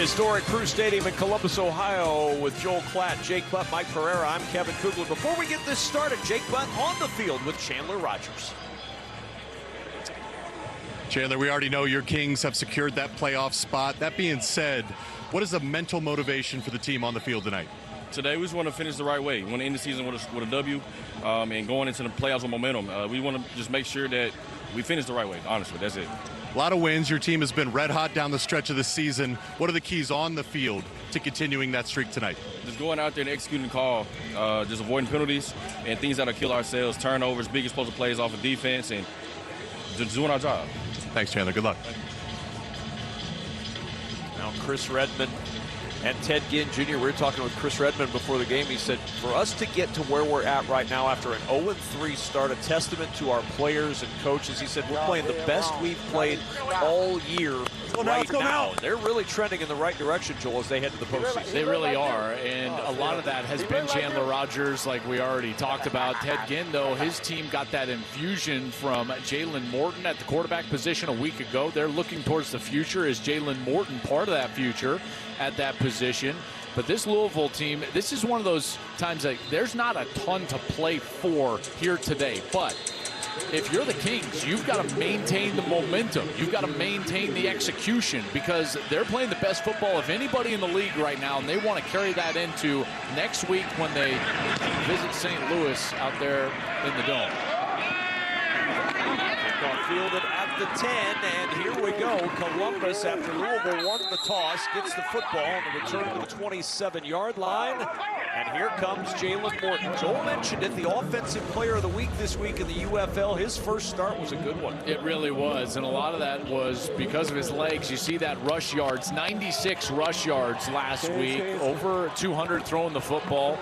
Historic Crew Stadium in Columbus, Ohio, with Joel Klatt, Jake Butt, Mike Pereira. I'm Kevin Kugler. Before we get this started, Jake Butt on the field with Chandler Rogers. Chandler, we already know your Kings have secured that playoff spot. That being said, what is the mental motivation for the team on the field tonight? Today, we just want to finish the right way. We want to end the season with a W and going into the playoffs with momentum. We want to just make sure that we finish the right way, honestly. That's it. A lot of wins. Your team has been red hot down the stretch of the season. What are the keys on the field to continuing that streak tonight? Just going out there and executing the call, just avoiding penalties and things that'll kill ourselves, turnovers, big explosive plays off of defense, and just doing our job. Thanks, Chandler. Good luck. Now Chris Redman and Ted Ginn Jr. We were talking with Chris Redman before the game. He said, for us to get to where we're at right now after an 0-3 start, a testament to our players and coaches. He said, we're playing the best we've played all year right now. They're really trending in the right direction, Joel, as they head to the postseason. They really are, and a lot of that has been Chandler Rogers, like we already talked about. Ted Ginn, though, his team got that infusion from Jalen Morton at the quarterback position a week ago. They're looking towards the future. Is Jalen Morton part of that future at that position? But this Louisville team, this is one of those times that there's not a ton to play for here today, but if you're the Kings, you've got to maintain the momentum. You've got to maintain the execution, because they're playing the best football of anybody in the league right now, and they want to carry that into next week when they visit St. Louis out there in the Dome. Kickoff fielded at the 10, and here we go. Columbus, after Louisville won the toss, gets the football on the return to the 27-yard line. And here comes Jalen Morton. Joel mentioned it, the offensive player of the week this week in the UFL. His first start was a good one. It really was, and a lot of that was because of his legs. You see that rush yards, 96 rush yards last week, over 200 throwing the football.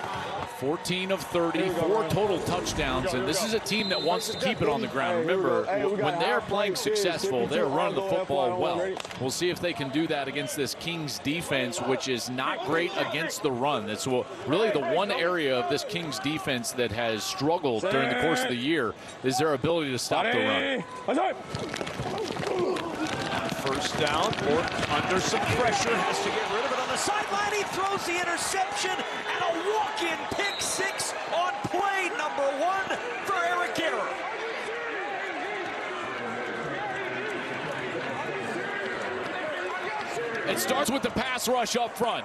14 of 30, 4 total touchdowns, and this is a team that wants to keep it on the ground. Remember, when they're playing successful, they're running the football well. We'll see if they can do that against this Kings defense, which is not great against the run. That's really the one area of this Kings defense that has struggled during the course of the year, is their ability to stop the run. First down, Morton under some pressure, has to get rid of it on the sideline. He throws the interception, and a walk-in pick six on play number 1 for Eric Garror. It starts with the pass rush up front.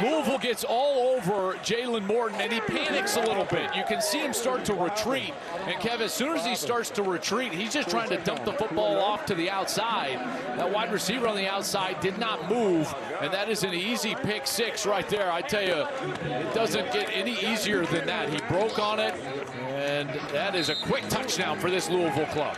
Louisville gets all over Jalen Morton, and he panics a little bit. You can see him start to retreat. And, Kev, as soon as he starts to retreat, he's just trying to dump the football off to the outside. That wide receiver on the outside did not move, and that is an easy pick six right there. I tell you, it doesn't get any easier than that. He broke on it, and that is a quick touchdown for this Louisville club.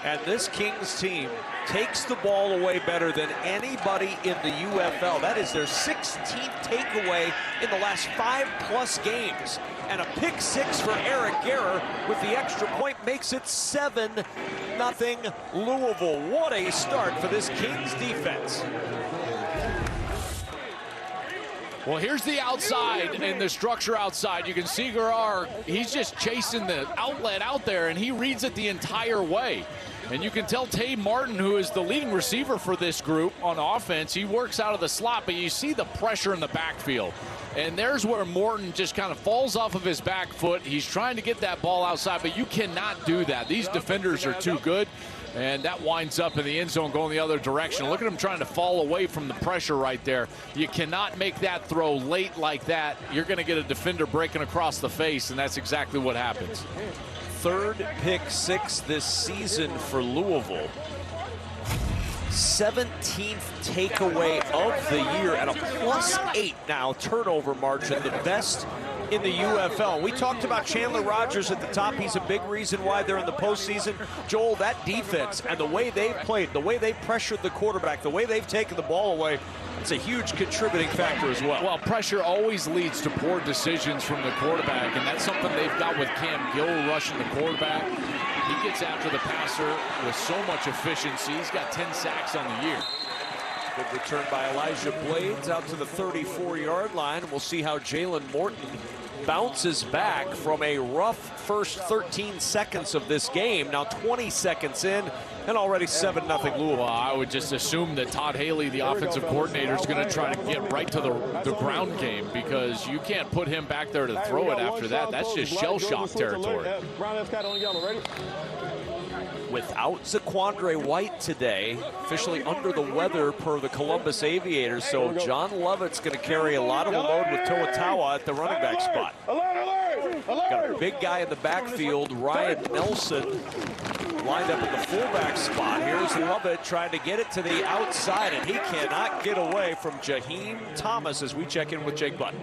And this Kings team takes the ball away better than anybody in the UFL. That is their 16th takeaway in the last 5+ games. And a pick six for Eric Garror with the extra point makes it 7-0 Louisville. What a start for this Kings defense. Well, here's the outside and the structure outside. You can see Garror, he's just chasing the outlet out there, and he reads it the entire way. And you can tell Tay Martin, who is the leading receiver for this group on offense, he works out of the slot, but you see the pressure in the backfield. And there's where Morton just kind of falls off of his back foot. He's trying to get that ball outside, but you cannot do that. These defenders are too good. And that winds up in the end zone going the other direction. Look at him trying to fall away from the pressure right there. You cannot make that throw late like that. You're going to get a defender breaking across the face, and that's exactly what happens. 3rd pick six this season for Louisville. 17th takeaway of the year at a +8 now turnover margin, the best in the UFL. We talked about Chandler Rogers at the top. He's a big reason why they're in the postseason. Joel, that defense and the way they've played, the way they've pressured the quarterback, the way they've taken the ball away, it's a huge contributing factor as well. Well, pressure always leads to poor decisions from the quarterback, and that's something they've got with Cam Gill rushing the quarterback. He gets after the passer with so much efficiency. He's got 10 sacks on the year. Good return by Elijah Blades out to the 34-yard line. We'll see how Jalen Morton bounces back from a rough first 13 seconds of this game. Now 20 seconds in, and already 7-0 Louisville. Well, I would just assume that Todd Haley, the offensive coordinator, is going to try to get right to the ground game, because you can't put him back there to throw it after that. That's just shell shock territory. Without Zaquandre White today, officially under the weather per the Columbus Aviators, so John Lovett's going to carry a lot of the load with Toa Taua at the running back spot. Got a big guy in the backfield, Ryan Nelson, lined up in the fullback spot. Here's Lovett trying to get it to the outside, and he cannot get away from Jaheim Thomas as we check in with Jake Button.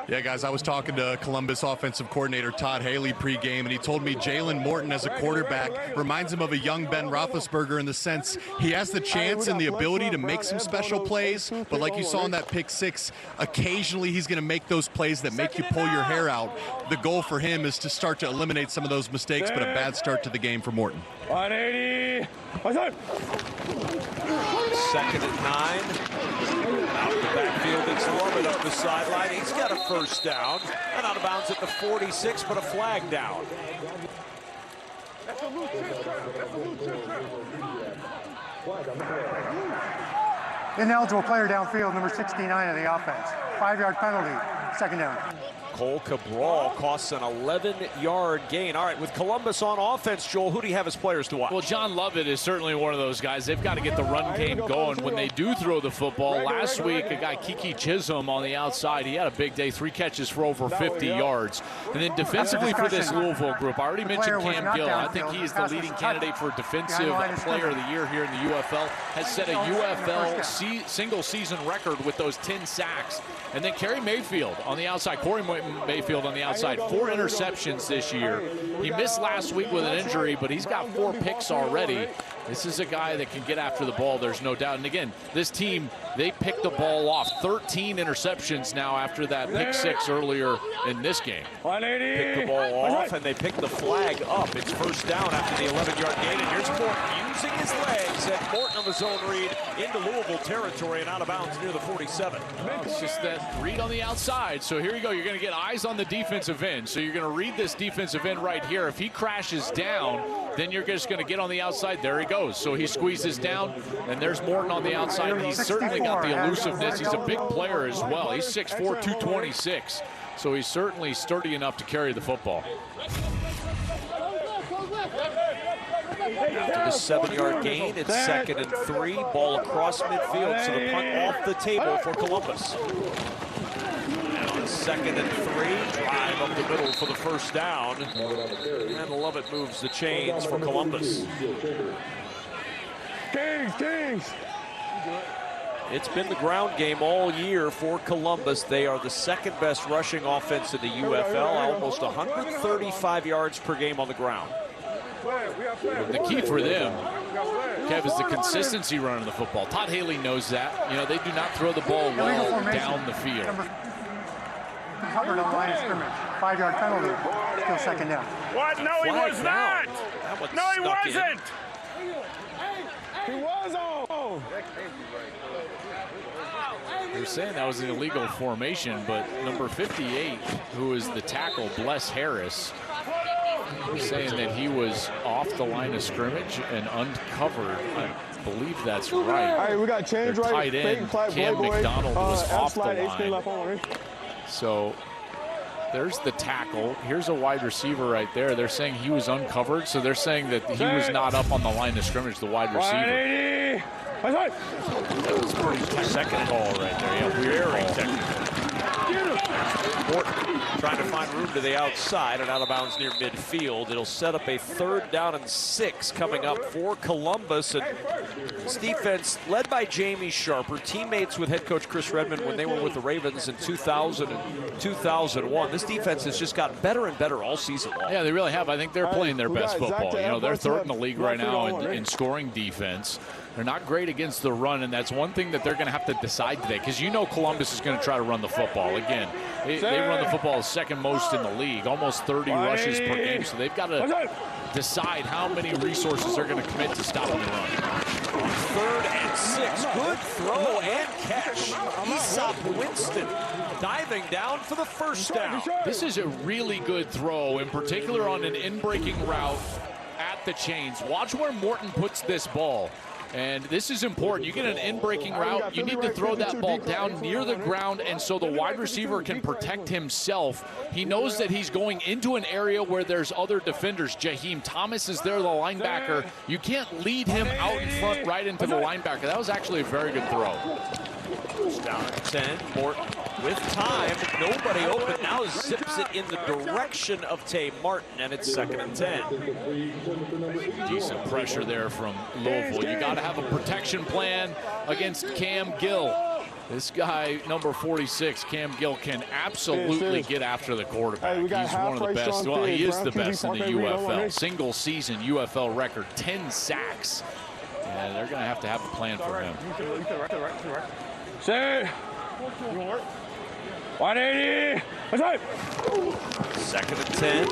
Yeah, guys, I was talking to Columbus offensive coordinator Todd Haley pregame, and he told me Jalen Morton as a quarterback reminds him of a young Ben Roethlisberger in the sense he has the chance and the ability to make some special plays, but like you saw in that pick six, occasionally he's going to make those plays that make you pull your hair out. The goal for him is to start to eliminate some of those mistakes, but a bad start to the game for Morton. 180. 2nd and 9. Out the backfield, it's Lovett up the sideline. He's got a first down, and out of bounds at the 46, but a flag down. Ineligible player downfield, number 69 of the offense. 5-yard penalty, 2nd down. Cole Cabral costs an 11-yard gain. All right, with Columbus on offense, Joel, who do you have as players to watch? Well, John Lovett is certainly one of those guys. They've got to get the run game going when they do throw the football. Last week, a guy, Kiki Chisholm, on the outside, he had a big day, 3 catches for over 50 yards. And then defensively for this Louisville group, I already mentioned Cam Gill. I think he is the leading candidate for Defensive Player of the Year here in the UFL. Has set a UFL single-season record with those 10 sacks. And then Corey Mayfield on the outside. 4 interceptions this year. He missed last week with an injury, but he's got 4 picks already. This is a guy that can get after the ball, there's no doubt. And again, this team, they picked the ball off. 13 interceptions now after that pick 6 earlier in this game. Pick the ball off, and they pick the flag up. It's first down after the 11-yard gain, and here's Morton using his legs, and Morton on the zone read into Louisville territory and out of bounds near the 47. It's just that read on the outside. So here you go. You're going to get eyes on the defensive end. So you're going to read this defensive end right here. If he crashes down, then you're just going to get on the outside. There he goes. So he squeezes down, and there's Morton on the outside. He's certainly got the elusiveness. He's a big player as well. He's 6'4", 226. So he's certainly sturdy enough to carry the football. After the 7-yard gain, it's 2nd and 3. Ball across midfield, so the punt off the table for Columbus. And on 2nd and 3, drive up the middle for the first down. And Lovett moves the chains for Columbus. Kings. It's been the ground game all year for Columbus. They are the 2nd best rushing offense in the UFL, almost 135 yards per game on the ground. The key for them, Kev, is the consistency running the football. Todd Haley knows that. You know, they do not throw the ball well down the field. Covered on the line of scrimmage. 5-yard penalty, still 2nd down. What? No, he was not. No, he wasn't. He was on. They're saying that was an illegal formation, but number 58, who is the tackle, Bless Harris, saying that he was off the line of scrimmage and uncovered. I believe that's right. All right, we got change Their right. tight end, Cam McDonald, was off the line. So there's the tackle. Here's a wide receiver right there. They're saying he was uncovered, so they're saying that he was not up on the line of scrimmage, the wide receiver. That was pretty second call right there. Yeah, very technical. Morton trying to find room to the outside and out of bounds near midfield. It'll set up a 3rd down and 6 coming up for Columbus. And this defense, led by Jamie Sharper, teammates with head coach Chris Redmond when they were with the Ravens in 2000 and 2001. This defense has just gotten better and better all season long. Yeah, they really have. I think they're playing their best football. You know, they're 3rd in the league right now in scoring defense. They're not great against the run, and that's one thing that they're going to have to decide today, because you know Columbus is going to try to run the football. Again, they They run the football second most in the league, almost 30 rushes per game. So they've got to decide how many resources they're going to commit to stopping the run. 3rd and 6. Good throw and catch. Aesop Winston diving down for the first down. This is a really good throw, in particular on an in-breaking route at the chains. Watch where Morton puts this ball. And this is important. You get an in-breaking route, you need to throw that ball down near the ground, and so the wide receiver can protect himself. He knows that he's going into an area where there's other defenders. Jaheim Thomas is there, the linebacker. You can't lead him out in front right into the linebacker. That was actually a very good throw. Down at 10. Morton with time. Nobody open. Now zips it in the direction of Tay Martin, and it's 2nd and 10. Decent pressure there from Louisville. You got to have a protection plan against Cam Gill. This guy, number 46, Cam Gill, can absolutely get after the quarterback. He's one of the best. Well, he is the best in the UFL. Single season UFL record, 10 sacks. And they're going to have a plan for him. Set. 180. That's right. 2nd and 10.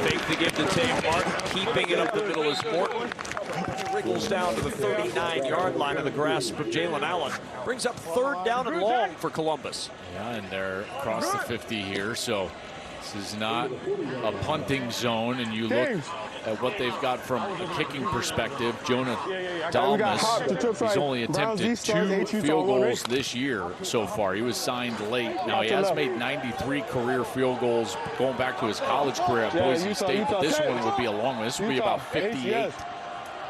Fake the give to Tay Martin. Keeping it up the middle is Morton. Wriggles down to the 39-yard line in the grasp of Jalen Allen. Brings up 3rd down and long for Columbus. Yeah, and they're across the 50 here, so this is not a punting zone, and you look at what they've got from a kicking perspective. Jonah Dalmas, he's only attempted 2 field goals this year so far. He was signed late. Now, he has made 93 career field goals going back to his college career at Boise State, but this one would be a long one. This would be about 58.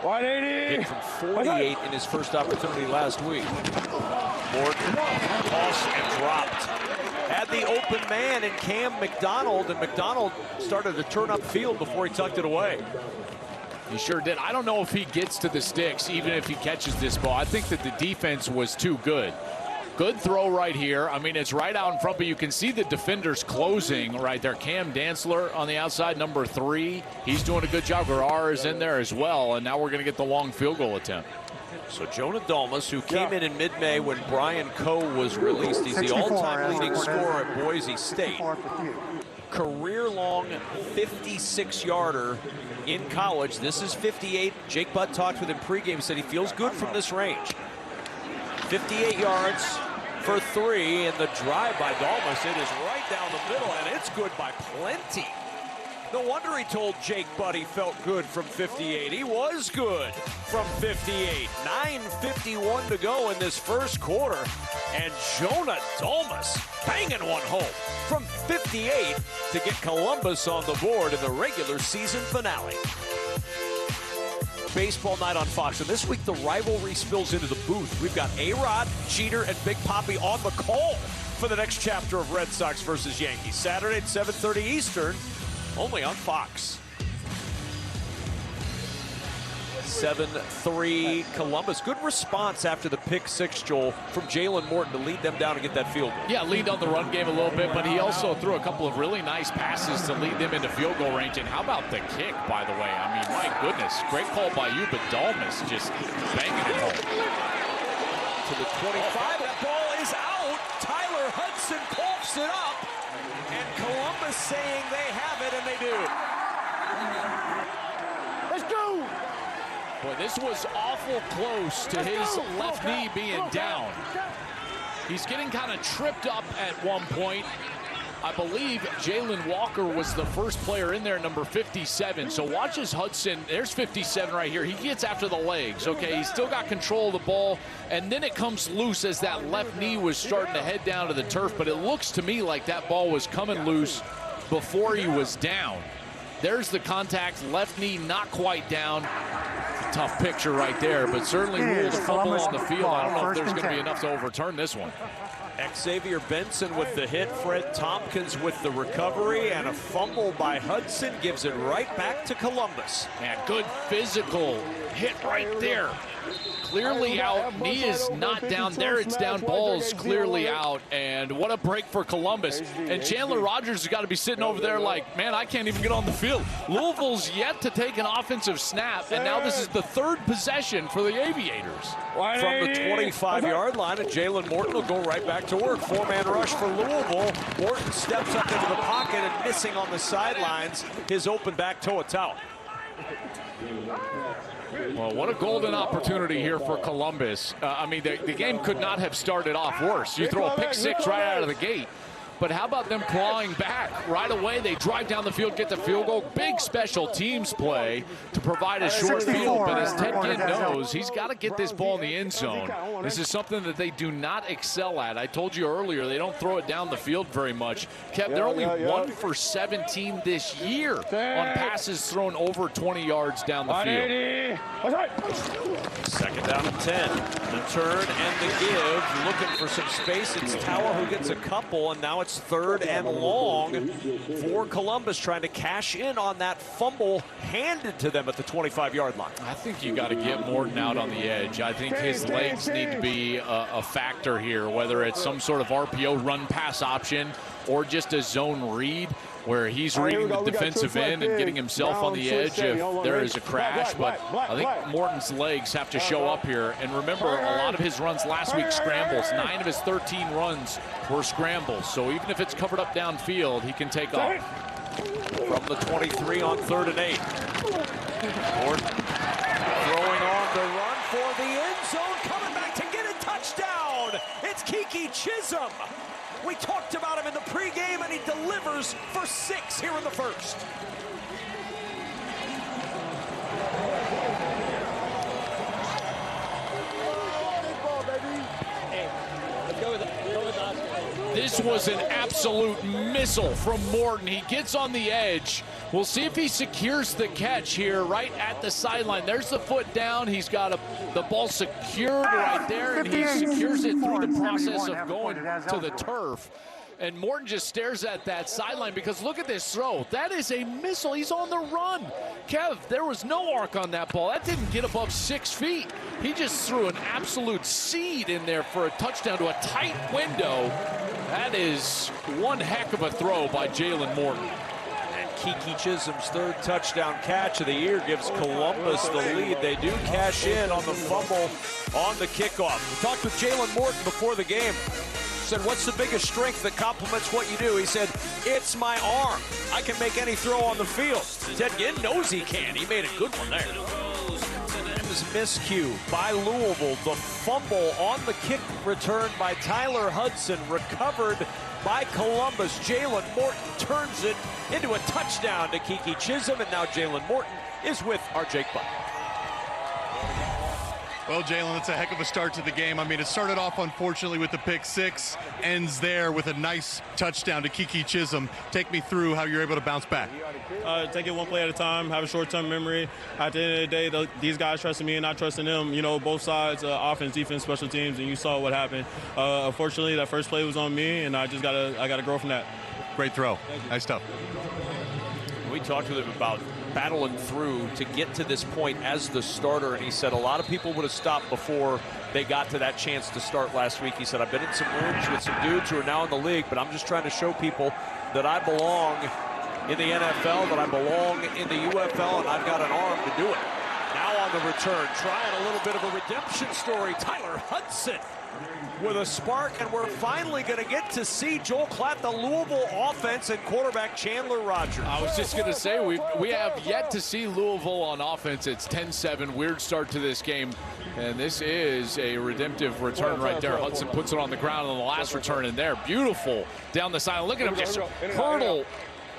180. Hit from 48 in his first opportunity last week. Morton tossed and dropped. Had the open man in Cam McDonald, and McDonald started to turn upfield before he tucked it away. He sure did. I don't know if he gets to the sticks, even if he catches this ball. I think that the defense was too good. Good throw right here. I mean, it's right out in front, but you can see the defenders closing right there. Cam Dantzler on the outside, number 3. He's doing a good job. Garrar is in there as well, and now we're going to get the long field goal attempt. So Jonah Dalmas, who came in mid-May when Brian Coe was released, he's the all-time leading scorer at Boise State. Career-long 56-yarder in college. This is 58. Jake Butt talked with him pregame, said he feels good from this range. 58 yards for 3, and the drive by Dalmas, it is right down the middle, and it's good by plenty. No wonder he told Jake Butt he felt good from 58. He was good from 58. 9:51 to go in this first quarter, and Jonah Dalmas banging one home from 58 to get Columbus on the board in the regular season finale. Baseball night on Fox, and this week the rivalry spills into the booth. We've got A-Rod, Jeter, and Big Papi on the call for the next chapter of Red Sox versus Yankees. Saturday at 7:30 Eastern, only on Fox. 7-3 Columbus. Good response after the pick 6, Joel, from Jalen Morton to lead them down and get that field goal. Yeah, lead on the run game a little bit, but he also threw a couple of really nice passes to lead them into field goal range. And how about the kick, by the way? I mean, my goodness, great call by you, but Dalmas just banging it home. To the 25, that ball is out. Tyler Hudson coughs it up, and Columbus saying they have it, and they do. Let's go. Boy, this was awful close to his left knee being down. He's getting kind of tripped up at one point. I believe Jalen Walker was the first player in there, number 57. So watch as Hudson, there's 57 right here. He gets after the legs, okay? He's still got control of the ball, and then it comes loose as that left knee was starting to head down to the turf. But it looks to me like that ball was coming loose before he was down. There's the contact, left knee not quite down. Tough picture right there, but certainly ruled a fumble on the field. I don't know if there's going to be enough to overturn this one. Xavier Benson with the hit, Fred Tompkins with the recovery, and a fumble by Hudson gives it right back to Columbus. And good physical hit right there. Clearly out, knee is not down there, it's down, ball's clearly out, and what a break for Columbus. And Chandler Rogers has got to be sitting over there like, man, I can't even get on the field. Louisville's yet to take an offensive snap, and now this is the the third possession for the Aviators. From the 25-yard line, and Jalen Morton will go right back to work. Four-man rush for Louisville. Morton steps up into the pocket and missing on the sidelines. His open back toe out. Well, what a golden opportunity here for Columbus. I mean, the game could not have started off worse. You throw a pick six right out of the gate. But how about them clawing back right away? They drive down the field, get the field goal. Big special teams play to provide a short field. But as Ted Ginn knows, he's got to get this ball in the end zone. This is something that they do not excel at. I told you earlier, they don't throw it down the field very much. Kev, they're only 1 for 17 this year on passes thrown over 20 yards down the field. Second down and 10. The turn and the give. Looking for some space. It's Tower who gets a couple, and now it's third and long for Columbus, trying to cash in on that fumble handed to them at the 25-yard line. I think you got to get Morton out on the edge. I think his legs need to be a factor here, whether it's some sort of RPO run pass option or just a zone read where he's reading the defensive end and getting himself on the edge if there is a crash. But I think Morton's legs have to show up here. And remember, a lot of his runs last week scrambles. 9 of his 13 runs were scrambles. So even if it's covered up downfield, he can take off. From the 23 on 3rd and 8. Morton throwing on the run for the end zone. Coming back to get a touchdown. It's Keke Chisholm. We talked about him in the pregame, and he delivers for 6 here in the first. This was an absolute missile from Morton. He gets on the edge. We'll see if he secures the catch here right at the sideline. There's the foot down. He's got the ball secured right there, and he secures it through the process of going to the turf. And Morton just stares at that sideline because look at this throw. That is a missile. He's on the run. Kev, there was no arc on that ball. That didn't get above 6 feet. He just threw an absolute seed in there for a touchdown to a tight window. That is one heck of a throw by Jalen Morton. And Keke Chisholm's 3rd touchdown catch of the year gives Columbus the lead. They do cash in on the fumble on the kickoff. We talked with Jalen Morton before the game. Said, what's the biggest strength that complements what you do? He said, it's my arm. I can make any throw on the field. Ted Ginn knows he can. He made a good one there. It was miscue by Louisville. The fumble on the kick return by Tyler Hudson, recovered by Columbus. Jalen Morton turns it into a touchdown to Keke Chisholm, and now Jalen Morton is with our Jake Butt. Well, Jalen, it's a heck of a start to the game. I mean, it started off, unfortunately, with the pick six, ends there with a nice touchdown to Keke Chisholm. Take me through how you're able to bounce back. Take it one play at a time, have a short-term memory. At the end of the day, these guys trusting me and I trusting them. You know, both sides, offense, defense, special teams, and you saw what happened. Unfortunately, that first play was on me, and I gotta grow from that. Great throw. Nice stuff. We talked with him about battling through to get to this point as the starter, and he said a lot of people would have stopped before they got to that chance to start last week. He said, I've been in some rooms with some dudes who are now in the league, but I'm just trying to show people that I belong in the NFL, that I belong in the UFL, and I've got an arm to do it. Now on the return, trying a little bit of a redemption story, Tyler Hudson with a spark, and we're finally going to get to see Joel Klatt, the Louisville offense, and quarterback Chandler Rogers. I was just going to say, we have yet to see Louisville on offense. It's 10-7, weird start to this game, and this is a redemptive return right there. Hudson puts it on the ground on the last return in there. Beautiful down the side. Look at him just hurdle.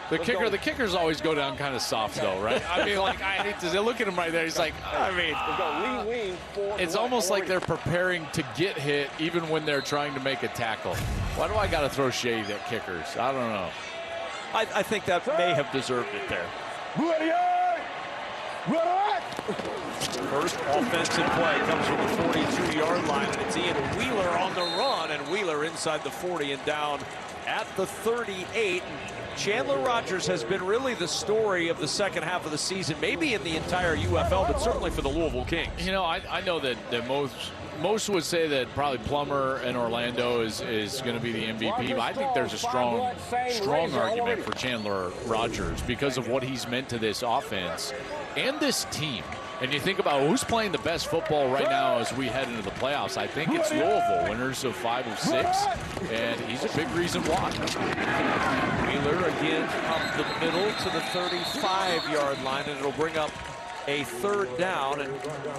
The kickers always go down kind of soft, though, right? I mean, like, I hate to look at him right there. He's like, I mean, it's almost like they're preparing to get hit even when they're trying to make a tackle. Why do I got to throw shade at kickers? I don't know. I think that may have deserved it there. First offensive play comes from the 42-yard line, and it's Ian Wheeler on the run, and Wheeler inside the 40 and down at the 38. Chandler Rogers has been really the story of the second half of the season, maybe in the entire UFL, but certainly for the Louisville Kings. You know, I know that most would say that probably Plummer and Orlando is going to be the MVP, but I think there's a strong argument for Chandler Rogers because of what he's meant to this offense and this team. And you think about who's playing the best football right now as we head into the playoffs. I think it's Louisville, winners of 5 of 6, and he's a big reason why. Wheeler again up the middle to the 35-yard line, and it'll bring up a 3rd down. And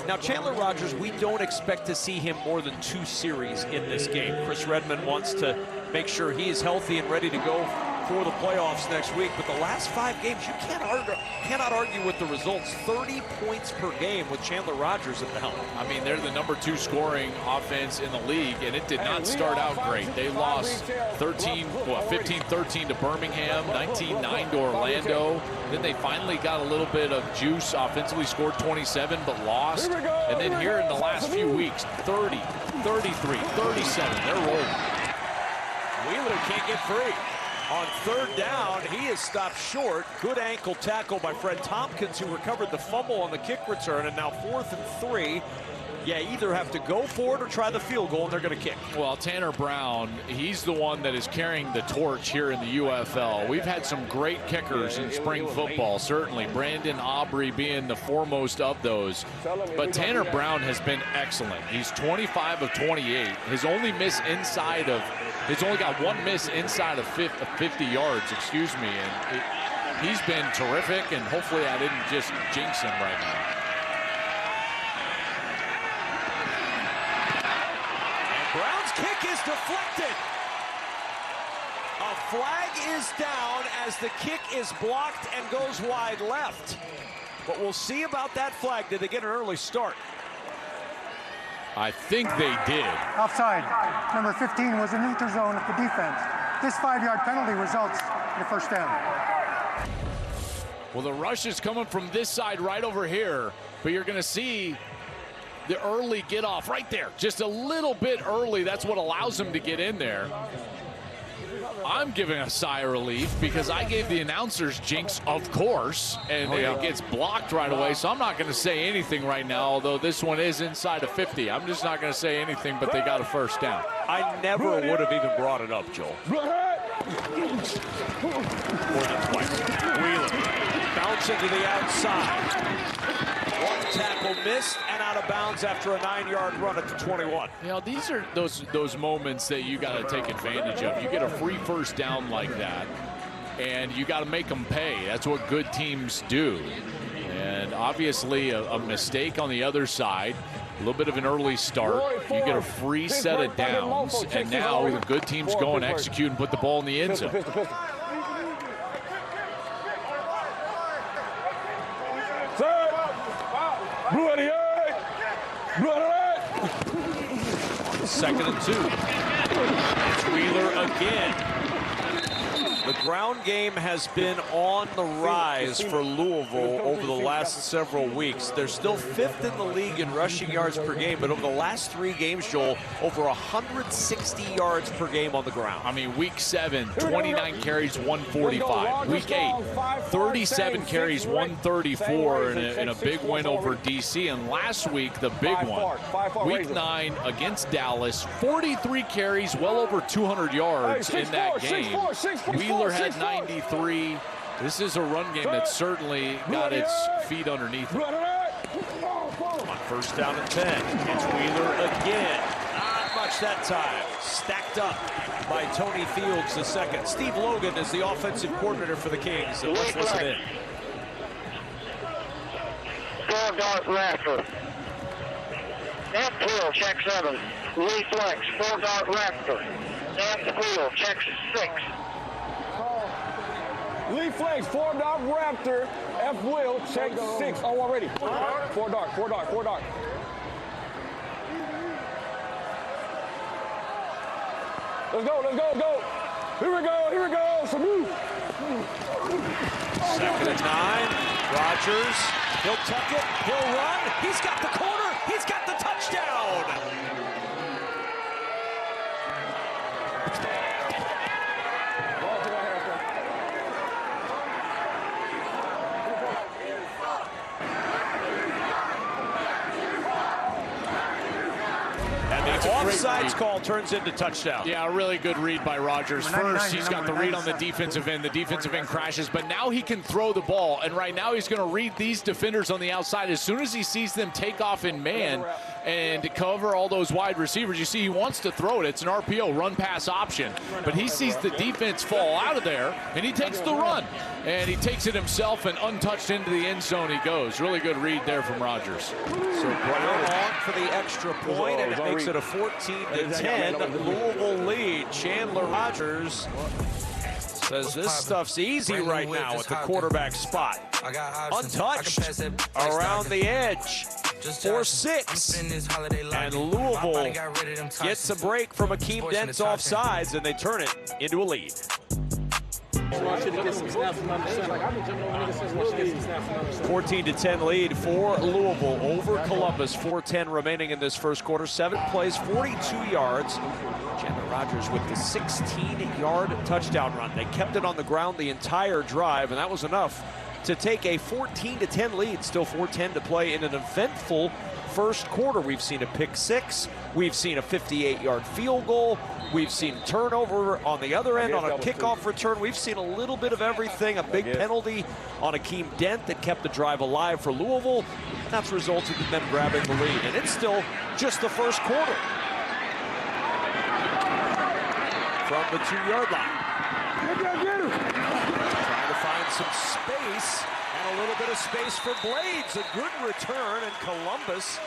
now Chandler Rogers, we don't expect to see him more than 2 series in this game. Chris Redmond wants to make sure he is healthy and ready to go for the playoffs next week. But the last 5 games, you cannot argue with the results. 30 points per game with Chandler Rogers at the helm. I mean, they're the #2 scoring offense in the league, and it did not start out great. They lost 15-13 to Birmingham, 19-9 to Orlando. Then they finally got a little bit of juice offensively, scored 27 but lost. And then here in the last few weeks, 30, 33, 37, they're rolling. Wheeler can't get free. On 3rd down, he is stopped short. Good ankle tackle by Fred Tompkins, who recovered the fumble on the kick return. And now 4th and 3. Yeah, either have to go for it or try the field goal, and they're going to kick. Well, Tanner Brown, he's the one that is carrying the torch here in the UFL. We've had some great kickers in spring football, certainly. Brandon Aubrey being the foremost of those. But Tanner Brown has been excellent. He's 25 of 28. He's only got 1 miss inside of 50 yards, excuse me. And he's been terrific, and hopefully I didn't just jinx him right now. Brown's kick is deflected. A flag is down as the kick is blocked and goes wide left. But we'll see about that flag. Did they get an early start? I think they did. Offside. Number 15 was in neutral zone of the defense. This 5-yard penalty results in a 1st down. Well, the rush is coming from this side right over here, but you're going to see the early get off right there. Just a little bit early. That's what allows him to get in there. I'm giving a sigh of relief because I gave the announcers jinx, of course, and it gets blocked right away. So I'm not going to say anything right now, although this one is inside of 50. I'm just not going to say anything, but they got a 1st down. I never would have even brought it up, Joel. More than twice. Wheeler bounce into the outside. 1 tackle missed and out of bounds after a 9-yard run at the 21. You know, these are those moments that you got to take advantage of. You get a free 1st down like that, and you got to make them pay. That's what good teams do. And obviously a mistake on the other side, a little bit of an early start. You get a free set of downs, and now the good teams go and execute and put the ball in the end zone. Second and 2. It's Wheeler again. The ground game has been on the rise for Louisville over the last several weeks. They're still 5th in the league in rushing yards per game, but over the last 3 games, Joel, over 160 yards per game on the ground. I mean, week 7, 29 carries, 145. Week 8, 37 carries, 134 in a big win over DC. And last week, the big one, week 9 against Dallas, 43 carries, well over 200 yards in that game. Wheeler had 93. This is a run game that certainly got its feet underneath it. On 1st down and 10, it's Wheeler again. Not much that time. Stacked up by Tony Fields II. Steve Logan is the offensive coordinator for the Kings. And let's listen in. 4-dart Raptor. That Quill, check 7. Lee Flex, 4-dart Raptor. Dan Quill, check 6. Lee Flex, 4-dart Raptor. F Will, check 6. Oh, already. 4-dart. Let's go. Here we go. Salute. 2nd and 9. Rogers. He'll tuck it. He'll run. He's got the corner. He's got the touchdown. offsides call turns into touchdown. Yeah, a really good read by Rogers. First, he's got the read on the defensive end. The defensive end crashes, but now he can throw the ball. And right now he's going to read these defenders on the outside. As soon as he sees them take off in man and cover all those wide receivers, you see he wants to throw it. It's an RPO, run-pass option. But he sees the defense fall out of there, and he takes the run. And he takes it himself, and untouched into the end zone he goes. Really good read there from Rogers. So Brown on for the extra point, and it makes it a 14-10 Louisville lead. Chandler Rogers says this stuff's easy right now at the quarterback spot. Untouched around the edge. 4-6. And Louisville gets a break from Akeem Dent's offsides, and they turn it into a lead. 14-10 lead for Louisville over Columbus. 4:10 remaining in this first quarter. 7 plays, 42 yards. Chandler Rogers with the 16-yard touchdown run. They kept it on the ground the entire drive, and that was enough to take a 14-10 lead. Still 4:10 to play in an eventful first quarter. We've seen a pick six. We've seen a 58-yard field goal. We've seen turnover on the other end on a kickoff return. We've seen a little bit of everything. A big penalty on Akeem Dent that kept the drive alive for Louisville. That's resulted in them grabbing the lead. And it's still just the first quarter. From the 2-yard line. Trying to find some space. And a little bit of space for Blades. A good return, and Columbus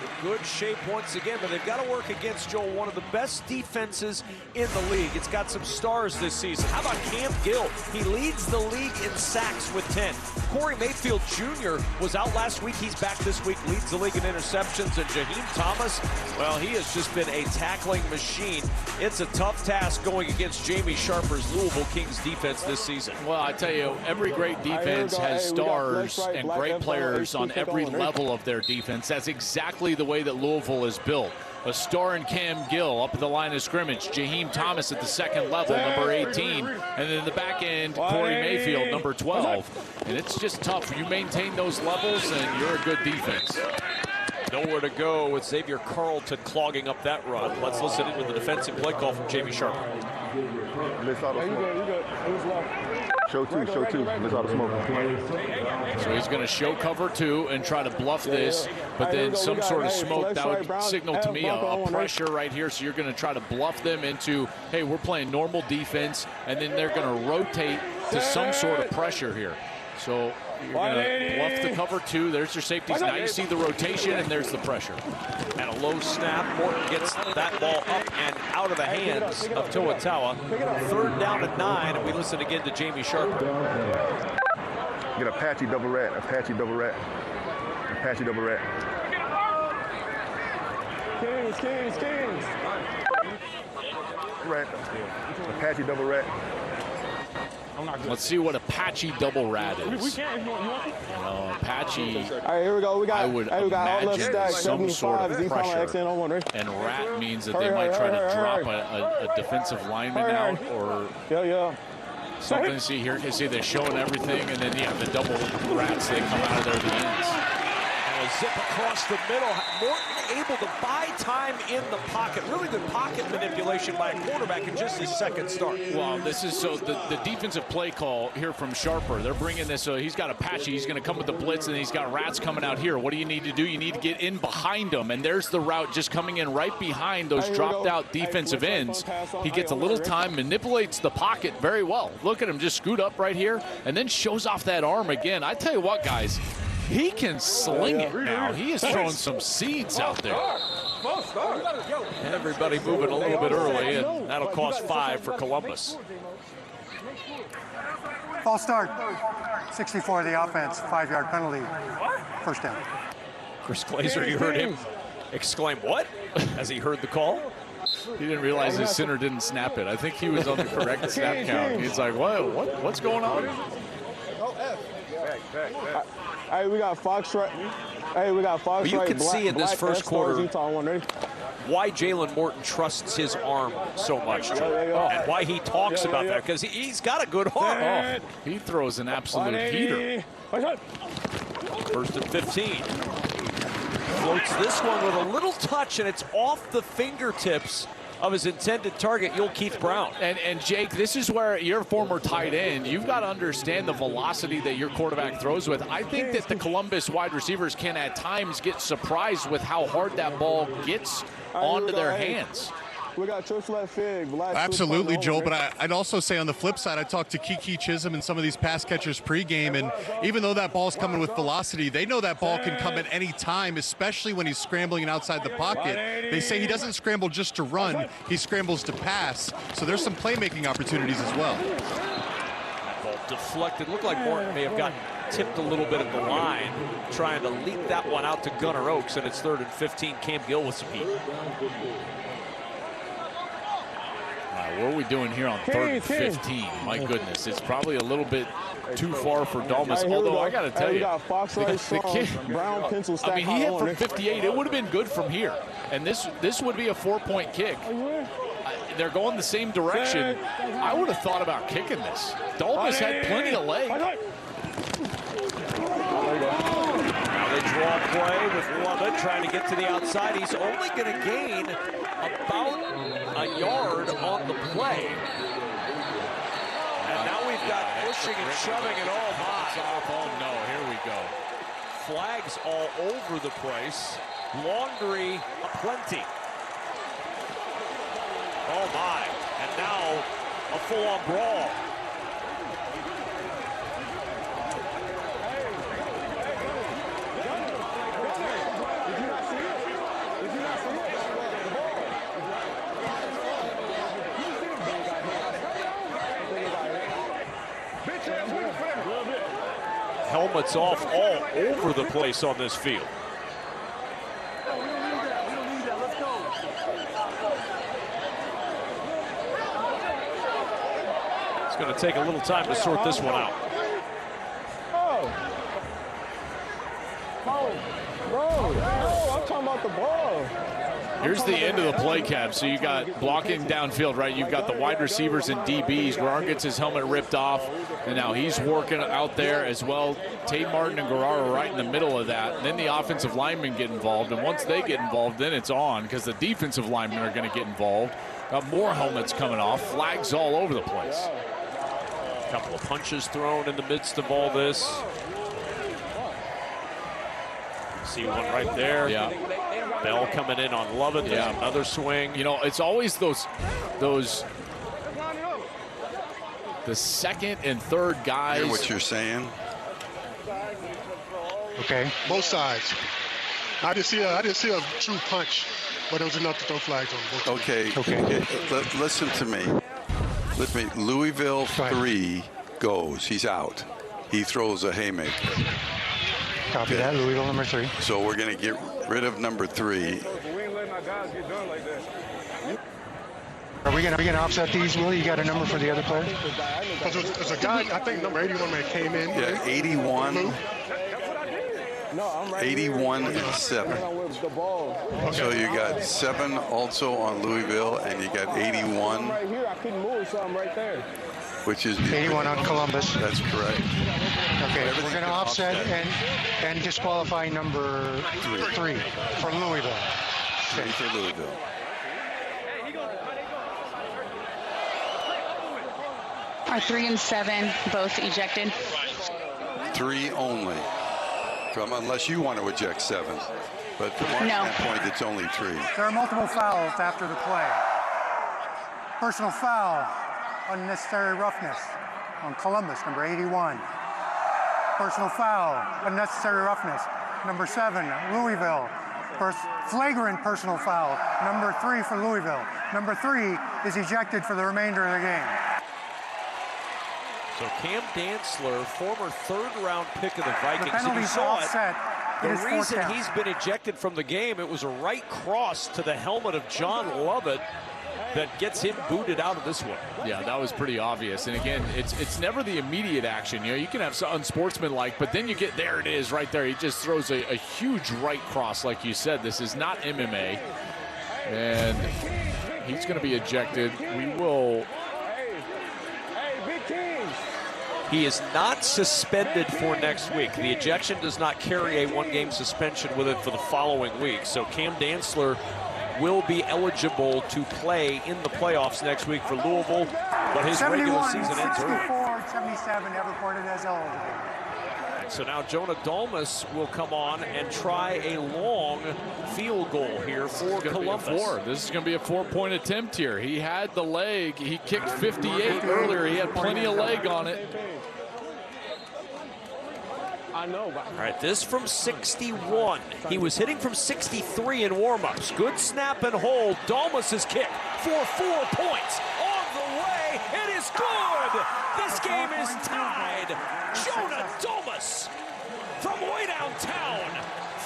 in good shape once again, but they've got to work against, Joel, one of the best defenses in the league. It's got some stars this season. How about Cam Gill? He leads the league in sacks with 10. Corey Mayfield Jr. was out last week. He's back this week, leads the league in interceptions. And Jaheim Thomas, well, he has just been a tackling machine. It's a tough task going against Jamie Sharper's Louisville Kings defense this season. Well, I tell you, every great defense has stars and great players on every level of their defense. That's exactly the way that Louisville is built. A star in Cam Gill up at the line of scrimmage. Jaheim Thomas at the second level, number 18. And then in the back end, Corey Mayfield, number 12. And it's just tough. You maintain those levels, and you're a good defense. Nowhere to go with Xavier Carlton clogging up that run. Let's listen into the defensive play call from Jamie Sharper. Show two. Miss out of smoke. So he's going to show cover 2 and try to bluff this, but then some sort of smoke that would signal to me a pressure right here. So you're going to try to bluff them into, hey, we're playing normal defense, and then they're going to rotate to some sort of pressure here. So you're going to bluff the cover 2. There's your safeties. Now you see the rotation, and there's the pressure. And a low snap. Morton gets that ball up and out of the hands of Toa. 3rd down and 9, and we listen again to Jamie Sharper. Get Apache double rat. Apache double rat. Kings. Rat. Apache double rat. Let's see what Apache double rat is. Apache, all right, here we go. I would imagine some sort of pressure. And rat means that they might try to drop a defensive lineman out or something. See here, you see they're showing everything, and then the double rats, they come out of there at the ends. Zip across the middle. Morton able to buy time in the pocket. Really good pocket manipulation by a quarterback in just his second start. Well, this is so the defensive play call here from Sharper. They're bringing this. So he's got Apache. He's going to come with the blitz, and he's got rats coming out here. What do you need to do? You need to get in behind them, and there's the route just coming in right behind those dropped-out defensive ends. He gets a little time, manipulates the pocket very well. Look at him just scoot up right here, and then shows off that arm again. I tell you what, guys. He can sling it now. He is throwing some seeds out there. Everybody moving a little bit early, and that'll cost 5 for Columbus. False start. 64 the offense. 5-yard penalty. First down. Chris Glazer, you heard him exclaim, "What?" as he heard the call. He didn't realize his center didn't snap it. I think he was on the correct snap count. He's like, what's going on? Hey, we got Fox right. Hey, we got Fox right. You can see in this first quarter why Jalen Morton trusts his arm so much, Joe, and why he talks about that, because he's got a good arm. He throws an absolute heater. First and 15. Floats this one with a little touch, and it's off the fingertips of his intended target, Yul Keith Brown. And Jake, this is where you're a former tight end. You've got to understand the velocity that your quarterback throws with. I think that the Columbus wide receivers can at times get surprised with how hard that ball gets onto their hands. We got church left fig. Absolutely, Joel, but I'd also say on the flip side, I talked to Kiki Chisholm and some of these pass catchers pregame, and even though that ball's coming with velocity, they know that ball can come at any time, especially when he's scrambling outside the pocket. They say he doesn't scramble just to run, he scrambles to pass, so there's some playmaking opportunities as well. Ball deflected. Looked like Morton may have gotten tipped a little bit at the line, trying to leak that one out to Gunnar Oaks, and it's 3rd and 15. Cam Gill with some heat. What are we doing here on 3rd and 15? My goodness, it's probably a little bit too far for Dalmas. Although I got to tell you, the kid, I mean, he hit from 58. It would have been good from here, and this would be a 4-point kick. They're going the same direction. I would have thought about kicking this. Dalmas had plenty of leg. Now they draw play with Lovett trying to get to the outside. He's only going to gain about a yard on the play. And now we've got pushing and shoving it all by. Oh no, here we go. Flags all over the place. Laundry aplenty. Oh my, and now a full-on brawl. Helmets off all over the place on this field. It's going to take a little time to sort this one out. I'm talking about the ball. Here's the end of the play, Cap. So you got blocking downfield, right? You've got the wide receivers and DBs. Garrar gets his helmet ripped off, and now he's working out there as well. Tate Martin and Garrar are right in the middle of that. And then the offensive linemen get involved, and once they get involved, then it's on because the defensive linemen are going to get involved. Got more helmets coming off, flags all over the place. A couple of punches thrown in the midst of all this. See one right there. Yeah. Bell coming in on Lovett. There's another swing. You know, it's always those the second and third guys. I hear what you're saying. Okay. Both sides. I didn't see a true punch, but it was enough to throw flags on both sides. Okay. Listen to me. Louisville 3 goes. He's out. He throws a haymaker. Copy that. Louisville number 3. So we're going to get rid of number 3. We ain't letting our guys get done like that. Are we gonna offset these, Will? You got a number for the other player? Because there's a guy, I think number 81 that came in. Yeah, 81. 81 and 7. Okay. So you got 7 also on Louisville, and you got 81. Right here, I couldn't move something right there. Which is 81 on Columbus. That's correct. Okay, we're going to offset and disqualify number 3 for Louisville. 3 for Louisville. Are 3 and 7 both ejected? 3 only. Unless you want to eject 7. But from our standpoint, it's only 3. There are multiple fouls after the play. Personal foul, unnecessary roughness on Columbus, number 81. Personal foul, unnecessary roughness, number 7, Louisville. Flagrant personal foul, number 3 for Louisville. Number 3 is ejected for the remainder of the game. So Cam Dantzler, former third-round pick of the Vikings. The penalty's offset. The reason he's been ejected from the game, it was a right cross to the helmet of John Lovett that gets him booted out of this one. Yeah, that was pretty obvious. And again, it's never the immediate action. You know, you can have some unsportsmanlike, but then you get, there it is right there. He just throws a huge right cross, like you said. This is not MMA. And he's going to be ejected. We will... He is not suspended for next week. The ejection does not carry a one-game suspension with it for the following week. So Cam Dantzler will be eligible to play in the playoffs next week for Louisville, but his regular season ends early. 64, 77 have reported as eligible. So now Jonah Dalmas will come on and try a long field goal here for Columbus. This is going to be a 4-point attempt here. He had the leg. He kicked 58 earlier. He had plenty of leg on it. I know. All right, this from 61. He was hitting from 63 in warm-ups. Good snap and hold. Dalmas's kick for 4 points. On the way, it is good. This game is tied. Jonah Dalmas from way downtown.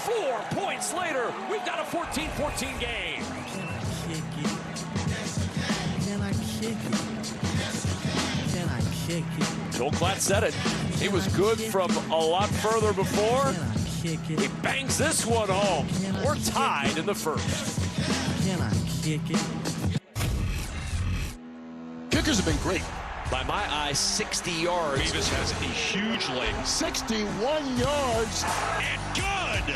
4 points later, we've got a 14-14 game. Can I kick it? Can I kick it? Joel Klatt said it. He was good from a lot further before. He bangs this one home. We're tied in the first. Can I kick it? Kickers have been great. By my eyes, 60 yards. Beavis has a huge leg. 61 yards. And good.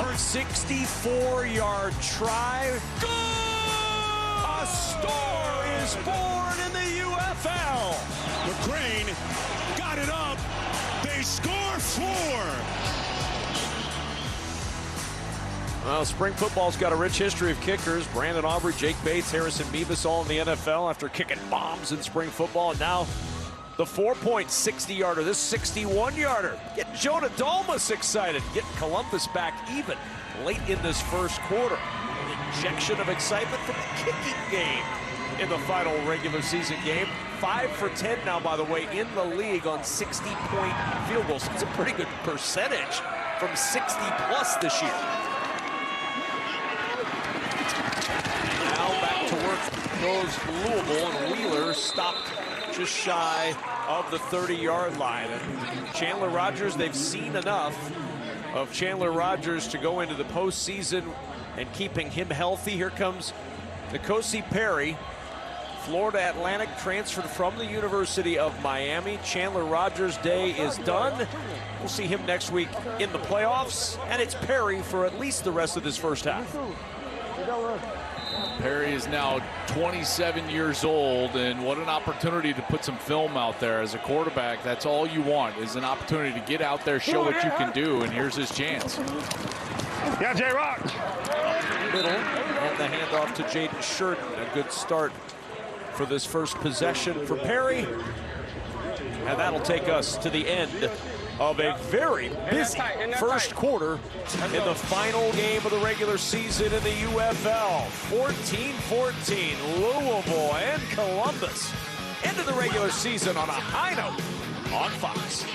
Her 64-yard try. Good! A star is born in the UFL. McCrane got it up. They score 4. Well, spring football's got a rich history of kickers. Brandon Aubrey, Jake Bates, Harrison Mevis all in the NFL after kicking bombs in spring football. And now the 4-point 60-yarder, this 61-yarder. Getting Jonah Dalmas excited, getting Columbus back even late in this first quarter. An injection of excitement from the kicking game in the final regular season game. 5 for 10 now, by the way, in the league on 60-point field goals. It's a pretty good percentage from 60-plus this year. Goes Louisville, and Wheeler stopped just shy of the 30-yard line. And Chandler Rogers, they've seen enough of Chandler Rogers to go into the postseason and keeping him healthy. Here comes N'Kosi Perry, Florida Atlantic, transferred from the University of Miami. Chandler Rogers' day is done. We'll see him next week in the playoffs, and it's Perry for at least the rest of this first half. Perry is now 27 years old, and what an opportunity to put some film out there. As a quarterback, that's all you want, is an opportunity to get out there, show what you can do, and here's his chance. Yeah, J-Rock. Middle, and the handoff to Jaden Sheridan. A good start for this first possession for Perry. And that'll take us to the end of a very busy first quarter in the final game of the regular season in the UFL. 14-14, Louisville and Columbus into the regular season on a high note on Fox.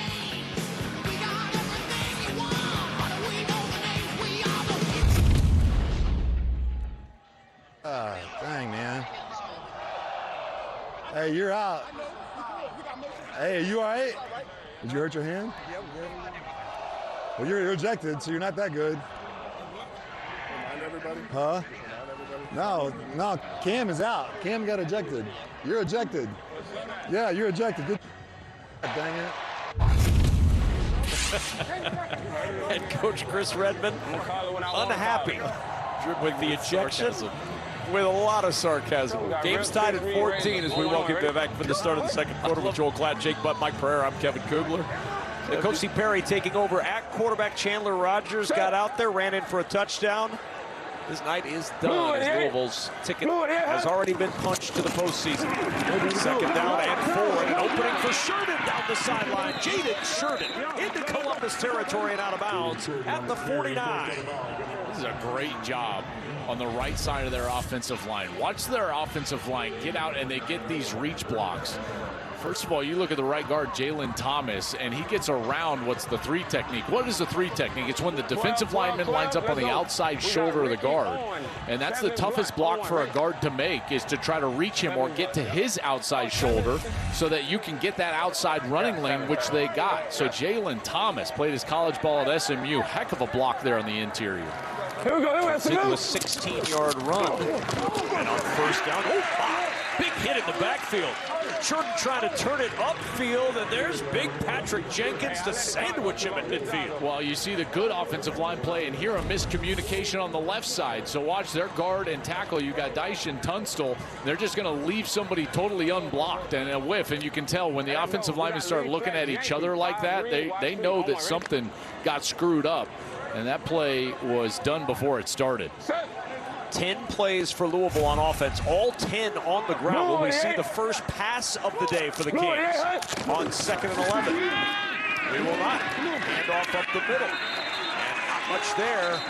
Dang, man. Hey, you're out. Hey, are you all right? Did you hurt your hand? Well, you're ejected, so you're not that good. Remind everybody. Huh? No, Cam is out. Cam got ejected. You're ejected. Yeah, you're ejected. Good. Dang it. Head coach Chris Redmond unhappy with the ejection. With a lot of sarcasm. Game's tied at 14 as we welcome you back for the start of the second quarter with Joel Klatt, Jake Butt, Mike Pereira. I'm Kevin Kugler. N'Kosi Perry taking over at quarterback. Chandler Rogers got out there, ran in for a touchdown. His night is done as Louisville's ticket has already been punched to the postseason. Second down and 4, and an opening for Sheridan down the sideline. Jaden Sheridan into Columbus territory and out of bounds at the 49. This is a great job on the right side of their offensive line. Watch their offensive line get out and they get these reach blocks. First of all, you look at the right guard, Jalen Thomas, and he gets around what's the 3 technique. What is the 3 technique? It's when the defensive lineman lines up on the outside shoulder of the guard. And that's the toughest block for a guard to make, is to try to reach him or get to his outside shoulder so that you can get that outside running lane, which they got. So Jalen Thomas played his college ball at SMU. Heck of a block there on the interior. Here we go. Into a 16-yard run. And on first down, big hit in the backfield. Jordan trying to turn it upfield, and there's big Patrick Jenkins to sandwich him at midfield. Well, you see the good offensive line play, and here a miscommunication on the left side. So watch their guard and tackle. You got Dyson Tunstall. They're just going to leave somebody totally unblocked and a whiff, and you can tell when the offensive linemen start looking at each other like that, they know that something got screwed up, and that play was done before it started. 10 plays for Louisville on offense, all 10 on the ground. Will we see the first pass of the day for the Kings on 2nd and 11? We will not. Hand off up the middle. And not much there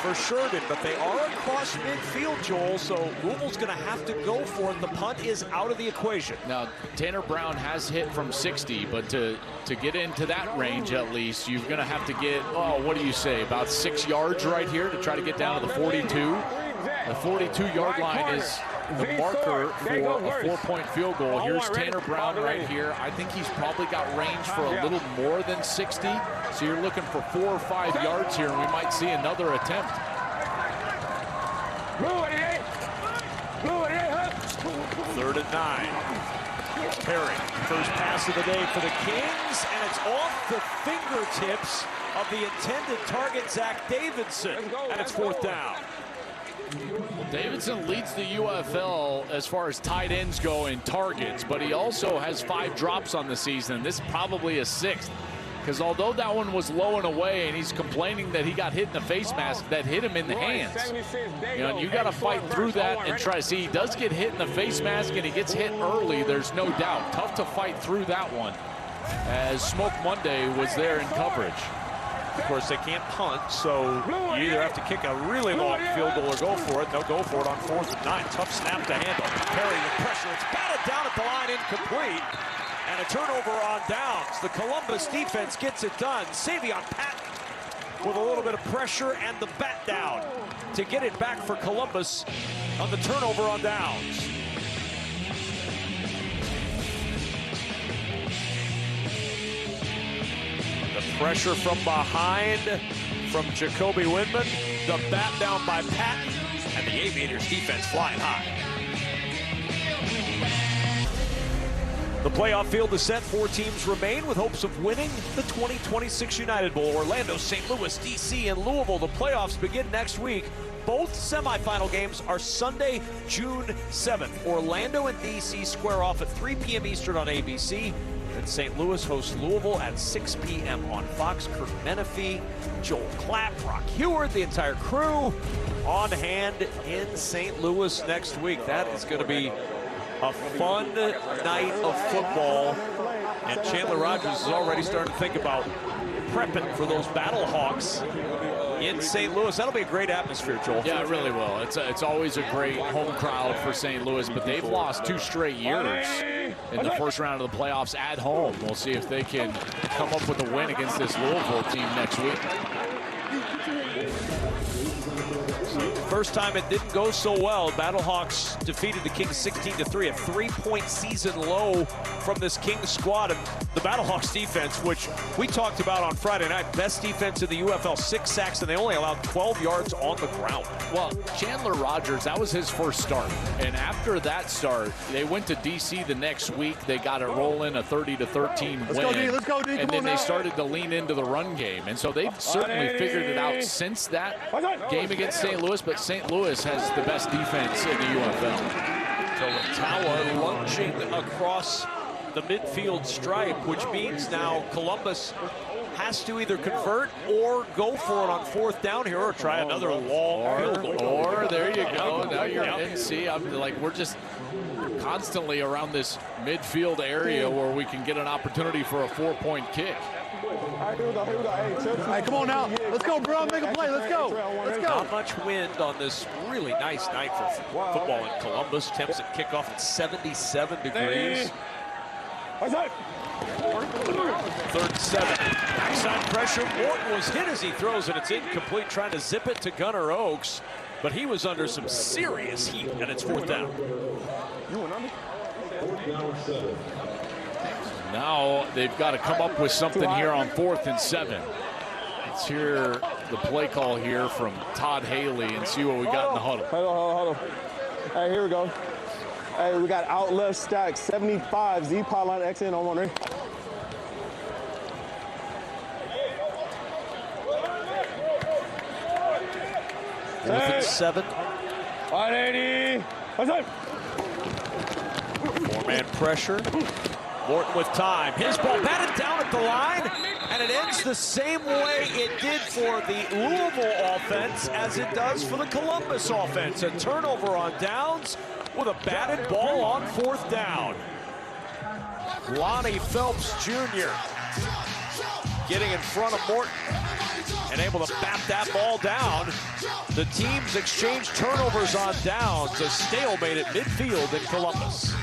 for Sheridan, but they are across midfield, Joel, so Louisville's going to have to go for it. The punt is out of the equation. Now, Tanner Brown has hit from 60, but to get into that range at least, you're going to have to get, what do you say, about 6 yards right here to try to get down to the 42. The 42-yard line is the marker for a 4-point field goal. Here's Tanner Brown right here. I think he's probably got range for a little more than 60. So you're looking for 4 or 5 yards here, and we might see another attempt. 3rd and 9. Perry, first pass of the day for the Kings, and it's off the fingertips of the intended target, Zach Davidson, and it's 4th down. Well, Davidson leads the UFL as far as tight ends go in targets, but he also has 5 drops on the season. This is probably a 6th, because although that one was low and away, and he's complaining that he got hit in the face mask, that hit him in the hands. You know, you got to fight through that and try to see. He does get hit in the face mask, and he gets hit early. There's no doubt. Tough to fight through that one, as Smoke Monday was there in coverage. Of course, they can't punt, so you either have to kick a really long field goal or go for it. They'll go for it on 4th and 9. Tough snap to handle. Perry with pressure. It's batted down at the line, incomplete. And a turnover on downs. The Columbus defense gets it done. Savion Patton with a little bit of pressure and the bat down to get it back for Columbus on the turnover on downs. Pressure from behind from Jacoby Windman. The bat down by Patton. And the Aviators defense flying high. The playoff field is set. 4 teams remain with hopes of winning the 2026 United Bowl. Orlando, St. Louis, D.C., and Louisville. The playoffs begin next week. Both semifinal games are Sunday, June 7th. Orlando and D.C. square off at 3 p.m. Eastern on ABC. And St. Louis hosts Louisville at 6 p.m. on Fox. Kurt Menefee, Joel Klatt, Brock Huard, the entire crew on hand in St. Louis next week. That is going to be a fun night of football. And Chandler Rogers is already starting to think about prepping for those Battle Hawks in St. Louis. That'll be a great atmosphere, Joel. Yeah, it really will. It's always a great home crowd for St. Louis, but they've lost 2 straight years in the first round of the playoffs at home. We'll see if they can come up with a win against this Louisville team next week. First time it didn't go so well. Battlehawks defeated the Kings 16-3, a 3-point season low from this Kings squad. And the Battlehawks defense, which we talked about on Friday night, best defense in the UFL, 6 sacks, and they only allowed 12 yards on the ground. Well, Chandler Rogers, that was his first start. And after that start, they went to D.C. the next week. They got it rolling, a 30-13 win. Let's go, D. And then they started to lean into the run game. And so they've certainly figured it out since that game against St. Louis, but St. Louis has the best defense in the UFL. So Tawa lunging across the midfield stripe, which means now Columbus has to either convert or go for it on 4th down here, or try another long field goal. Or there you go. Now you're in. See, I'm like, we're just constantly around this midfield area where we can get an opportunity for a 4-point kick. All right, here we go. Hey, come on now. Let's go, bro. Make a play. Let's go. Let's go. Not much wind on this really nice night for football in Columbus. Temps at kickoff at 77 degrees. 3rd and 7. Backside pressure. Morton was hit as he throws it. It's incomplete, trying to zip it to Gunnar Oaks. But he was under some serious heat, and it's 4th down. Now they've got to come up with something here on 4th and 7. Let's hear the play call here from Todd Haley and see what we got in the huddle. Hold on. Hey, here we go. Hey, we got out left stack 75, Z pylon XN on 1 ring. Fourth and 7. 180. What's up? Four-man pressure. Morton with time. His ball batted down at the line, and it ends the same way it did for the Louisville offense as it does for the Columbus offense. A turnover on downs with a batted ball on 4th down. Lonnie Phelps Jr. getting in front of Morton and able to bat that ball down. The teams exchange turnovers on downs. A stalemate at midfield in Columbus.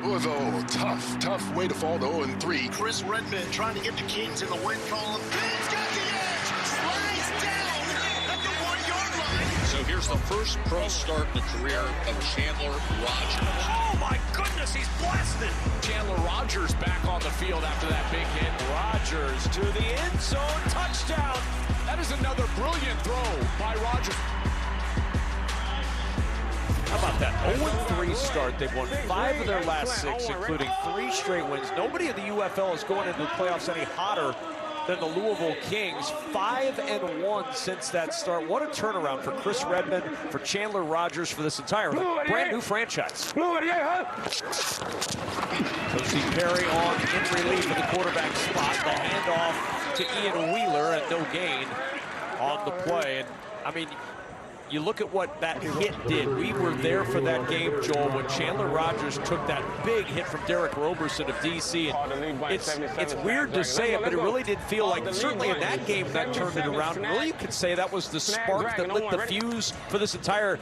Louisville, tough way to fall to 0-3. Chris Redmond trying to get the Kings in the win column. He's got the edge, slides down at the 1-yard line. So here's the first pro start in the career of Chandler Rogers. Oh my goodness, he's blasted. Chandler Rogers back on the field after that big hit. Rogers to the end zone, touchdown. That is another brilliant throw by Rogers. How about that? 0-3 start. They've won 5 of their last 6, including 3 straight wins. Nobody in the UFL is going into the playoffs any hotter than the Louisville Kings. 5-1 since that start. What a turnaround for Chris Redmond, for Chandler Rogers, for this entire brand new franchise. Josie Perry on in relief in the quarterback spot. The handoff to Ian Wheeler and no gain on the play. And I mean, you look at what that hit did. We were there for that game, Joel, when Chandler Rogers took that big hit from Derek Roberson of DC. And it's weird to say it, but it really did feel like, certainly in that game, that turned it around. Really, you could say that was the spark that lit the fuse for this entire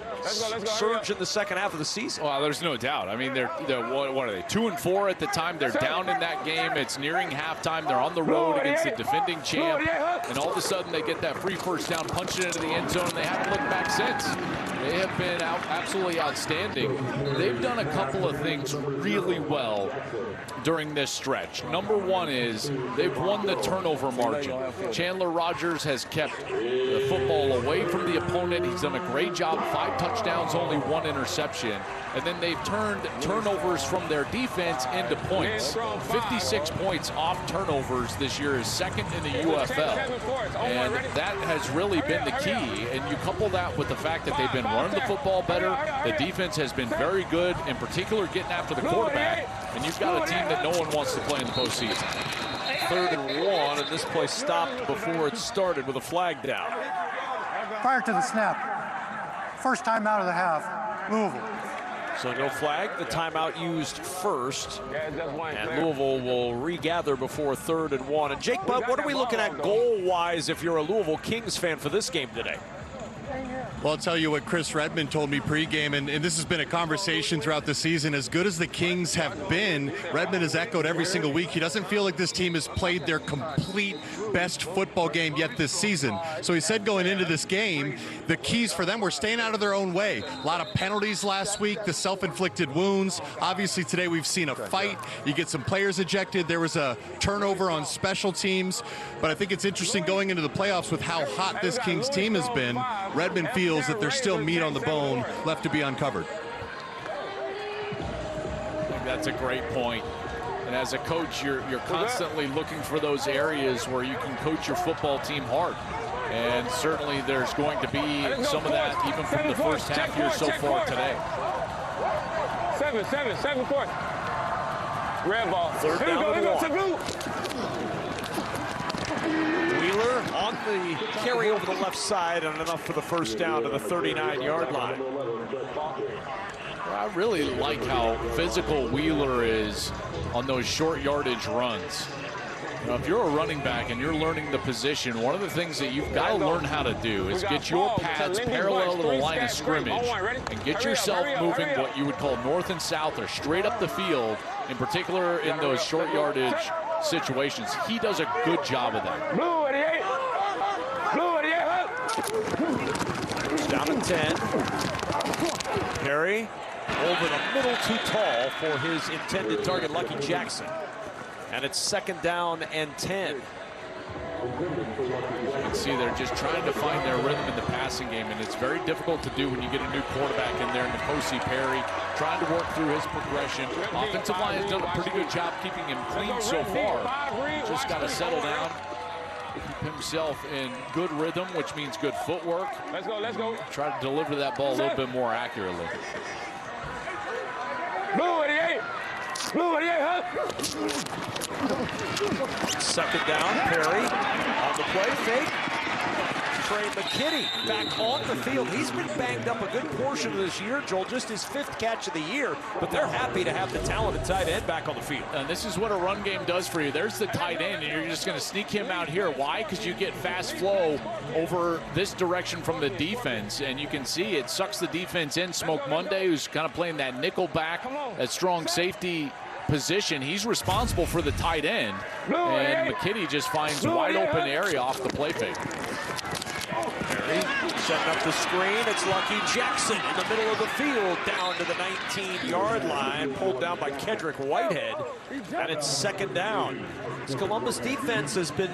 surge in the second half of the season. Well, there's no doubt. I mean, they're what are they, 2-4 at the time. They're down in that game. It's nearing halftime. They're on the road against the defending champ. And all of a sudden, they get that free first down, punch it into the end zone, and they haven't looked back since. They have been absolutely outstanding. They've done a couple of things really well during this stretch. Number one is they've won the turnover margin. Chandler Rogers has kept the football away from the opponent. He's done a great job. 5 touchdowns, only 1 interception. And then they've turned turnovers from their defense into points. 56 points off turnovers this year is second in the UFL. And that has really been the key. And you couple that with the fact that they've been running the football better. The defense has been very good, in particular getting after the quarterback. And you've got a team that no one wants to play in the postseason. 3rd and 1, and this play stopped before it started with a flag down. Prior to the snap, first time out of the half, Louisville. So no flag, the timeout used first. And Louisville will regather before 3rd and 1. And Jake Butt, what are we looking at goal-wise if you're a Louisville Kings fan for this game today? Well, I'll tell you what Chris Redmond told me pregame, and this has been a conversation throughout the season. As good as the Kings have been, Redmond has echoed every single week. He doesn't feel like this team has played their complete best football game yet this season. So he said going into this game, the keys for them were staying out of their own way. A lot of penalties last week, the self-inflicted wounds. Obviously today we've seen a fight. You get some players ejected. There was a turnover on special teams. But I think it's interesting going into the playoffs with how hot this Kings team has been. Redmond feels that there's still meat on the bone left to be uncovered. I think that's a great point. And as a coach, you're constantly looking for those areas where you can coach your football team hard. And certainly there's going to be some of that even from the first half here so far today. 7 court. Red ball. 3rd down and 1. Wheeler on the carry over the left side and enough for the first down to the 39-yard line. I really like how physical Wheeler is on those short yardage runs. You know, if you're a running back and you're learning the position, one of the things that you've got to learn how to do is get your pads parallel to the line of scrimmage and get yourself moving what you would call north and south or straight up the field, in particular in those short yardage situations. He does a good job of that. Blue 88. Blue 88. Down to 10. Perry over the middle, too tall for his intended target, Lucky Jackson. And it's 2nd down and 10. You can see they're just trying to find their rhythm in the passing game, and it's very difficult to do when you get a new quarterback in there, N'Kosi Perry, trying to work through his progression. Offensive line has done a pretty good job keeping him clean so far. Just got to settle down, keep himself in good rhythm, which means good footwork. Let's go, let's go. Try to deliver that ball a little bit more accurately. Blue 88. Blue 88, huh? Second down, Perry on the play fake. Trey McKitty back on the field. He's been banged up a good portion of this year, Joel, just his 5th catch of the year, but they're happy to have the talented tight end back on the field. And this is what a run game does for you. There's the tight end, and you're just going to sneak him out here. Why? Because you get fast flow over this direction from the defense, and you can see it sucks the defense in. Smoke Monday, who's kind of playing that nickel back, that strong safety position. He's responsible for the tight end, and McKitty just finds wide open area off the play fake. Perry setting up the screen. It's Lucky Jackson in the middle of the field, down to the 19-yard line, pulled down by Kedrick Whitehead, and it's second down. This Columbus defense has been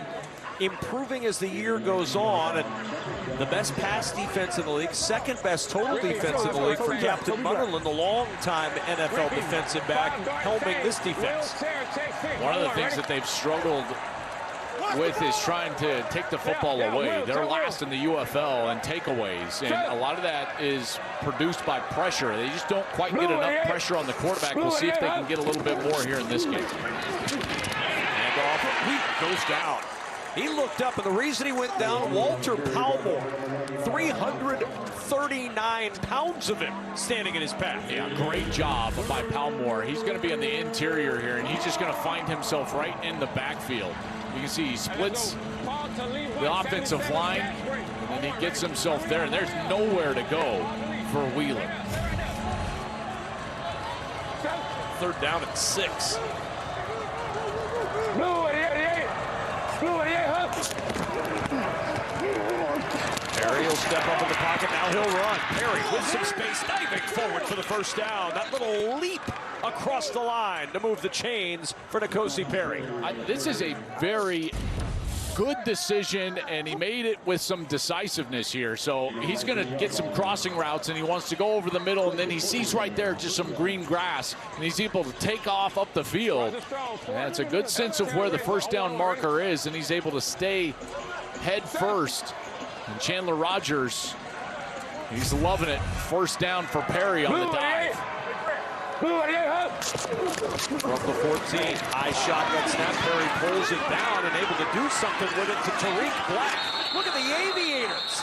improving as the year goes on, and the best pass defense in the league, second best total defense in the league for Captain Munnerlyn, the long-time NFL defensive back, helming this defense. One of the things that they've struggled with is trying to take the football away. They're last in the UFL in takeaways, and a lot of that is produced by pressure. They just don't quite get enough pressure on the quarterback. We'll see if they can get a little bit more here in this game. And off, he goes down. He looked up, and the reason he went down, Walter Palmore, 339 pounds of him standing in his path. Yeah, great job by Palmore. He's going to be in the interior here, and he's just going to find himself right in the backfield. You can see he splits the offensive line, and he gets himself there, and there's nowhere to go for Wheeler. Third down at 6. Blue 88. Blue 88, huh? Perry will step up in the pocket. Now he'll run. Perry with some space, diving forward for the first down. That little leap across the line to move the chains for N'Kosi Perry. This is a very good decision, and he made it with some decisiveness here. So he's going to get some crossing routes, and he wants to go over the middle, and then he sees right there just some green grass, and he's able to take off up the field. That's a good sense of where the first down marker is, and he's able to stay head first. And Chandler Rogers, he's loving it. First down for Perry on the dive. From the 14, high shotgun snap. Perry pulls it down and able to do something with it to Tariq Black. Look at the Aviators.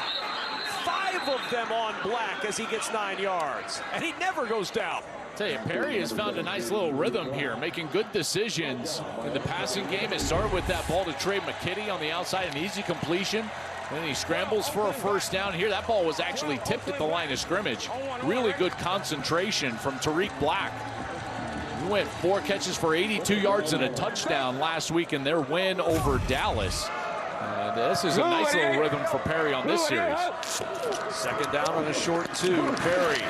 5 of them on Black as he gets 9 yards, and he never goes down. Tell you, Perry has found a nice little rhythm here, making good decisions in the passing game. It started with that ball to Trey McKitty on the outside, an easy completion. Then he scrambles for a first down here. That ball was actually tipped at the line of scrimmage. Really good concentration from Tariq Black. He went 4 catches for 82 yards and a touchdown last week in their win over Dallas. And this is a nice little rhythm for Perry on this series. Second down on a short 2. Perry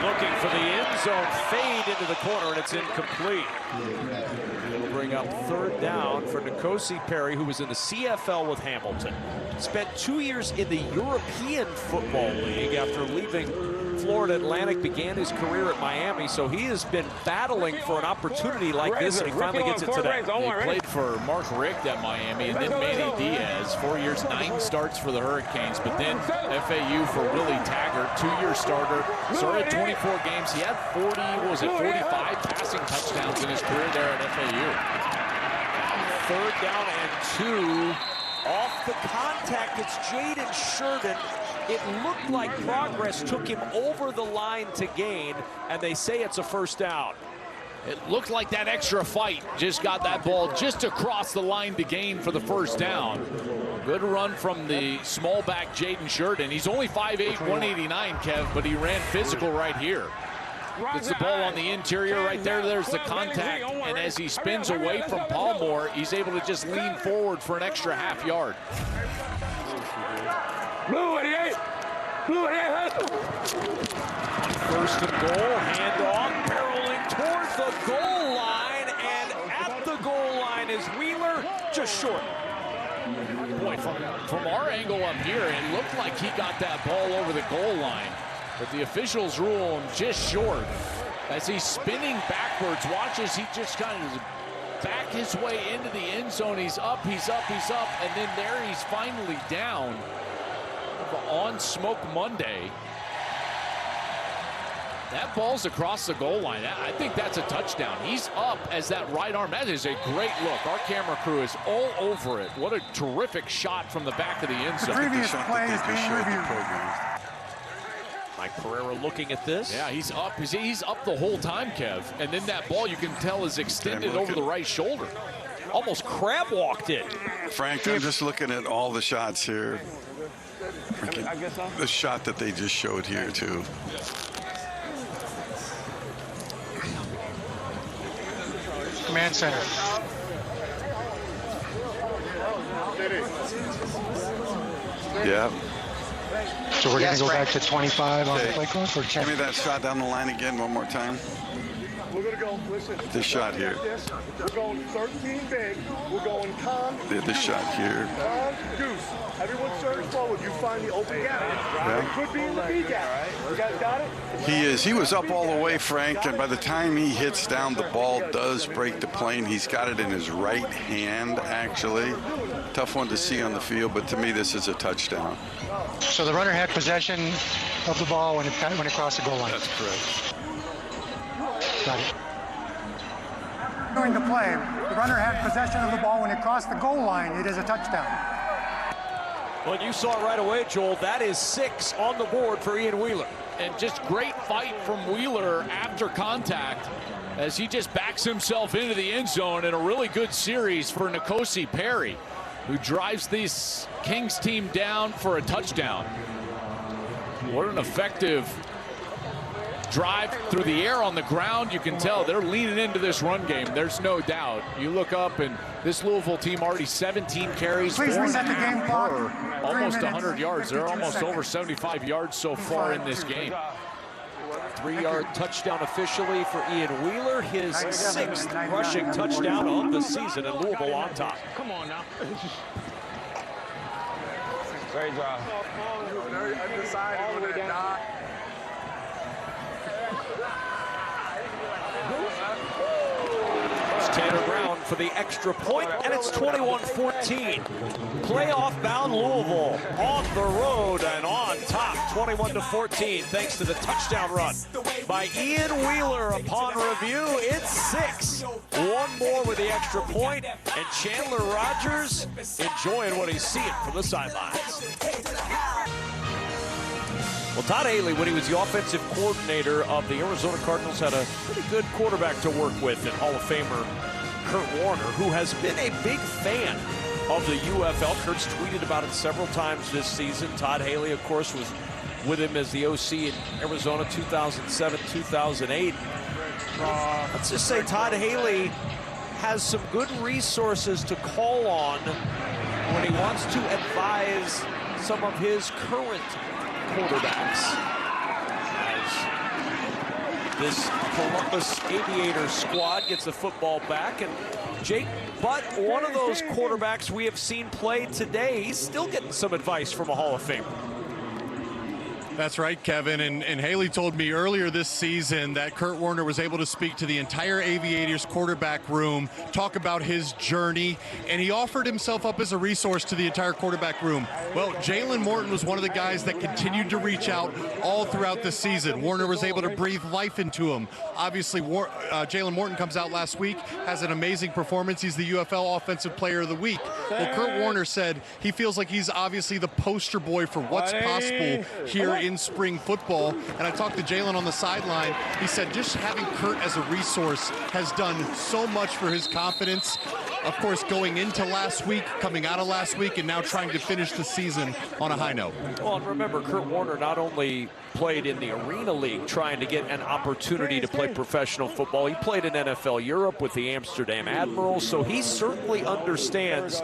looking for the end zone, fade into the corner, and it's incomplete. It'll bring up third down for N'Kosi Perry, who was in the CFL with Hamilton. Spent 2 years in the European Football League after leaving Florida Atlantic, began his career at Miami, so he has been battling for an opportunity like this, and he finally gets it today. He played for Mark Richt at Miami, and then Manny Diaz, 4 years, 9 starts for the Hurricanes, but then FAU for Willie Taggart, 2-year starter, started 24 games. He had 45 passing touchdowns in his career there at FAU. Third down and 2. Off the contact, it's Jaden Sheridan. It looked like progress took him over the line to gain, and they say it's a first down. It looked like that extra fight just got that ball just across the line to gain for the first down. Good run from the small back Jaden Sheridan. He's only 5'8", 189, Kev, but he ran physical right here. Gets the ball on the interior right there. There's the contact, and as he spins away from Palmore, he's able to just lean forward for an extra half yard. Blue 88. Blue 88. First and goal, handoff, barreling towards the goal line, and at the goal line is Wheeler, just short. Boy, from our angle up here, it looked like he got that ball over the goal line. But the officials rule him just short. As he's spinning backwards, watches, he just kind of back his way into the end zone. He's up, he's up, he's up, and then there he's finally down on Smoke Monday. That ball's across the goal line. I think that's a touchdown. He's up as that right arm. That is a great look. Our camera crew is all over it. What a terrific shot from the back of the end zone. The previous play is being reviewed. Mike Pereira looking at this. Yeah, he's up. He's up the whole time, Kev. And then that ball, you can tell, is extended over the right shoulder. Almost crab walked it. Frank, I'm just looking at all the shots here. The shot that they just showed here, too. Command center. Yeah. So we're going to go back to 25 on the play clock for check. Give me that shot down the line again one more time. We're going to go, listen. This shot here. We're going 13 big. We're going calm. This shot here. Calm, goose. Everyone surge forward. You find the open gap. Yeah. It could be in the B gap. You guys got it? He is. He was up all the way, Frank, and by the time he hits down, the ball does break the plane. He's got it in his right hand, actually. Tough one to see on the field, but to me, this is a touchdown. So the runner had possession of the ball when it crossed the goal line. That's correct. Got it. During the play, the runner had possession of the ball when it crossed the goal line. It is a touchdown. Well, you saw it right away, Joel. That is 6 on the board for Ian Wheeler. And just great fight from Wheeler after contact as he just backs himself into the end zone, and a really good series for N'Kosi Perry, who drives this Kings team down for a touchdown. What an effective drive through the air on the ground. You can tell they're leaning into this run game. There's no doubt. You look up, and this Louisville team already 17 carries. Please reset the game clock. Almost 100 yards. They're almost over 75 yards so far in this game. 3-yard touchdown officially for Ian Wheeler. His 6th rushing touchdown of the season, and Louisville on top. Come on now. Great job. Very undecided with that dot. It's Tanner Brown for the extra point, and it's 21-14. Playoff-bound Louisville on the road and on top, 21-14, thanks to the touchdown run by Ian Wheeler. Upon review, it's 6. One more with the extra point, and Chandler Rogers enjoying what he's seeing from the sidelines. Well, Todd Haley, when he was the offensive coordinator of the Arizona Cardinals, had a pretty good quarterback to work with in Hall of Famer Kurt Warner, who has been a big fan of the UFL. Kurt's tweeted about it several times this season. Todd Haley, of course, was with him as the OC in Arizona 2007, 2008. Let's just say Todd Haley has some good resources to call on when he wants to advise some of his current quarterbacks, as this Columbus Aviators squad gets the football back. And Jake Butt, one of those quarterbacks we have seen play today, he's still getting some advice from a Hall of Famer. That's right, Kevin. And Haley told me earlier this season that Kurt Warner was able to speak to the entire Aviators quarterback room, talk about his journey, and he offered himself up as a resource to the entire quarterback room. Well, Jalen Morton was one of the guys that continued to reach out all throughout the season. Warner was able to breathe life into him. Obviously, Jalen Morton comes out last week, has an amazing performance. He's the UFL Offensive Player of the Week. Well, Kurt Warner said he feels like he's obviously the poster boy for what's possible here in spring football. And I talked to Jalen on the sideline. He said just having Kurt as a resource has done so much for his confidence. Of course, going into last week, coming out of last week, and now trying to finish the season on a high note. Well, and remember, Kurt Warner not only played in the Arena League trying to get an opportunity to play professional football, he played in NFL Europe with the Amsterdam Admirals, so he certainly understands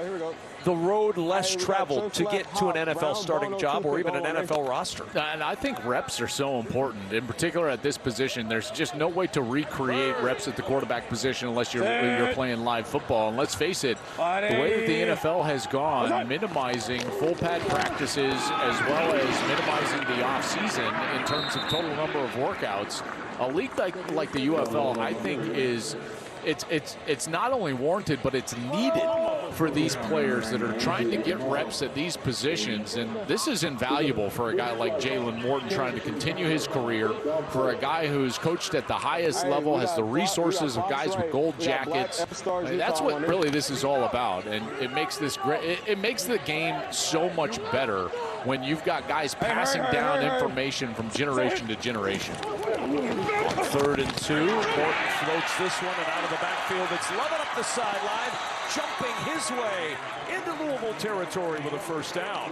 the road less traveled to get to an NFL starting job or even an NFL roster. And I think reps are so important, in particular at this position. There's just no way to recreate reps at the quarterback position unless you're playing live football. And let's face it, the way that the NFL has gone, minimizing full pad practices as well as minimizing the offseason in terms of total number of workouts, a league like the UFL, I think, is it's not only warranted, but it's needed for these players that are trying to get reps at these positions. And this is invaluable for a guy like Jalen Morton trying to continue his career, for a guy who's coached at the highest level, has the resources of guys with gold jackets. I mean, that's what really this is all about. And it makes this great. It makes the game so much better when you've got guys passing down information from generation to generation. 3rd and 2. Morton floats this one and out of the backfield. It's Lovett up the sideline, jumping his way into Louisville territory with a first down.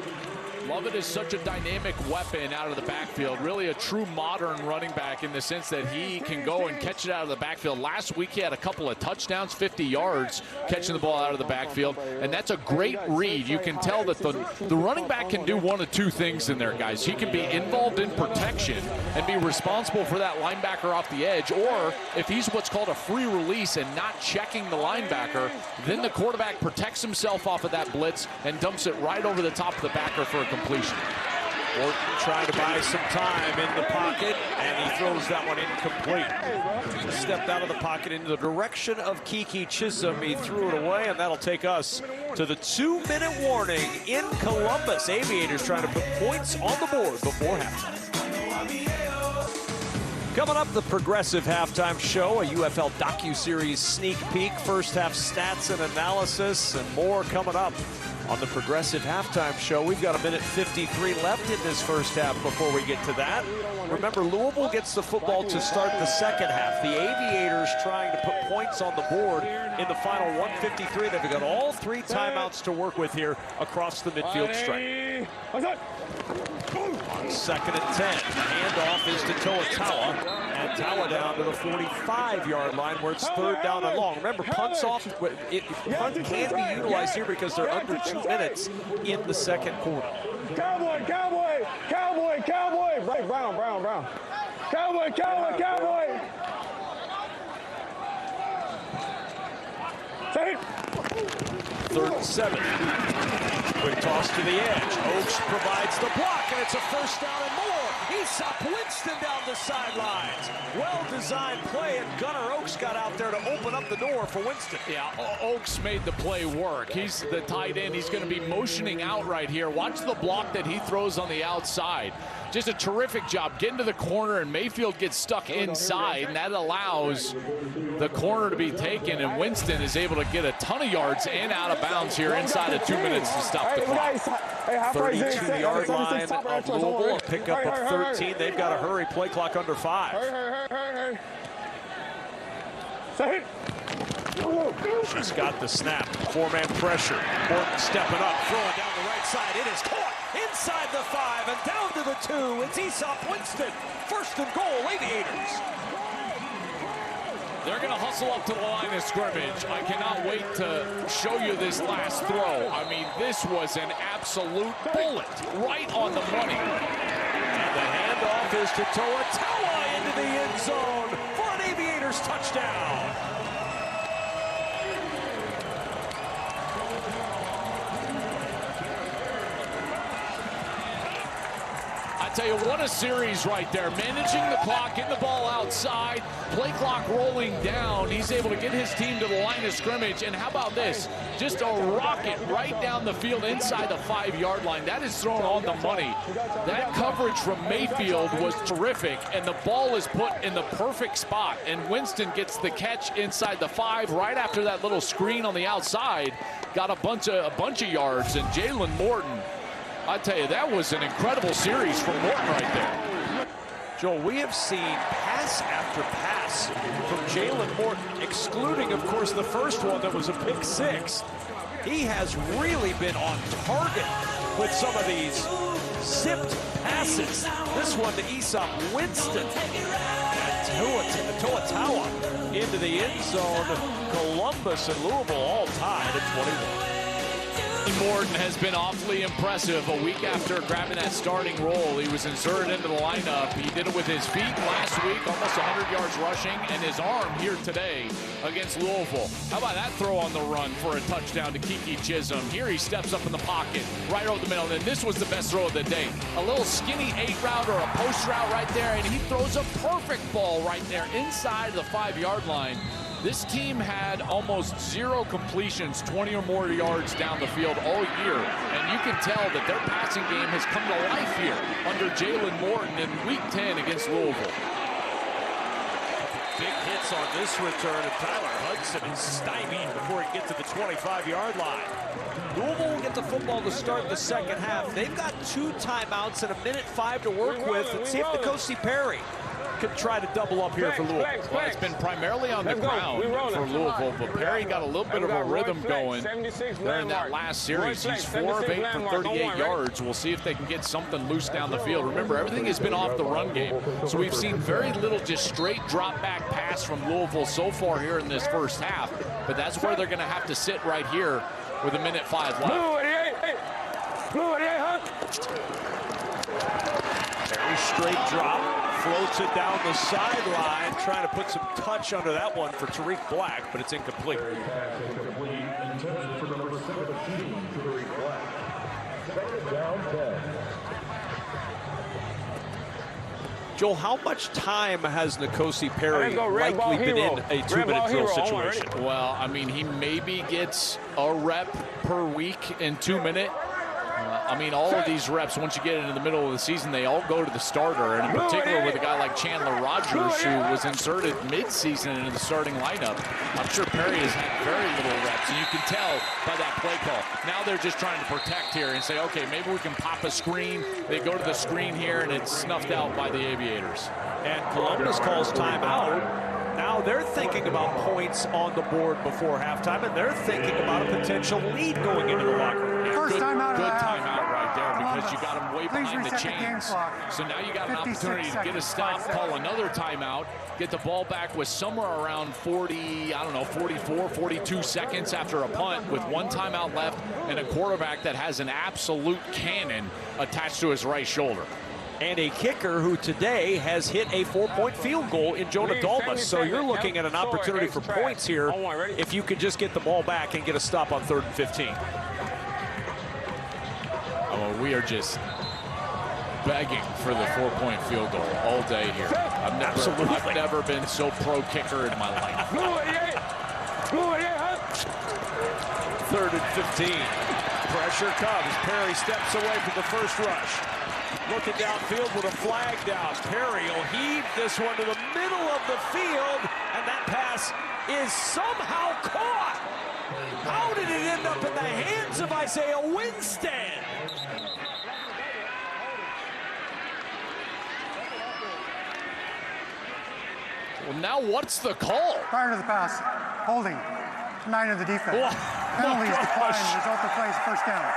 Lovett is such a dynamic weapon out of the backfield, really a true modern running back in the sense that he can go and catch it out of the backfield. Last week he had a couple of touchdowns, 50 yards catching the ball out of the backfield, and that's a great read. You can tell that the running back can do one of two things in there, guys. He can be involved in protection and be responsible for that linebacker off the edge, or if he's what's called a free release and not checking the linebacker, then the quarterback protects himself off of that blitz and dumps it right over the top of the backer for a completion. Morton trying to buy some time in the pocket, and he throws that one incomplete. Just stepped out of the pocket into the direction of Keke Chisholm. He threw it away, and that'll take us to the 2-minute warning in Columbus. Aviators trying to put points on the board before halftime. Coming up, the Progressive Halftime Show, a UFL docuseries sneak peek, first half stats and analysis, and more coming up on the Progressive Halftime Show. We've got 1:53 left in this first half before we get to that. Remember, Louisville gets the football to start the second half. The Aviators trying to put points on the board in the final 1:53. They've got all 3 timeouts to work with here across the midfield stripe. On 2nd and 10, handoff is to Toa, and Tawa down to the 45-yard line where it's 3rd down and long. Remember, punts off, punt can be utilized here because they're under 2 minutes in the second quarter. Cowboy, cowboy, cowboy, cowboy. Right, Brown. Cowboy, cowboy, cowboy. Take it. 3rd and 7. Quick toss to the edge. Oaks provides the block, and it's a first down and more. Aesop Winston down the sidelines. Well-designed play, and Gunnar Oaks got out there to open up the door for Winston. Yeah, Oaks made the play work. He's the tight end. He's going to be motioning out right here. Watch the block that he throws on the outside. Just a terrific job getting to the corner, and Mayfield gets stuck inside, and that allows the corner to be taken, and Winston is able to get a ton of yards and out of bounds here inside of 2 minutes to stop the clock. 32-yard line of Louisville, a pickup of 13. They've got to hurry, play clock under 5. She's got the snap, 4-man pressure. Morton stepping up, throwing down the right side. It is caught inside the 5 and down to the 2. It's Aesop Winston. 1st and goal, Aviators. They're going to hustle up to the line of scrimmage. I cannot wait to show you this last throw. I mean, this was an absolute bullet right on the money. And the handoff is to Toa into the end zone for an Aviators touchdown. I tell you, what a series right there. Managing the clock, getting the ball outside, play clock rolling down. He's able to get his team to the line of scrimmage. And how about this? Just a rocket right down the field inside the 5-yard line. That is thrown on the money. That coverage from Mayfield was terrific, and the ball is put in the perfect spot. And Winston gets the catch inside the 5 right after that little screen on the outside. Got a bunch of yards, and Jalen Morton, I tell you, that was an incredible series from Morton right there. Joel, we have seen pass after pass from Jalen Morton, excluding, of course, the first one that was a pick 6. He has really been on target with some of these zipped passes. This one to Aesop Winston. And Toa into the end zone. Columbus and Louisville all tied at 21. Morton has been awfully impressive. A week after grabbing that starting role, he was inserted into the lineup. He did it with his feet last week, almost 100 yards rushing, and his arm here today against Louisville. How about that throw on the run for a touchdown to Kiki Chisholm? Here he steps up in the pocket, right over the middle, and this was the best throw of the day. A little skinny 8-route or a post route right there, and he throws a perfect ball right there inside the 5-yard line. This team had almost 0 completions, 20 or more yards down the field all year, and you can tell that their passing game has come to life here under Jalen Morton in Week 10 against Louisville. Big hits on this return, and Tyler Hudson is stymied before he gets to the 25-yard line. Louisville will get the football to start the second half. They've got 2 timeouts and 1:05 to work with. Let's see if N'Kosi Perry could try to double up here for Louisville. Well, it's been primarily on the ground for Louisville, but Perry got a little bit of a rhythm going during that last series. He's 4 of 8 for 38 yards. We'll see if they can get something loose down the field. Remember, everything has been off the run game, so we've seen very little just straight drop back pass from Louisville so far here in this first half, but that's where they're going to have to sit right here with 1:05 left. Very straight drop. Floats it down the sideline, trying to put some touch under that one for Tariq Black, but it's incomplete. Joel, how much time has N'Kosi Perry likely been in a 2-minute drill situation? Well, I mean, he maybe gets a rep per week in 2-minute. I mean, all of these reps, once you get into the middle of the season, they all go to the starter, and in particular with a guy like Chandler Rogers, who was inserted mid-season into the starting lineup. I'm sure Perry has had very little reps, and you can tell by that play call. Now they're just trying to protect here and say, okay, maybe we can pop a screen. They go to the screen here, and it's snuffed out by the Aviators. And Columbus calls timeout. Now they're thinking about points on the board before halftime, and they're thinking about a potential lead going into the locker room. First timeout of the half. Good timeout right there, because you got them way behind the chains. So now you got an opportunity to get a stop, call another timeout, get the ball back with somewhere around 40, I don't know, 44, 42 seconds after a punt with 1 timeout left and a quarterback that has an absolute cannon attached to his right shoulder. And a kicker who today has hit a 4-point field goal in Jonah Dalmas. So you're looking at an opportunity for points here if you could just get the ball back and get a stop on 3rd and 15. Oh, we are just begging for the 4-point field goal all day here. I've never been so pro kicker in my life. 3rd and 15. Pressure comes. Perry steps away from the first rush. Looking downfield with a flag down. Perry will heave this one to the middle of the field, and that pass is somehow caught. How did it end up in the hands of Isaiah Winstead? Well, now what's the call? Prior to the pass, holding, 9 of the defense. Penalties declined, result of plays, first down.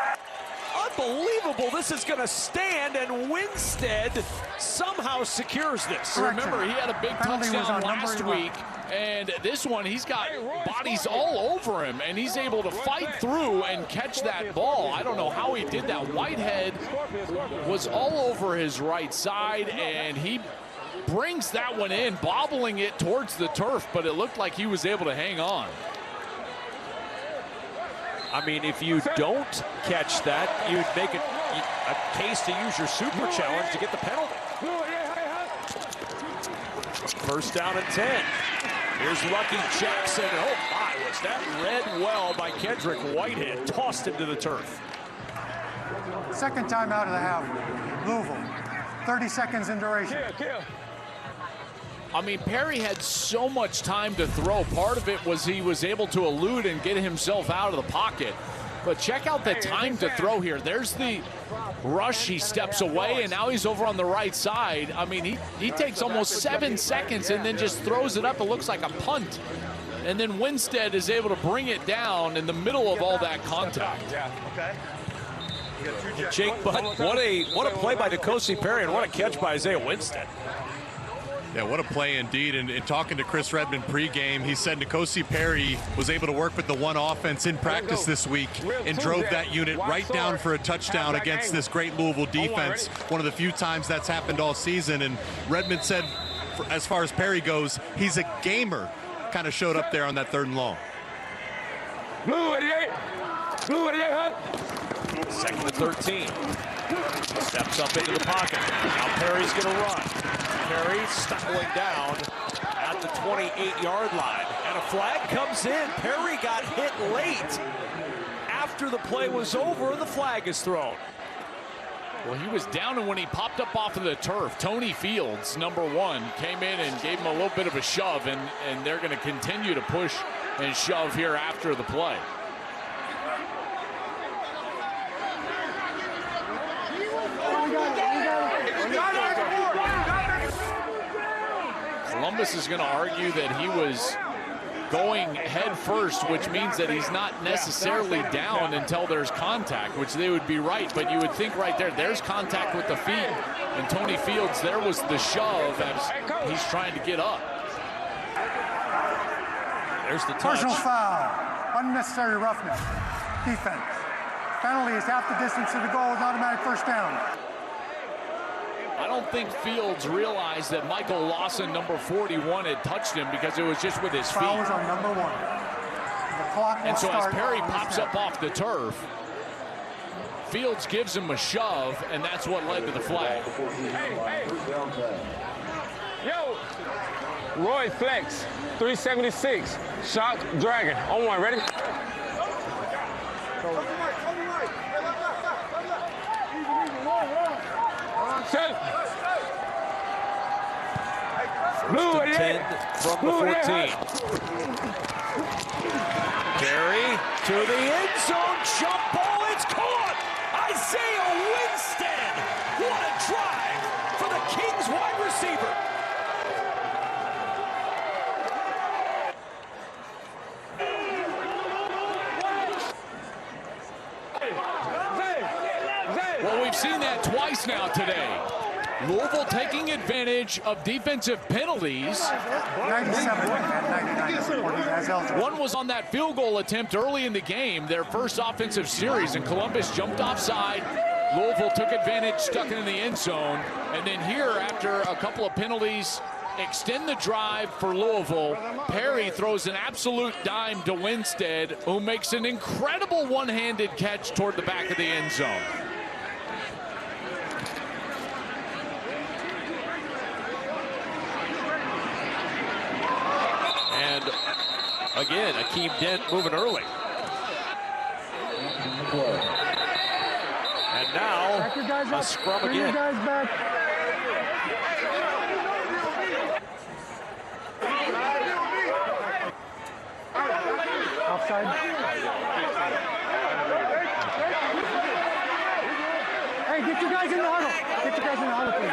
Unbelievable. This is going to stand, and Winstead somehow secures this. Remember, he had a big touchdown last week, and this one, he's got bodies all over him, and he's able to fight through and catch that ball. I don't know how he did that. Whitehead was all over his right side, and he brings that one in, bobbling it towards the turf, but it looked like he was able to hang on. I mean, if you don't catch that, you'd make a case to use your super challenge to get the penalty. First down and 10. Here's Lucky Jackson. Oh my, was that read well by Kendrick Whitehead. Tossed him to the turf. Second time out of the half. Louisville, 30 seconds in duration. I mean, Perry had so much time to throw. Part of it was he was able to elude and get himself out of the pocket. But check out the time to throw here. There's the rush. He steps away, and now he's over on the right side. I mean, he takes almost 7 seconds and then just throws it up. It looks like a punt. And then Winstead is able to bring it down in the middle of all that contact. Jake Butt, what a play by N'Kosi Perry, and what a catch by Isaiah Winstead. Yeah, what a play indeed. And talking to Chris Redmond pregame, he said N'Kosi Perry was able to work with the one offense in practice this week and drove that unit right down for a touchdown against this great Louisville defense. One of the few times that's happened all season. And Redmond said, as far as Perry goes, he's a gamer. Kind of showed up there on that 3rd and long. Blue 88. Blue 88, huh? 2nd and 13. Steps up into the pocket. Now Perry's going to run. Perry stumbling down at the 28-yard line. And a flag comes in. Perry got hit late. After the play was over, the flag is thrown. Well, he was down, and when he popped up off of the turf, Tony Fields, number 1, came in and gave him a little bit of a shove, and they're going to continue to push and shove here after the play. Columbus is going to argue that he was going head first, which means that he's not necessarily down until there's contact, which they would be right. But you would think right there's contact with the feet. And Tony Fields, there was the shove as he's trying to get up. There's the touch. Personal foul, unnecessary roughness, defense. Penalty is half the distance to the goal, automatic first down. I don't think Fields realized that Michael Lawson, number 41, had touched him because it was just with his feet. Foul was on number 1. The clock will and so as start Perry on pops the up off the turf, Fields gives him a shove, and that's what led to the flag. Yo, Roy Flex, 376, Shock Dragon. On 1, ready? Blue 10 from the 14. Perry to the end zone, jump ball, it's caught! Isaiah Winstead! What a drive for the Kings wide receiver! Well, we've seen that twice now today. Louisville taking advantage of defensive penalties. 97 and 99. One was on that field goal attempt early in the game, their first offensive series, and Columbus jumped offside. Louisville took advantage, stuck it in the end zone. And then here, after a couple of penalties, extend the drive for Louisville. Perry throws an absolute dime to Winstead, who makes an incredible one-handed catch toward the back of the end zone. And again, Akeem Dent moving early. And now a scrum again. Offside. Hey, get you guys in the huddle. Get you guys in the huddle, please.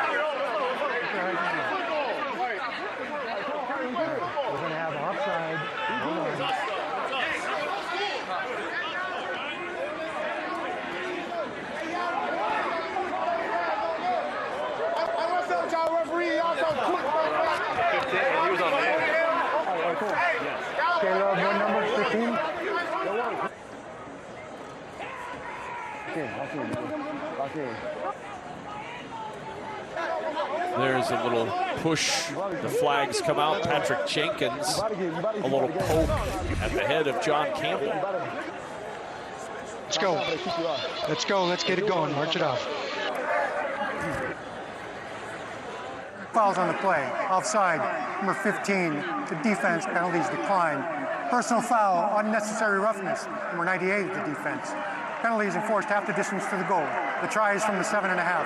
We're going to have offside. He was on there. Caleb, one number 15. There's a little push. The flags come out. Patrick Jenkins, a little poke at the head of John Campbell. Let's go. Let's go. Let's get it going. March it off. Fouls on the play. Offside. Number 15. The defense. Penalties decline. Personal foul. Unnecessary roughness. Number 98. The defense. Penalties enforced half the distance to the goal. The try is from the 7.5.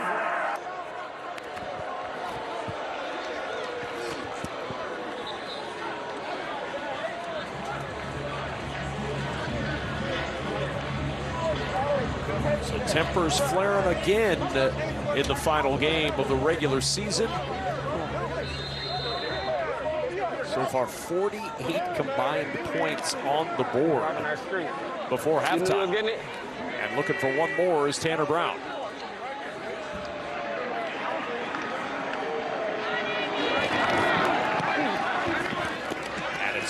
So tempers flaring again in the final game of the regular season. So far, 48 combined points on the board before halftime. And looking for one more is Tanner Brown.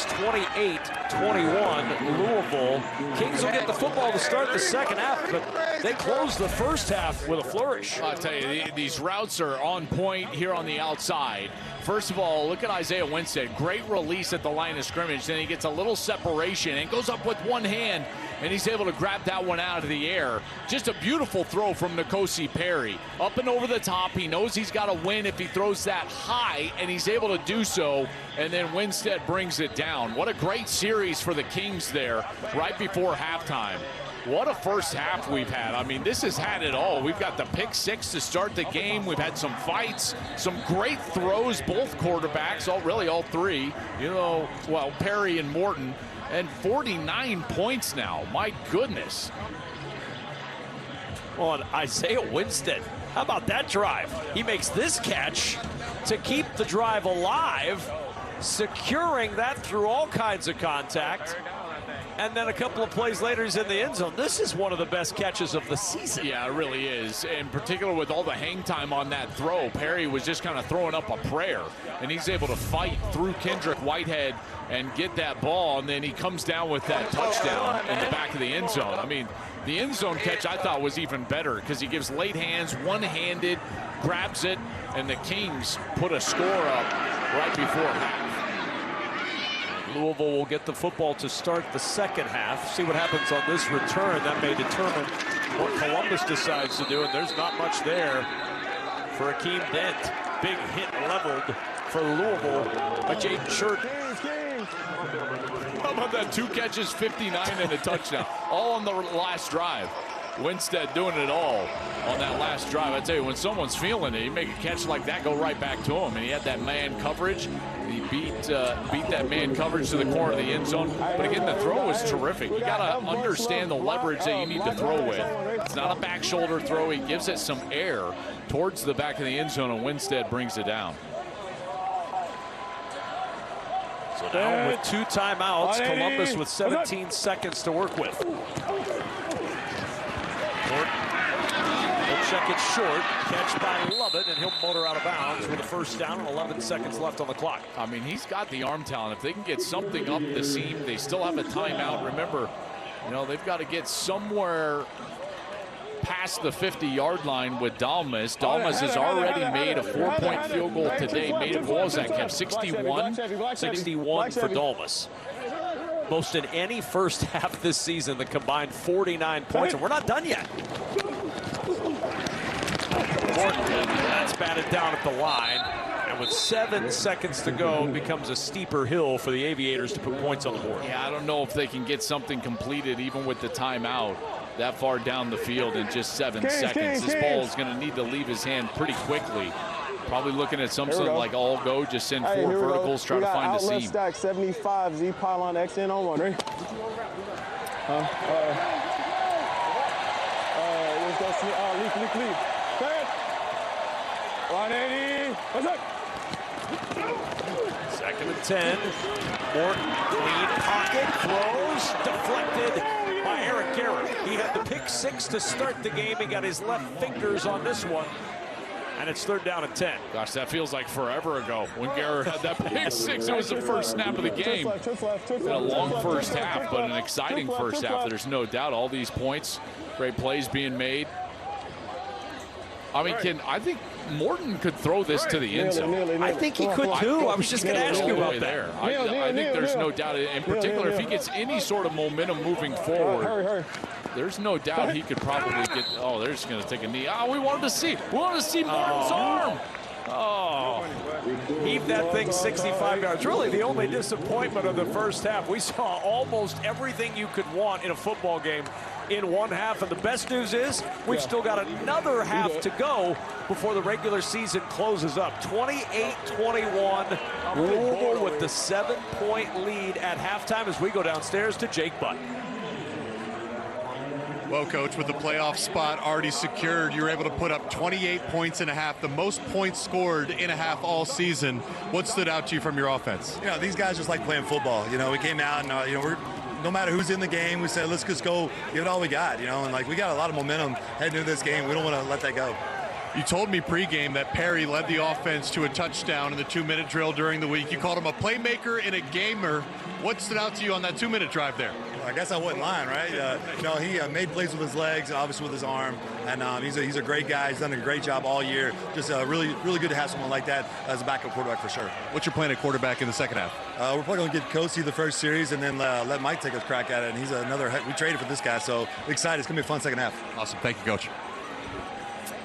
It's 28-21 Louisville. Kings will get the football to start the second half, but they close the first half with a flourish. I'll tell you, these routes are on point here on the outside. First of all, look at Isaiah Winstead. Great release at the line of scrimmage. Then he gets a little separation and goes up with one hand, and he's able to grab that one out of the air. Just a beautiful throw from N'Kosi Perry. Up and over the top. He knows he's got to win if he throws that high, and he's able to do so. And then Winstead brings it down. What a great series for the Kings there right before halftime. What a first half we've had. I mean, this has had it all. We've got the pick six to start the game. We've had some fights, some great throws, both quarterbacks, really all three. You know, well, Perry and Morton. And 49 points now. My goodness. Well, and Isaiah Winstead, how about that drive? He makes this catch to keep the drive alive, securing that through all kinds of contact. And then a couple of plays later, he's in the end zone. This is one of the best catches of the season. Yeah, it really is. In particular, with all the hang time on that throw, Perry was just kind of throwing up a prayer. And he's able to fight through Kendrick Whitehead and get that ball. And then he comes down with that touchdown in the back of the end zone. I mean, the end zone catch I thought was even better because he gives late hands, one-handed, grabs it, and the Kings put a score up right before half. Louisville will get the football to start the second half. See what happens on this return. That may determine what Columbus decides to do, and there's not much there for Akeem Dent. Big hit leveled for Louisville by Jaden Short. How about that? 2 catches, 59, and a touchdown. All on the last drive. Winstead doing it all on that last drive. I tell you, when someone's feeling it, you make a catch like that, go right back to him. And he had that man coverage. He beat that man coverage to the corner of the end zone. But again, the throw was terrific. You got to understand the leverage that you need to throw with. It's not a back shoulder throw. He gives it some air towards the back of the end zone, and Winstead brings it down. So now with 2 timeouts, Columbus with 17 seconds to work with. He'll check it short, catch by Lovett, and he'll motor out of bounds with a first down and 11 seconds left on the clock. I mean, he's got the arm talent. If they can get something up the seam, they still have a timeout. Remember, you know, they've got to get somewhere past the 50-yard line with Dalmas. Dalmas has already made a 4-point field goal today. Made it, what was that, Kev? 61? 61 for Dalmas. Most in any first half this season, the combined 49 points, and we're not done yet. Morton, that's batted down at the line, and with 7 seconds to go, it becomes a steeper hill for the Aviators to put points on the board. Yeah, I don't know if they can get something completed even with the timeout that far down the field in just 7 seconds. This ball is going to need to leave his hand pretty quickly. Probably looking at something like all go, just send 4 verticals, try to find a seam. Stack 75, Z pylon XN on 1. Ready? Let's go see. Leap. 180. What's up? 2nd and 10. Morton, clean pocket, throws, deflected by Eric Garrett. He had the pick 6 to start the game. He got his left fingers on this one. And it's 3rd down and 10. Gosh, that feels like forever ago when Garrett had that pick 6. It was the first snap of the game. Been a long first half, but an exciting first half. There's no doubt. All these points, great plays being made. I mean, I think Morton could throw this to the end zone. I think he could too. I was just going to ask you about that. I think there's no doubt. In particular, if he gets any sort of momentum moving forward, there's no doubt he could probably get. Oh, they're just going to take a knee. Oh, we wanted to see Morton's arm. Oh, heave that thing 65 yards. Really the only disappointment of the first half. We saw almost everything you could want in a football game in one half. And the best news is we've still got another half to go before the regular season closes up. 28-21, Louisville with the 7-point lead at halftime as we go downstairs to Jake Butt. Well, Coach, with the playoff spot already secured, you were able to put up 28 points in a half, the most points scored in a half all season. What stood out to you from your offense? You know, these guys just like playing football. You know, we came out and, no matter who's in the game, we said, let's just go give it all we got, and we got a lot of momentum heading into this game. We don't want to let that go. You told me pregame that Perry led the offense to a touchdown in the 2-minute drill during the week. You called him a playmaker and a gamer. What stood out to you on that 2-minute drive there? Well, I guess I wasn't lying, right? He made plays with his legs and obviously with his arm. And he's a great guy. He's done a great job all year. Just really good to have someone like that as a backup quarterback for sure. What's your plan at quarterback in the second half? We're probably going to get Kosi the first series and then let Mike take a crack at it. And he's we traded for this guy, so excited. It's going to be a fun second half. Awesome. Thank you, Coach.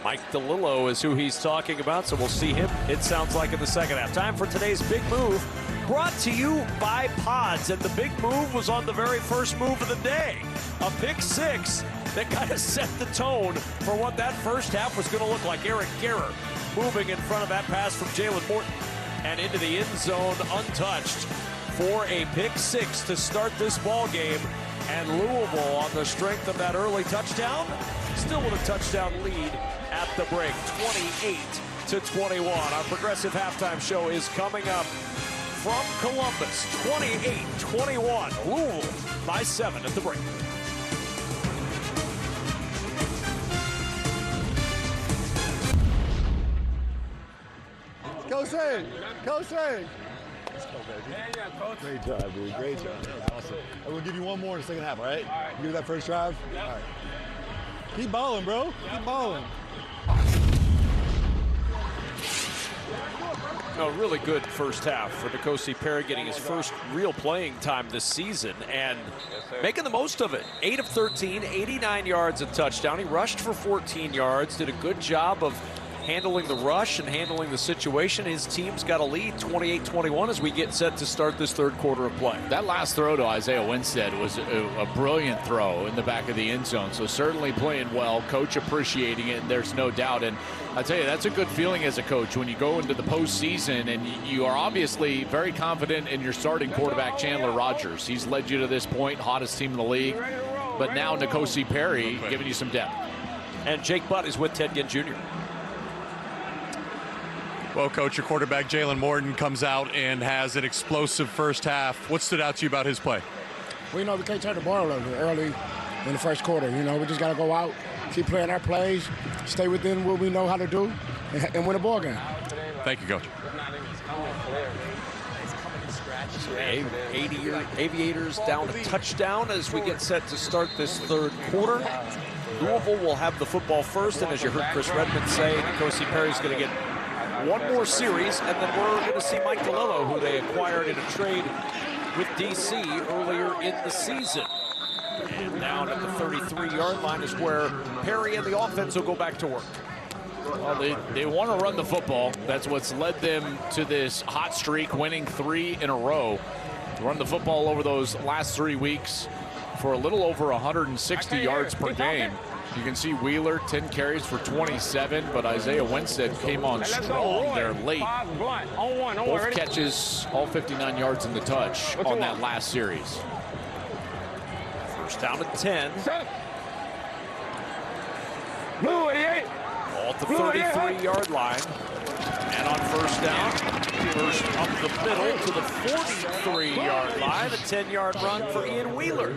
Mike DeLillo is who he's talking about, so we'll see him, it sounds like, in the second half. Time for today's Big Move, brought to you by Pods. And the big move was on the very first move of the day. A pick six that kind of set the tone for what that first half was going to look like. Eric Garror moving in front of that pass from Jalen Morton and into the end zone untouched for a pick six to start this ball game. And Louisville, on the strength of that early touchdown, still with a touchdown lead at the break, 28-21. Our Progressive Halftime Show is coming up from Columbus, 28-21. Louisville by 7 at the break. Coach Coach Great job, dude. Great job. That was awesome. I'm going to give you one more in the second half, all right? Give you that first drive? All right. Keep balling, bro. Keep balling. A really good first half for N'Kosi Perry, getting his first real playing time this season and making the most of it. 8 of 13, 89 yards, a touchdown. He rushed for 14 yards, did a good job of handling the rush and handling the situation. His team's got a lead, 28-21, as we get set to start this third quarter of play. That last throw to Isaiah Winstead was a brilliant throw in the back of the end zone. So certainly playing well, coach appreciating it, and there's no doubt. And I tell you, that's a good feeling as a coach when you go into the postseason and you are obviously very confident in your starting quarterback, Chandler Rogers. He's led you to this point, hottest team in the league. But now N'Kosi Perry giving you some depth. And Jake Butt is with Ted Ginn Jr. Well, Coach, your quarterback, Jalen Morton, comes out and has an explosive first half. What stood out to you about his play? Well, we can't turn the ball over early in the first quarter. We just got to go out, keep playing our plays, stay within what we know how to do, and win a ball game. Thank you, Coach. Aviators down a touchdown as we get set to start this third quarter. Louisville will have the football first, and as you heard Chris Redmond say, N'Kosi Perry's going to get one more series, and then we're going to see Mike DeLillo, who they acquired in a trade with DC earlier in the season. And down at the 33-yard line is where Perry and the offense will go back to work. Well, they want to run the football. That's what's led them to this hot streak, winning 3 in a row. Run the football over those last 3 weeks for a little over 160 yards per game. You can see Wheeler, 10 carries for 27, but Isaiah Winstead came on strong there late. Both catches, all 59 yards in the touch on that last series. First down at 10. Blue 88. All at the 33-yard line. And on first down, first up the middle to the 43-yard line. A 10-yard run for Ian Wheeler.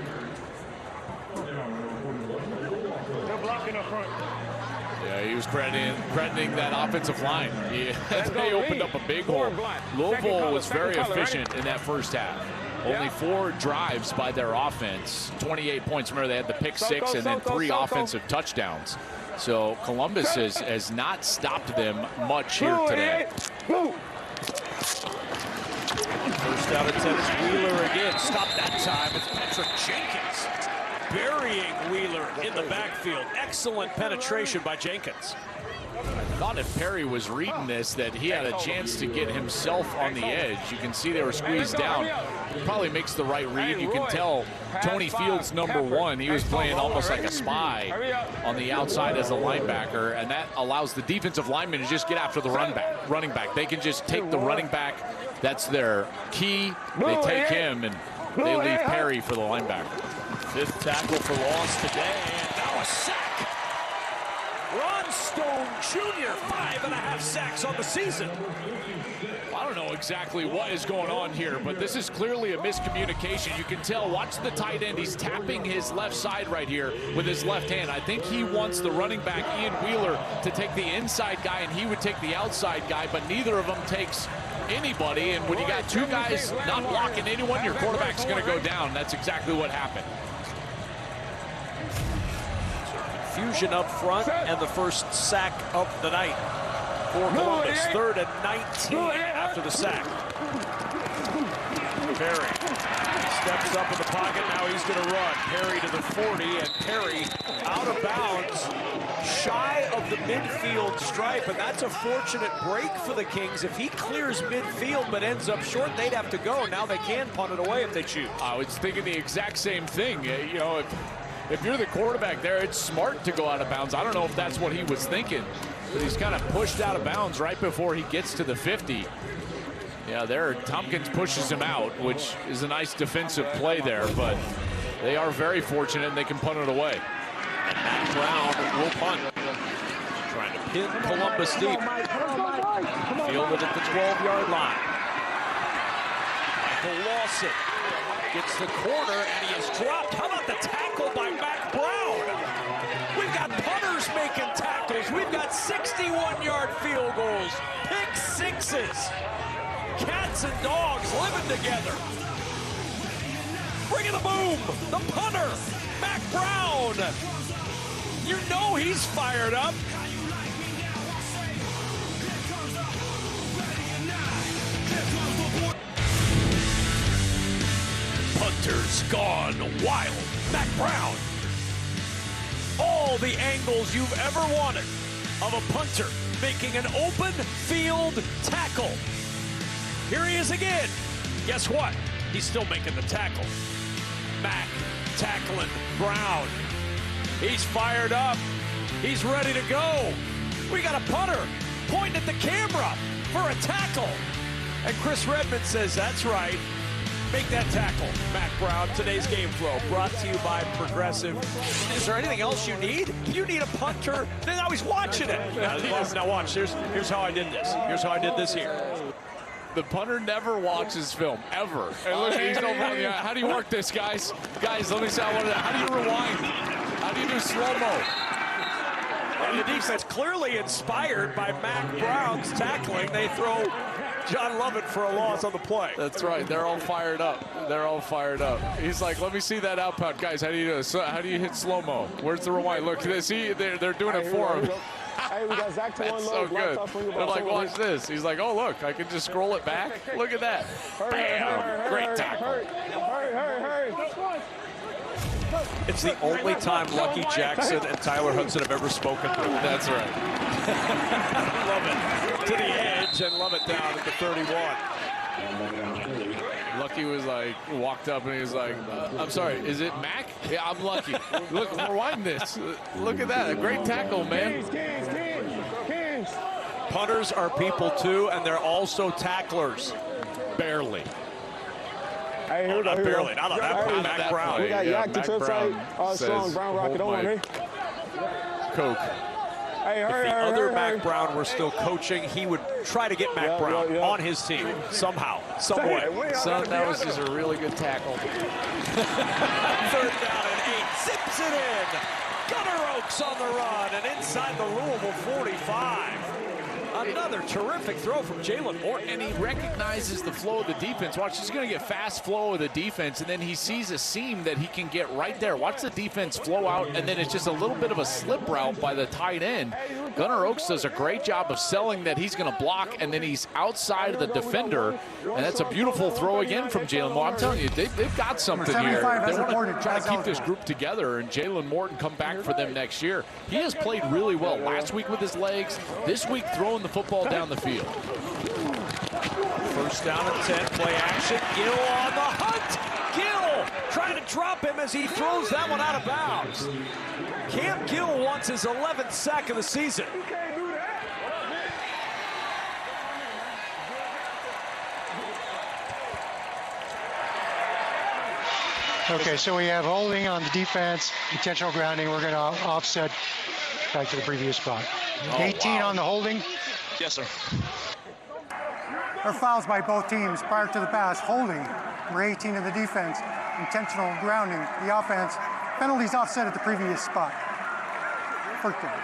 Yeah, he was crediting that offensive line. They opened up a big hole. Louisville was very efficient in that first half. Only 4 drives by their offense, 28 points. Remember, they had the pick 6 and then 3 offensive touchdowns. So Columbus has not stopped them much here today. First down at 10 is Wheeler again. Stop that time. It's Patrick Jenkins burying Wheeler in the backfield. Excellent penetration by Jenkins. I thought if Perry was reading this that he had a chance to get himself on the edge. You can see they were squeezed down. He probably makes the right read. You can tell Tony Fields, #1, he was playing almost like a spy on the outside as a linebacker, and that allows the defensive lineman to just get after the running back. They can just take the running back. That's their key. They take him, and they leave Perry for the linebacker. 5th tackle for loss today, and now a sack. Ron Stone Jr., 5.5 sacks on the season. I don't know exactly what is going on here, but this is clearly a miscommunication. You can tell, watch the tight end. He's tapping his left side right here with his left hand. I think he wants the running back, Ian Wheeler, to take the inside guy, and he would take the outside guy, but neither of them takes anybody. And when you got two guys not blocking anyone, your quarterback's going to go down. That's exactly what happened. Confusion up front, and the first sack of the night for Columbus. 3rd and 19 after the sack. Perry steps up in the pocket. Now he's going to run. Perry to the 40, and Perry out of bounds, shy of the midfield stripe, and that's a fortunate break for the Kings. If he clears midfield but ends up short, they'd have to go. Now they can punt it away if they choose. I was thinking the exact same thing. You know, if you're the quarterback there, it's smart to go out of bounds. I don't know if that's what he was thinking, but he's kind of pushed out of bounds right before he gets to the 50. Yeah, there, Tompkins pushes him out, which is a nice defensive play there, but they are very fortunate and they can punt it away. And Matt Brown will punt. Trying to pin Columbus deep. Fielded at the 12-yard line. Michael Lawson gets the corner, and he is dropped. How about the tackle by Matt Brown? We've got punters making tackles. We've got 61-yard field goals, pick sixes. Cats and dogs living together. Bring in the boom. The punter, Matt Brown. You know he's fired up. Punters gone wild. Matt Brown. All the angles you've ever wanted of a punter making an open field tackle. Here he is again. Guess what? He's still making the tackle. Mack tackling Brown. He's fired up. He's ready to go. We got a punter pointing at the camera for a tackle. And Chris Redmond says, that's right. Make that tackle. Matt Brown, today's Game Flow, brought to you by Progressive. Is there anything else you need? You need a punter? Then now he's watching it. Now watch, here's how I did this. Here's how I did this here. The punter never watches film, ever. And look, he's over on the eye. How do you work this, guys? Guys, let me say, how do you rewind? How do you do slow-mo? And the defense clearly inspired by Matt Brown's tackling. They throw John Lovett for a loss on the play. That's right. They're all fired up. They're all fired up. He's like, let me see that outbound. Guys, how do you do this? How do you hit slow-mo? Where's the rewind? Look, see, they're doing it for him. Hey, we got Zach to That's so good. They're like, watch this. He's like, oh, look, I can just scroll it back. Look at that. Bam! Great tackle. Hurry. It's the only time Lucky Jackson and Tyler Hudson have ever spoken to him. That's right. Lovett to the edge and Lovett down at the 31. Lucky was like, walked up and he was like, I'm sorry, is it Mac? Yeah, I'm Lucky. Look, rewind this. Look at that. A great tackle, man. Kings. Punters are people too, and they're also tacklers. Barely. Hey, here we go. Barely. Not on that play. Matt Brown. We got Yak to trip side. Strong Brown Rocket on here. Coke. Hey, If the other Mac Brown were still coaching, he would try to get Mac Brown on his team somehow, some way. Son, that was just a really good tackle. 3rd down and 8. Zips it in. Gunnar Oaks on the run and inside the Louisville 45. Another terrific throw from Jalen Morton. And he recognizes the flow of the defense. Watch, he's going to get fast flow of the defense, and then he sees a seam that he can get right there. Watch the defense flow out, and then it's just a little bit of a slip route by the tight end. Gunnar Oaks does a great job of selling that he's going to block, and then he's outside of the defender, and that's a beautiful throw again from Jalen Morton. I'm telling you, they've got something here. They want to try to keep this group together, and Jalen Morton come back for them next year. He has played really well last week with his legs, this week throwing the football down the field. 1st down and 10, play action. Gill on the hunt. Gill trying to drop him as he throws that one out of bounds. Cam Gill wants his 11th sack of the season. Okay, so we have holding on the defense, intentional grounding. We're going to offset back to the previous spot. Oh, 18 on the holding. Yes, sir. There are fouls by both teams prior to the pass. Holding, number 18 in the defense. Intentional grounding, the offense. Penalties offset at the previous spot. First down.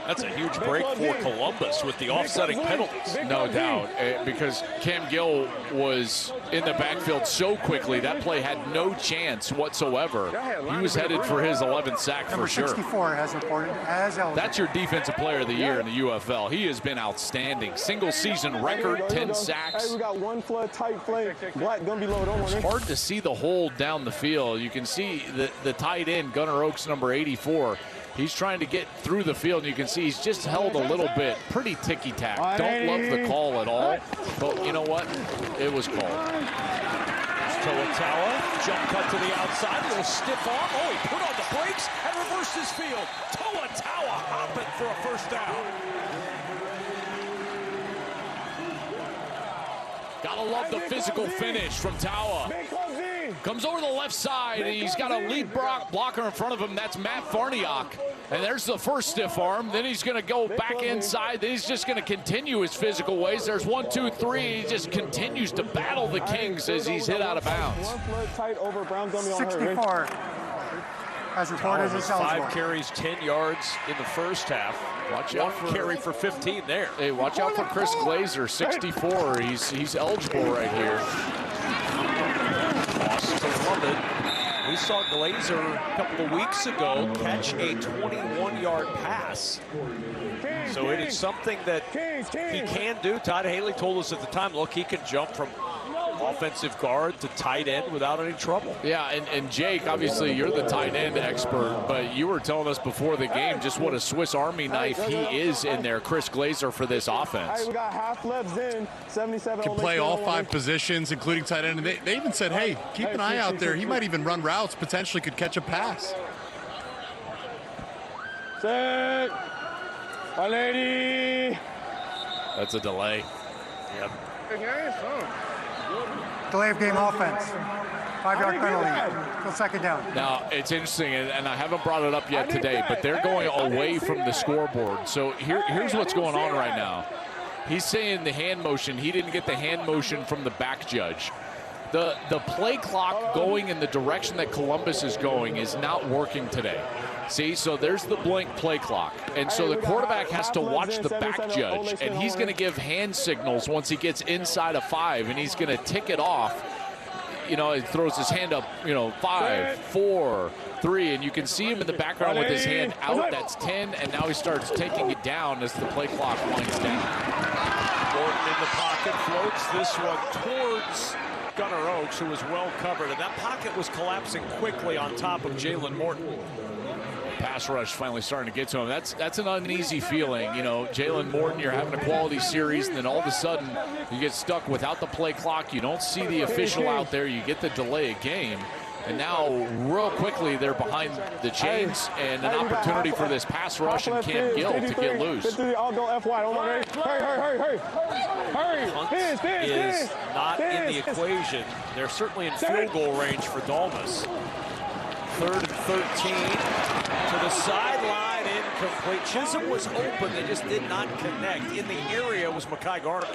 That's a huge break for Columbus with the offsetting penalties. No doubt, because Cam Gill was in the backfield so quickly, that play had no chance whatsoever. He was headed for his 11th sack for sure. Number 64 has reported as eligible. That's your defensive player of the year in the UFL. He has been outstanding. Single season record, 10 sacks. Hey, we got one flood, tight flank. Black gonna be low. Don't worry. It's hard to see the hold down the field. You can see the tight end, Gunnar Oaks, number 84. He's trying to get through the field, and you can see he's just held a little bit. Pretty ticky-tack. Don't love the call at all, but you know what? It was called. Toa, jump cut to the outside, a little stiff arm. Oh, he put on the brakes and reversed his field. Toa hopping for a first down. Gotta love the physical finish from Tawa. Comes over to the left side, and he's got a lead blocker in front of him. That's Matt Farniok. And there's the first stiff arm. Then he's going to go back inside. Then he's just going to continue his physical ways. There's 1, 2, 3. He just continues to battle the Kings as he's hit out of bounds. 64 as reported as eligible. 5 carries, 10 yards in the first half. Watch out for carry for 15 there. Hey, watch out for Chris Glazer, 64. He's eligible right here. Lost to London. We saw Glazer a couple of weeks ago catch a 21-yard pass. So it is something that he can do. Todd Haley told us at the time, look, he can jump from offensive guard to tight end without any trouble. Yeah, and Jake, obviously you're the tight end expert, but you were telling us before the game just what a Swiss Army knife he is in there, Chris Glazer, for this offense. Hey, we got half left in, 77. Can play all 5 positions, including tight end. And they even said, hey, keep an eye out there. He might even run routes, potentially could catch a pass. Set. 180. That's a delay. Yep. Delay of game offense. 5-yard penalty. Till second down. Now, it's interesting, and I haven't brought it up yet today, but they're going away from the scoreboard. So here's what's going on right now. He's saying the hand motion. He didn't get the hand motion from the back judge. The play clock going in the direction that Columbus is going is not working today. See, so there's the blank play clock. And so the quarterback has to watch the back judge, and he's going to give hand signals once he gets inside of 5, and he's going to tick it off. You know, he throws his hand up, 5, 4, 3, and you can see him in the background with his hand out. That's 10, and now he starts taking it down as the play clock winds down. Morton in the pocket, floats this one towards Gunnar Oaks, who was well covered, and that pocket was collapsing quickly on top of Jalen Morton. Pass rush finally starting to get to him. That's an uneasy feeling. Jalen Morton, you're having a quality series, and then all of a sudden you get stuck without the play clock. You don't see the official out there. You get the delay of game. And now, real quickly, they're behind the chains, and an opportunity for this pass rush and Cam Gill to get loose. I'll go FY. Hurry. Hunt is not in the equation. They're certainly in field goal range for Dalmas. 3rd and 13 to the sideline, incomplete. Chisholm was open, they just did not connect. In the area was Mekhi Garner.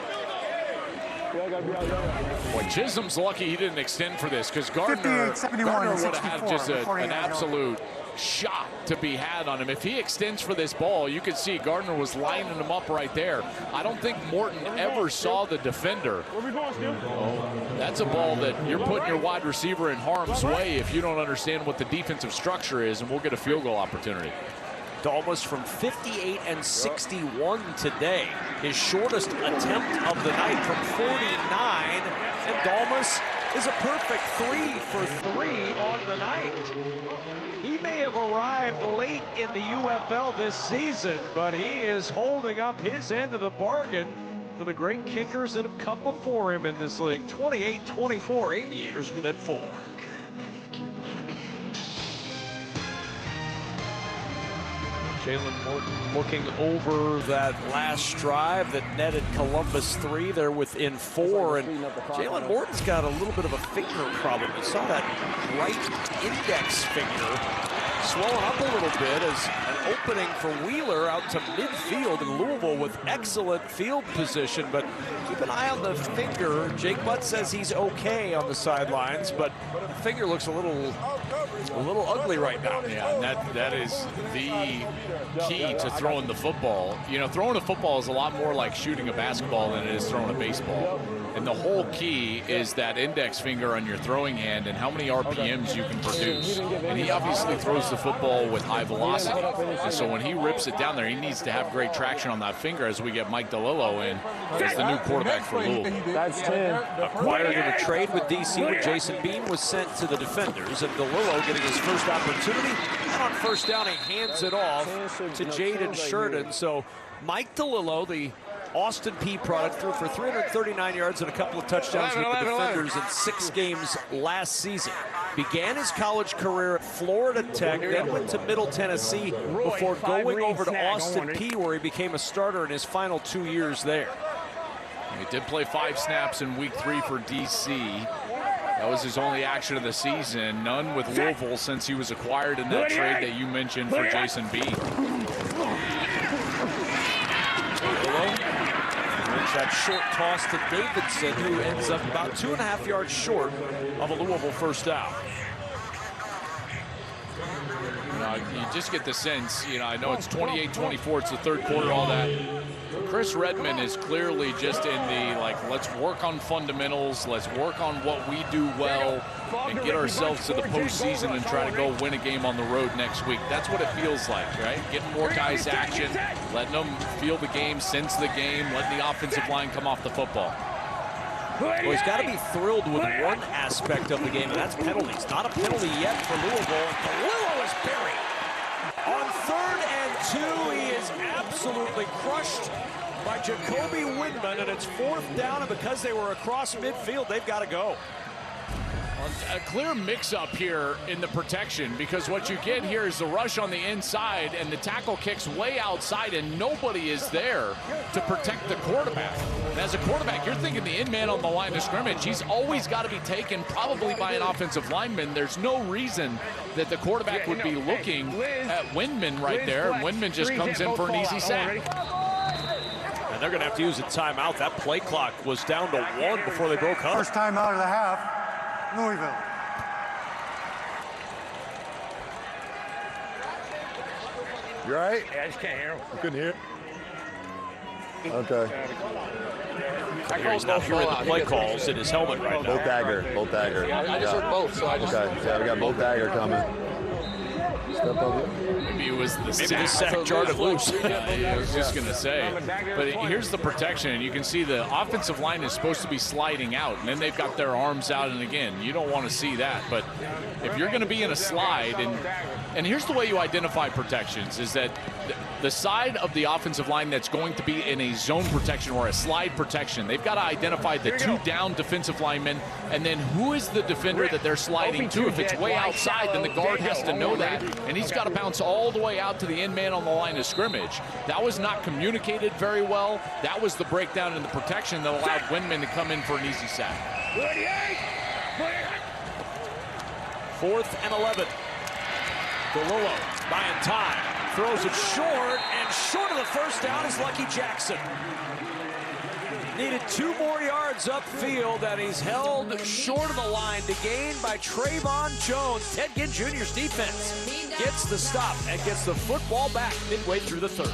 Boy, Chisholm's lucky he didn't extend for this, because Gardner would have had just an absolute shot to be had on him. If he extends for this ball, you can see Gardner was lining him up right there. I don't think Morton ever saw the defender. That's a ball that you're putting your wide receiver in harm's way if you don't understand what the defensive structure is, and we'll get a field goal opportunity. Dalmas from 58 and 61 today. His shortest attempt of the night from 49. And Dalmas is a perfect 3 for 3 on the night. He may have arrived late in the UFL this season, but he is holding up his end of the bargain for the great kickers that have come before him in this league. 28-24, 8 years at 4. Jalen Morton looking over that last drive that netted Columbus 3. They're within 4, and Jalen Morton's got a little bit of a finger problem. You saw that right index finger swelling up a little bit as an opening for Wheeler out to midfield in Louisville with excellent field position. But keep an eye on the finger. Jake Butt says he's okay on the sidelines, but the finger looks a little ugly right now. Yeah, and that is the key to throwing the football. You know, throwing a football is a lot more like shooting a basketball than it is throwing a baseball. And the whole key is that index finger on your throwing hand and how many RPMs you can produce. And he obviously throws the football with high velocity. And so when he rips it down there, he needs to have great traction on that finger as we get Mike DeLillo in as the new quarterback for Louisville. That's 10. Acquired in a trade with DC when Jason Bean was sent to the Defenders, and DeLillo getting his first opportunity. And on first down, he hands it off to Jaden Sheridan. So Mike DeLillo, the Austin Peay product, threw for 339 yards and a couple of touchdowns with the Defenders in 6 games last season. Began his college career at Florida Tech, then went to Middle Tennessee before going over to Austin Peay, where he became a starter in his final 2 years there. He did play 5 snaps in week 3 for DC. That was his only action of the season. None with Louisville since he was acquired in that trade that you mentioned for Jason Bean. That short toss to Davidson, who ends up about 2.5 yards short of a Louisville first down. You just get the sense, I know it's 28-24, it's the third quarter, all that. Chris Redmond is clearly just in the, let's work on fundamentals, let's work on what we do well, and get ourselves to the postseason and try to go win a game on the road next week. That's what it feels like, right? Getting more guys action, letting them feel the game, sense the game, letting the offensive line come off the football. Well, he's got to be thrilled with one aspect of the game, and that's penalties. Not a penalty yet for Louisville, and DeLillo is buried. On 3rd and 2, he is absolutely crushed by Jacoby Windman, and it's 4th down, and because they were across midfield, they've got to go. A clear mix-up here in the protection, because what you get here is the rush on the inside, and the tackle kicks way outside, and nobody is there to protect the quarterback. And as a quarterback, you're thinking the in-man on the line of scrimmage. He's always got to be taken probably by an offensive lineman. There's no reason that the quarterback would be looking at Windman right there, and Windman just comes in for an easy sack. And they're going to have to use a timeout. That play clock was down to 1 before they broke up. First timeout of the half. Louisville. You all right? Yeah, I just can't hear him. You couldn't hear? Okay. He's not hearing the play calls in his helmet right now. Both dagger. I just heard both, so I just... Okay, yeah, we got both dagger coming. Step up. Maybe it was the Maybe the sack jarred loose. I was just going to say. But here's the protection. You can see the offensive line is supposed to be sliding out, and then they've got their arms out, and again, you don't want to see that. But if you're going to be in a slide, and here's the way you identify protections, is that the side of the offensive line that's going to be in a zone protection or a slide protection, they've got to identify the 2 down defensive linemen, and then who is the defender that they're sliding to. If it's way outside, then the guard has to know that, and he's got to bounce all the way out to the end man on the line of scrimmage. That was not communicated very well. That was the breakdown in the protection that allowed Windman to come in for an easy sack. 4th and 11. DeLillo buying time. Throws it short, and short of the first down is Lucky Jackson. Needed 2 more yards upfield, and he's held short of the line to gain by Trayvon Jones. Ted Ginn Jr.'s defense gets the stop and gets the football back midway through the 3rd.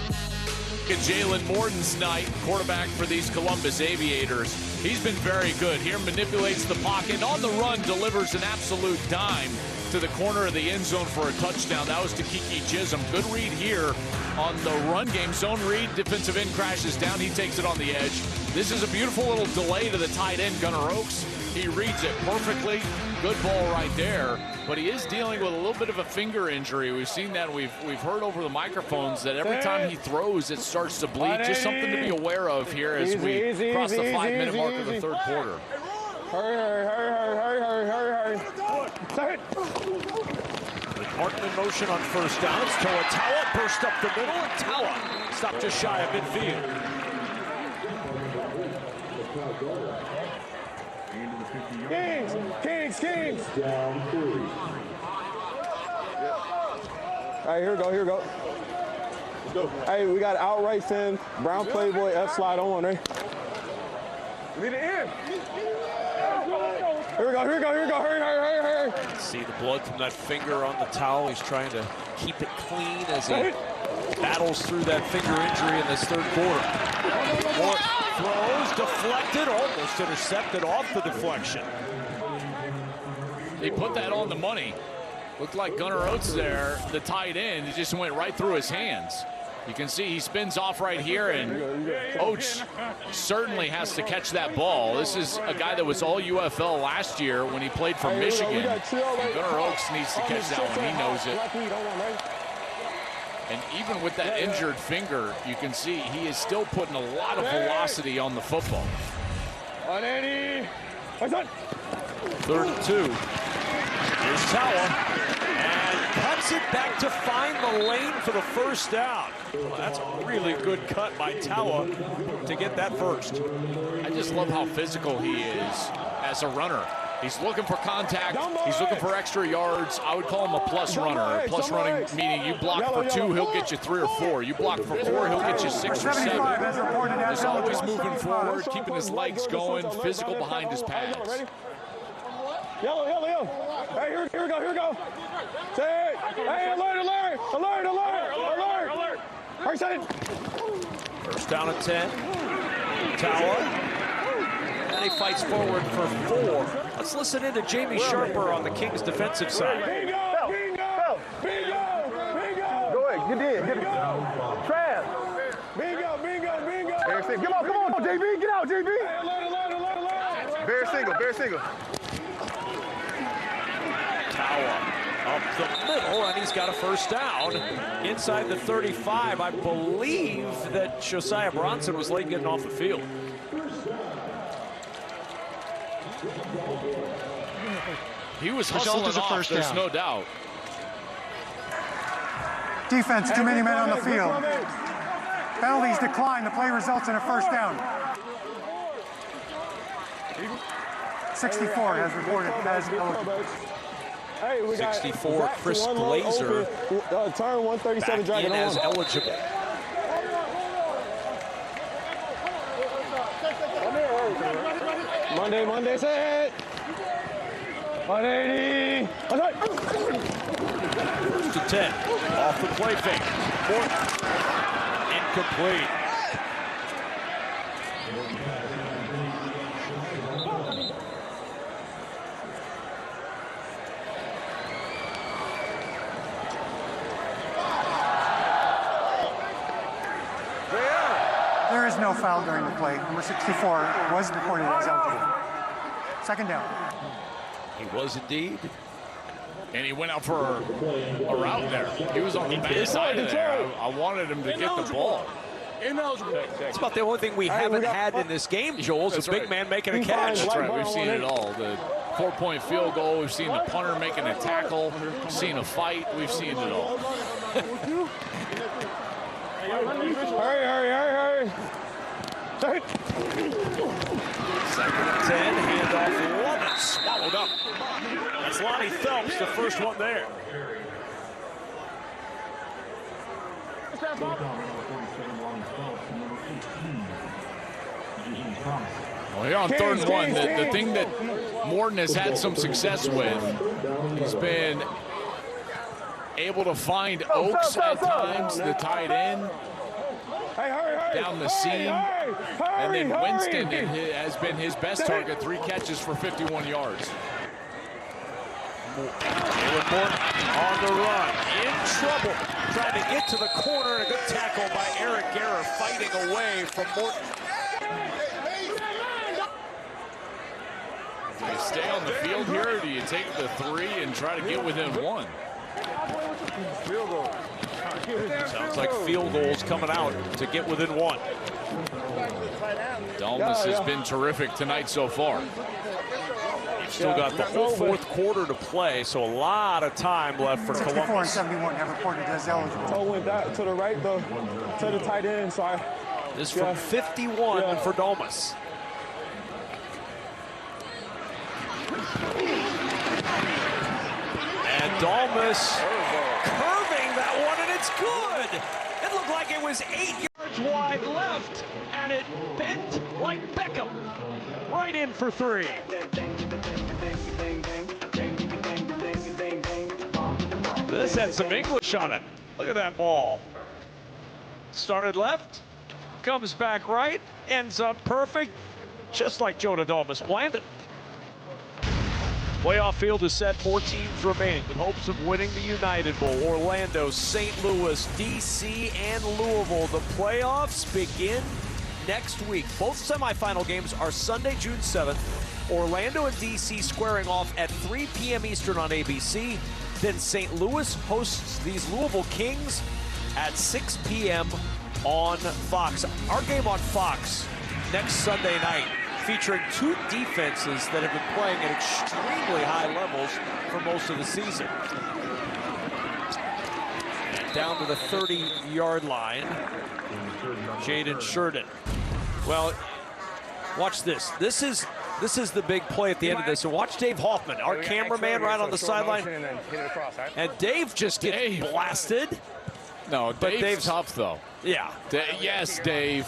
Jalen Morton's night, quarterback for these Columbus Aviators. He's been very good here, manipulates the pocket, on the run, delivers an absolute dime to the corner of the end zone for a touchdown. That was to Kiki Chisholm. Good read here on the run game. Zone read, defensive end crashes down. He takes it on the edge. This is a beautiful little delay to the tight end, Gunnar Oaks. He reads it perfectly. Good ball right there. But he is dealing with a little bit of a finger injury. We've seen that. We've heard over the microphones that every time he throws, it starts to bleed. Just something to be aware of here as we cross the 5-minute mark of the 3rd quarter. Hurry. With Martin in motion on first down, it's Toa burst up the middle, and Toa stopped just shy of midfield. Kings! Down 3. right, here we go, here we go. Hey, we got outright Finn, Brown Playboy, F slide on, right? Lead it in. Here we go, here we go, here we go. Hurry, hurry, hurry, hurry. See the blood from that finger on the towel. He's trying to keep it clean as he battles through that finger injury in this third quarter. Morton throws, deflected, almost intercepted off the deflection. He put that on the money. Looked like Gunnar Oates there, the tight end. It just went right through his hands. You can see he spins off right here, and Oates certainly has to catch that ball. This is a guy that was all UFL last year when he played for Michigan. And Gunnar Oates needs to catch that one. He knows it. And even with that injured finger, you can see he is still putting a lot of velocity on the football. 180. 3rd and 2. Here's Tawa, and cuts it back to find the lane for the first down. Well, that's a really good cut by Tawa to get that first. I just love how physical he is as a runner. He's looking for contact. He's looking for extra yards. I would call him a plus runner. Plus running meaning you block for 2, he'll get you 3 or 4. You block for 4, he'll get you 6 or 7. He's always moving forward, keeping his legs going, physical behind his pads. Yellow, yellow, yellow. Hey, here we go, here we go. Say, hey, alert, alert, alert, alert, alert, alert. Hurry, set it. First down at 10. Tawa. And he fights forward for 4. Let's listen in to Jamie Sharper on the Kings defensive side. Bingo, bingo, bingo, bingo. Go ahead, get in, get in. Trav. Bingo, bingo, bingo. Bear single. Come on, JB, get out, JB. Hey, alert, alert, alert, alert. Bear single, bear single. Tawa up the middle, and he's got a first down inside the 35. I believe that Josiah Bronson was late getting off the field. He was hustling off, there's no doubt. Defense, too many men on the field. Penalties decline. The play results in a first down. 64 has reported as eligible. Hey, we got 64, Chris Glazer. Turn 137, back in as eligible. Monday, set. 180. First to 10. Off the play fake. Morton. Incomplete. There is no foul during the play. Number 64 was reported as eligible. Second down. He was indeed. And he went out for a route there. He was on the bad side of there. I wanted him to get the ball. It's about the only thing we haven't had in this game, Joel, is a big man making a catch. That's right. We've seen it all. The 4-point field goal. We've seen the punter making a tackle. We've seen a fight. We've seen it all. Hurry, hurry, hurry, hurry. Second and 10, handoff, Lovett swallowed up. That's Lonnie Phelps, the first one there. Well, here on 3rd and 1, the thing that Morton has had some success with, he's been able to find Oaks at times, the tight end, down the seam, and then Winston has been his best target, 3 catches for 51 yards. Jalen Morton on the run, in trouble, trying to get to the corner, and a good tackle by Eric Guerra, fighting away from Morton. Do you stay on the field here, or do you take the 3 and try to get within 1? Sounds like field goals coming out to get within 1. Dalmas has been terrific tonight so far. You've still got the whole 4th quarter to play, so a lot of time left for 64 Columbus. and 71 have reported as eligible. So went that to the right, though, to the tight end. So this from 51 for Dalmas. And Dalmas curving that it's good. It looked like it was 8 yards wide left, and it bent like Beckham. Right in for 3. This had some English on it. Look at that ball. Started left, comes back right, ends up perfect, just like Jonah Domus planned it. Playoff field is set, 4 teams remaining with hopes of winning the United Bowl. Orlando, St. Louis, DC, and Louisville. The playoffs begin next week. Both semifinal games are Sunday, June 7th. Orlando and DC squaring off at 3 p.m. Eastern on ABC. Then St. Louis hosts these Louisville Kings at 6 p.m. on Fox. Our game on Fox next Sunday night, featuring 2 defenses that have been playing at extremely high levels for most of the season. Down to the 30-yard line, Jaden Sheridan. Well, watch this. This is the big play at the end of this. So watch Dave Hoffman, our cameraman, right on the sideline. And Dave just gets blasted. No, Dave's tough, though. Yeah. Yes, Dave.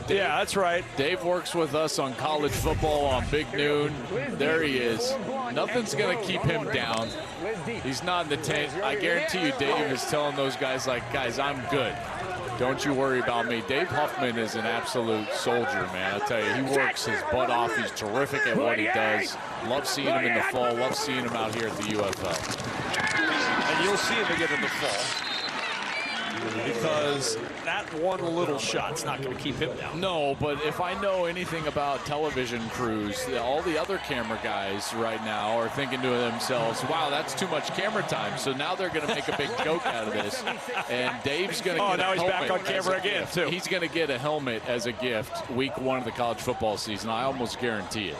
Yeah, that's right. Dave works with us on college football on Big Noon. There he is. Nothing's going to keep him down. He's not in the tent. I guarantee you Dave is telling those guys, like, guys, I'm good. Don't you worry about me. Dave Huffman is an absolute soldier, man. I tell you, he works his butt off. He's terrific at what he does. Love seeing him in the fall. Love seeing him out here at the UFL. And you'll see him again in the fall. Because that one little shot's not going to keep him down. No, but if I know anything about television crews, all the other camera guys right now are thinking to themselves, wow, that's too much camera time. So now they're going to make a big joke out of this. And Dave's going to get now he's back on camera again, too. He's going to get a helmet as a gift week 1 of the college football season. I almost guarantee it.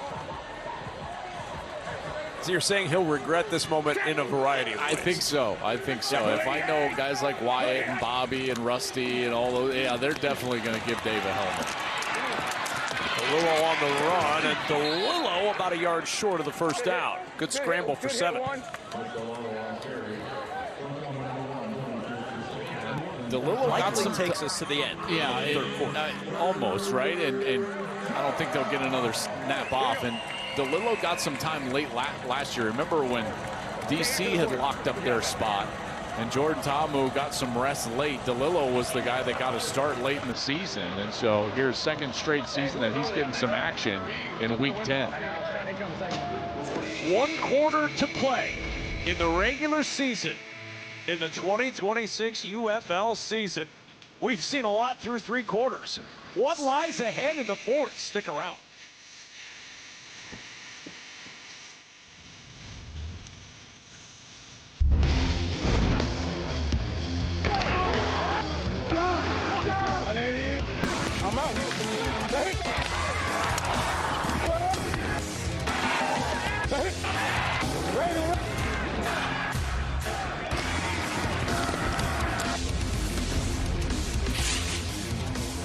So you're saying he'll regret this moment in a variety of ways? I think so. I think so. Yeah. If I know guys like Wyatt and Bobby and Rusty and all those, yeah, they're definitely going to give Dave a helmet. DeLillo on the run, and DeLillo about a yard short of the first down. Good scramble for 7. DeLillo likely takes us to the end. Yeah, almost, right? And I don't think they'll get another snap off. And DeLillo got some time late last year. Remember when DC had locked up their spot and Jordan Ta'amu got some rest late. DeLillo was the guy that got a start late in the season. And so here's second straight season that he's getting some action in week 10. 1 quarter to play in the regular season in the 2026 UFL season. We've seen a lot through 3 quarters. What lies ahead in the 4th? Stick around. I'm out.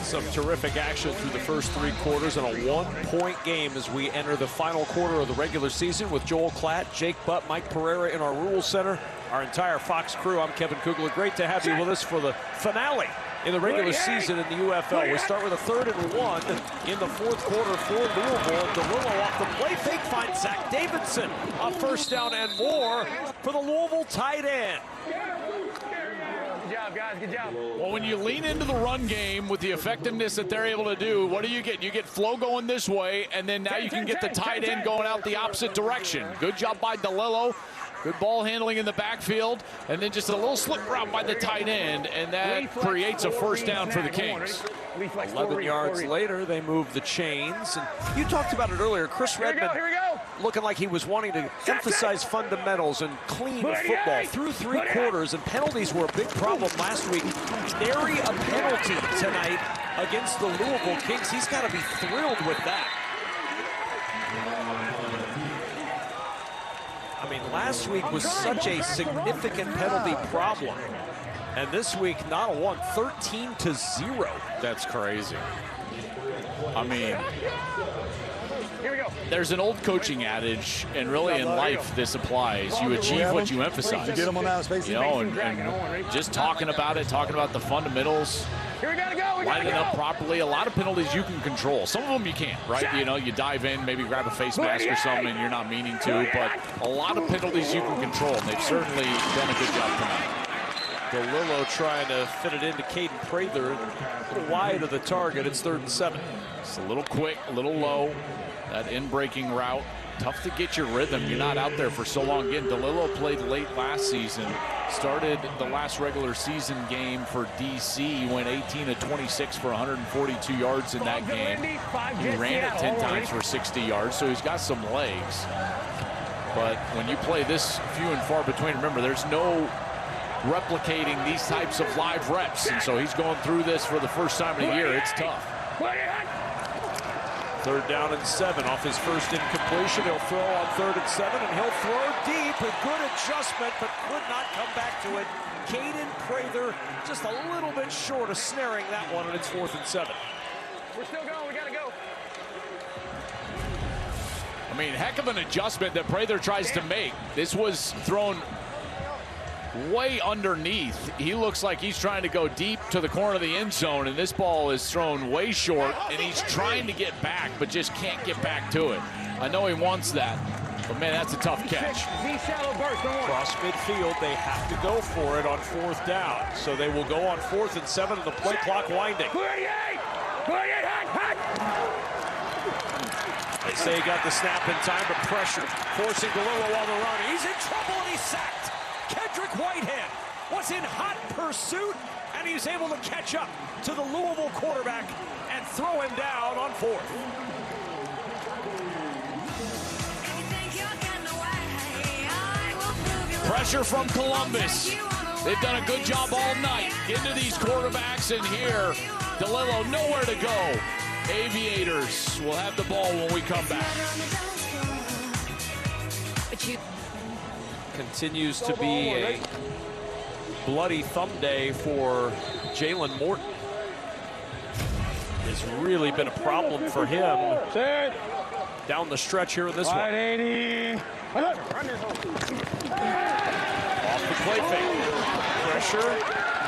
Some terrific action through the first 3 quarters and a 1-point game as we enter the final quarter of the regular season with Joel Klatt, Jake Butt, Mike Pereira in our Rules Center, our entire Fox crew. I'm Kevin Kugler. Great to have you with us for the finale in the regular season in the UFL. We start with a 3rd and 1 in the 4th quarter for Louisville. DeLillo off the play fake finds Zach Davidson. A first down and more for the Louisville tight end. Good job, guys. Good job. Well, when you lean into the run game with the effectiveness that they're able to do, what do you get? You get flow going this way, and then now you can get the tight end going out the opposite direction. Good job by DeLillo. Good ball handling in the backfield, and then just a little slip route by the tight end, and that creates a first down for the Kings. 11 yards later, they move the chains. And you talked about it earlier. Chris Redmond looking like he was wanting to emphasize fundamentals and clean football through 3 quarters, and penalties were a big problem last week. Nary a penalty tonight against the Louisville Kings. He's got to be thrilled with that. I mean, last week was such a significant penalty problem. And this week, not a one, 13-0. That's crazy. I mean, here we go. there's an old coaching adage, and really in life this applies. You achieve what you emphasize. Get them on that space. You know, and just talking about the fundamentals, lining up properly. A lot of penalties you can control. Some of them you can't, right? You know, you dive in, maybe grab a face mask or something, and you're not meaning to. But a lot of penalties you can control, and they've certainly done a good job tonight. DeLillo trying to fit it into Caden Prather, a little wide of the target. It's 3rd and 7. It's a little quick, a little low. That in-breaking route, tough to get your rhythm. You're not out there for so long. Again, DeLillo played late last season, started the last regular season game for DC. He went 18 of 26 for 142 yards in that game. He ran it 10 times for 60 yards, so he's got some legs. But when you play this few and far between, remember, there's no replicating these types of live reps, and so he's going through this for the first time in a year. It's tough. 3rd down and 7 off his first incompletion. He'll throw on 3rd and 7, and he'll throw deep. A good adjustment, but could not come back to it. Caden Prather just a little bit short of snaring that one, and it's 4th and 7. We're still going. We got to go. I mean, heck of an adjustment that Prather tries to make. This was thrown way underneath. He looks like he's trying to go deep to the corner of the end zone, and this ball is thrown way short, and he's trying to get back, but just can't get back to it. I know he wants that, but man, that's a tough catch. Cross midfield, they have to go for it on 4th down. So they will go on 4th and 7, and the play clock winding. They say he got the snap in time, but pressure forcing DeLillo on the run. He's in trouble, and he's sacked. Kendrick Whitehead was in hot pursuit, and he's able to catch up to the Louisville quarterback and throw him down on 4th. Pressure from Columbus. They've done a good job all night into these quarterbacks, and here, DeLillo nowhere to go. Aviators will have the ball when we come back. Continues to be a bloody thumb day for Jalen Morton. It's really been a problem for him down the stretch here in this one. 80. Off the play fake. Pressure.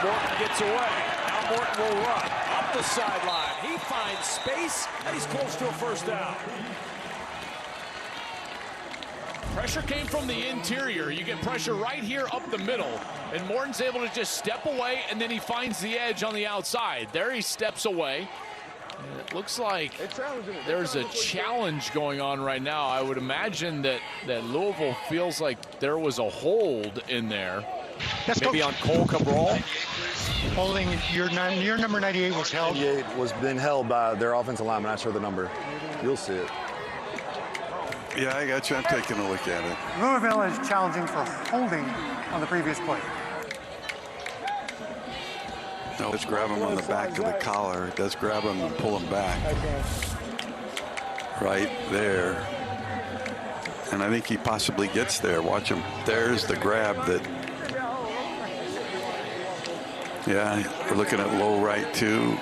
Morton gets away. Now Morton will run up the sideline. He finds space, and he's close to a 1st down. Pressure came from the interior. You get pressure right here up the middle, and Morton's able to just step away, and then he finds the edge on the outside. There he steps away. And it looks like there's a challenge going on right now. I would imagine that Louisville feels like there was a hold in there. Maybe on Cole Cabral. Holding your number 98 was held. 98 was been held by their offensive lineman. Not sure the number. You'll see it. Yeah, I got you. I'm taking a look at it. Louisville is challenging for holding on the previous play. No, just grab him on the back of the collar. It does grab him and pull him back. Right there. And I think he possibly gets there. Watch him. There's the grab that. Yeah, we're looking at low right too.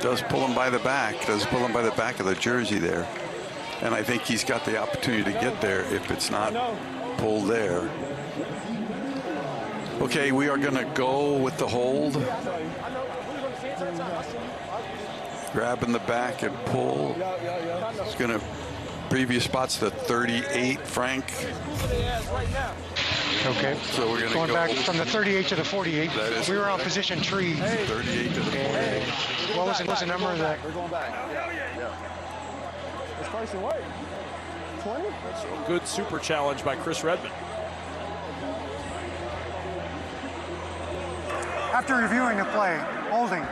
Does pull him by the back. Does pull him by the back of the jersey there. And I think he's got the opportunity to get there if it's not pulled there. Okay, we are going to go with the hold. Grab in the back and pull. It's going to previous spots the 38, Frank. Okay. So we're going going back from the 38 to the 48. We were on position tree. 38 to the 48. What was the number of that? We're going back. It's Carson White. 20? Good super challenge by Chris Redmond. After reviewing the play, holding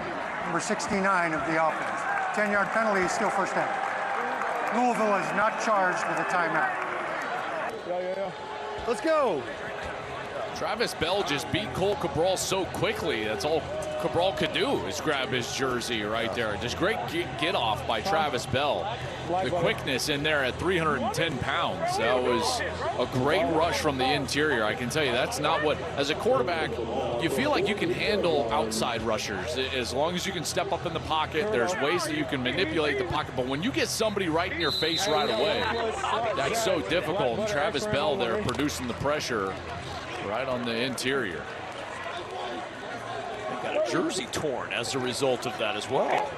number 69 of the offense. 10-yard penalty is still 1st down. Louisville is not charged with a timeout. Yeah. Let's go. Travis Bell just beat Cole Cabral so quickly. That's all Cabral could do is grab his jersey right there. Just great get off by Travis Bell. The quickness in there at 310 pounds. That was a great rush from the interior. I can tell you that's not what, as a quarterback, you feel like you can handle outside rushers. As long as you can step up in the pocket, there's ways that you can manipulate the pocket. But when you get somebody right in your face right away, that's so difficult. And Travis Bell there producing the pressure right on the interior. Got a jersey torn as a result of that as well.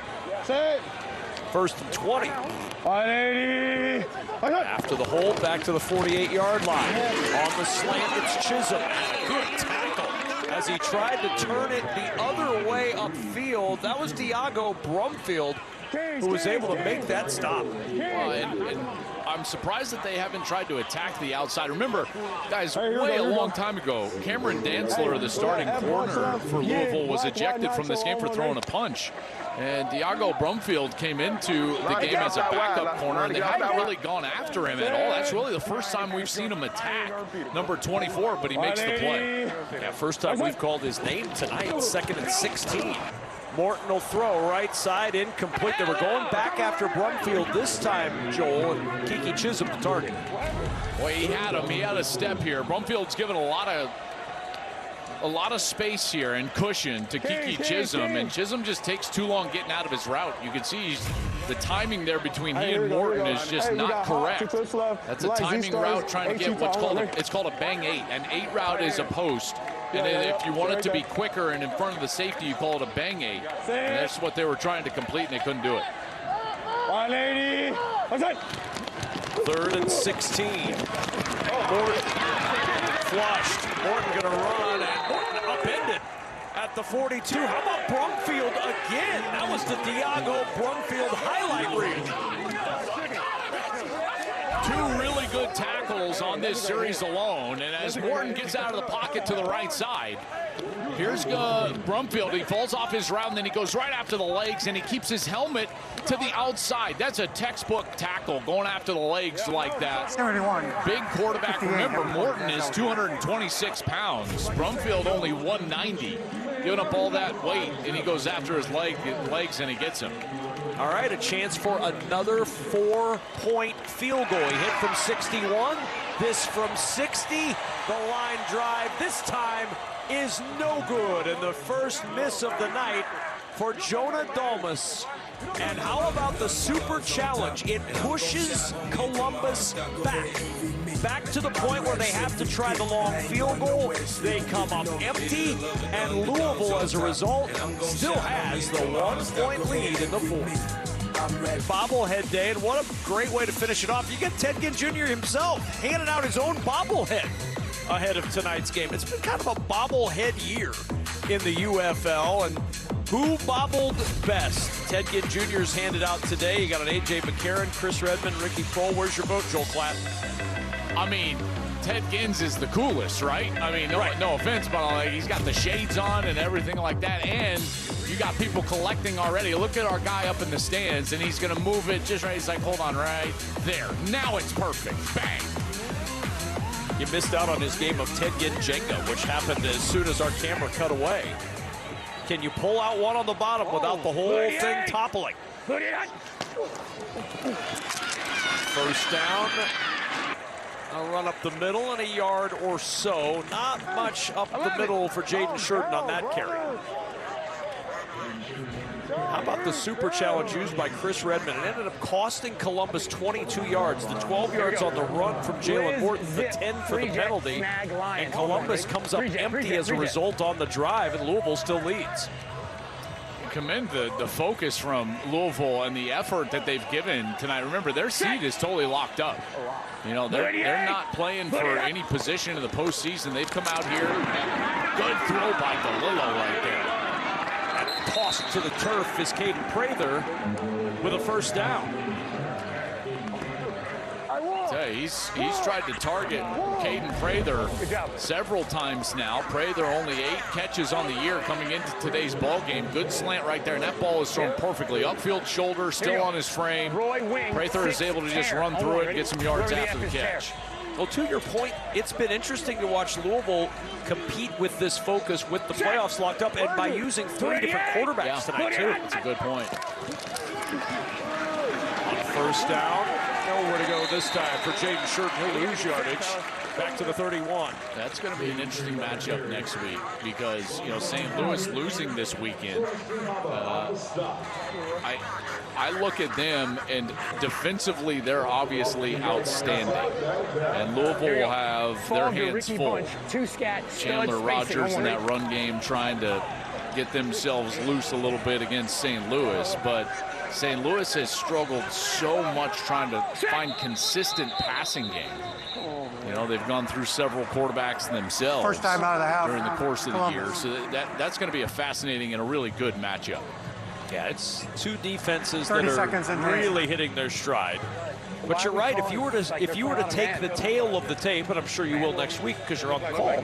First and 20. 180. After the hold, back to the 48-yard line. On the slant, it's Chisholm. Good tackle as he tried to turn it the other way upfield. That was Diago Brumfield who was able to make that stop. And I'm surprised that they haven't tried to attack the outside. Remember, guys, way a long time ago, Cameron Dantzler, the starting corner for Louisville, was ejected from this game for throwing a punch. And Diago Brumfield came into the game as a backup corner, and they haven't really gone after him at all. That's really the first time we've seen him attack number 24, but he makes the play. Yeah, first time we've called his name tonight. 2nd and 16. Morton will throw right side, incomplete. They were going back after Brumfield this time, Joel, and Kiki Chisholm the target. Boy, he had him. He had a step here. Brumfield's given a lot of space here and cushion to Kiki Chisholm, and Chisholm just takes too long getting out of his route. You can see the timing there between he and Morton is just not correct. That's a timing route trying to get what's called it's called a bang 8. An 8 route is a post. And if you want it to be quicker and in front of the safety, you call it a bang 8. And that's what they were trying to complete, and they couldn't do it. 180. 3rd and 16. Morton flushed. Morton going to run, and Morton upended at the 42. How about Brumfield again? That was the Diago Brumfield highlight reel. 2 really good tackles on this series alone, and as Morton gets out of the pocket to the right side, here's Brumfield. He falls off his route, and then he goes right after the legs, and he keeps his helmet to the outside. That's a textbook tackle, going after the legs like that. 71. Big quarterback. Remember, Morton is 226 pounds. Brumfield only 190. Giving up all that weight, and he goes after his legs, and he gets him. All right, a chance for another 4-point field goal. He hit from 61, this from 60. The line drive this time is no good, and the first miss of the night for Jonah Dalmas. And how about the super challenge? It pushes Columbus back to the point where they have to try the long field goal. They come up empty, and Louisville, as a result, still has the 1-point lead in the fourth. Bobblehead day, and what a great way to finish it off. You get Ted Ginn Jr. himself handing out his own bobblehead ahead of tonight's game. It's been kind of a bobblehead year in the UFL, and who bobbled best? Ted Ginn Jr.'s handed out today. You got an A.J. McCarron, Chris Redmond, Ricky Prohl. Where's your vote, Joel Klatt? I mean, Ted Ginn's is the coolest, right? I mean, no offense, but he's got the shades on and everything like that, and you got people collecting already. Look at our guy up in the stands, and he's going to move it just right. He's like, hold on, right there. Now it's perfect. Bang. You missed out on his game of Ted Ginn Jenga, which happened as soon as our camera cut away. Can you pull out one on the bottom without the whole thing toppling? First down. A run up the middle and a yard or so. Not much up the middle for Jaden Shurden on that carry. How about the super challenge used by Chris Redmond? It ended up costing Columbus 22 yards. The 12 yards on the run from Jalen Morton, the 10 for the penalty. And Columbus comes up empty as a result on the drive, and Louisville still leads. Commend the focus from Louisville and the effort that they've given tonight. Remember, their seed is totally locked up. You know, they're not playing for any position in the postseason. They've come out here. Good throw by DeLillo right there. And tossed to the turf is Caden Prather with a first down. He's tried to target Caden Prather several times now. Prather only 8 catches on the year coming into today's ball game. Good slant right there, and that ball is thrown perfectly. Upfield shoulder, still on his frame. Prather is able to just run through it and get some yards after the catch. Well, to your point, it's been interesting to watch Louisville compete with this focus with the playoffs locked up and by using 3 different quarterbacks tonight, too. That's a good point. On first down, nowhere to go this time for Jaden Sherton. He'll lose yardage. Back to the 31. That's going to be an interesting matchup next week because, you know, St. Louis losing this weekend. I look at them, and defensively, they're obviously outstanding. And Louisville will have their hands full. Chandler Rogers in that run game trying to get themselves loose a little bit against St. Louis. But St. Louis has struggled so much trying to find consistent passing game. You know, they've gone through several quarterbacks themselves First time out of the half during the course of the year. Columbus. So that's going to be a fascinating and a really good matchup. Yeah, it's 2 defenses 30 that seconds are in really hitting their stride. But you're right. If you were to take the tail of the tape, and I'm sure you will next week because you're on the call,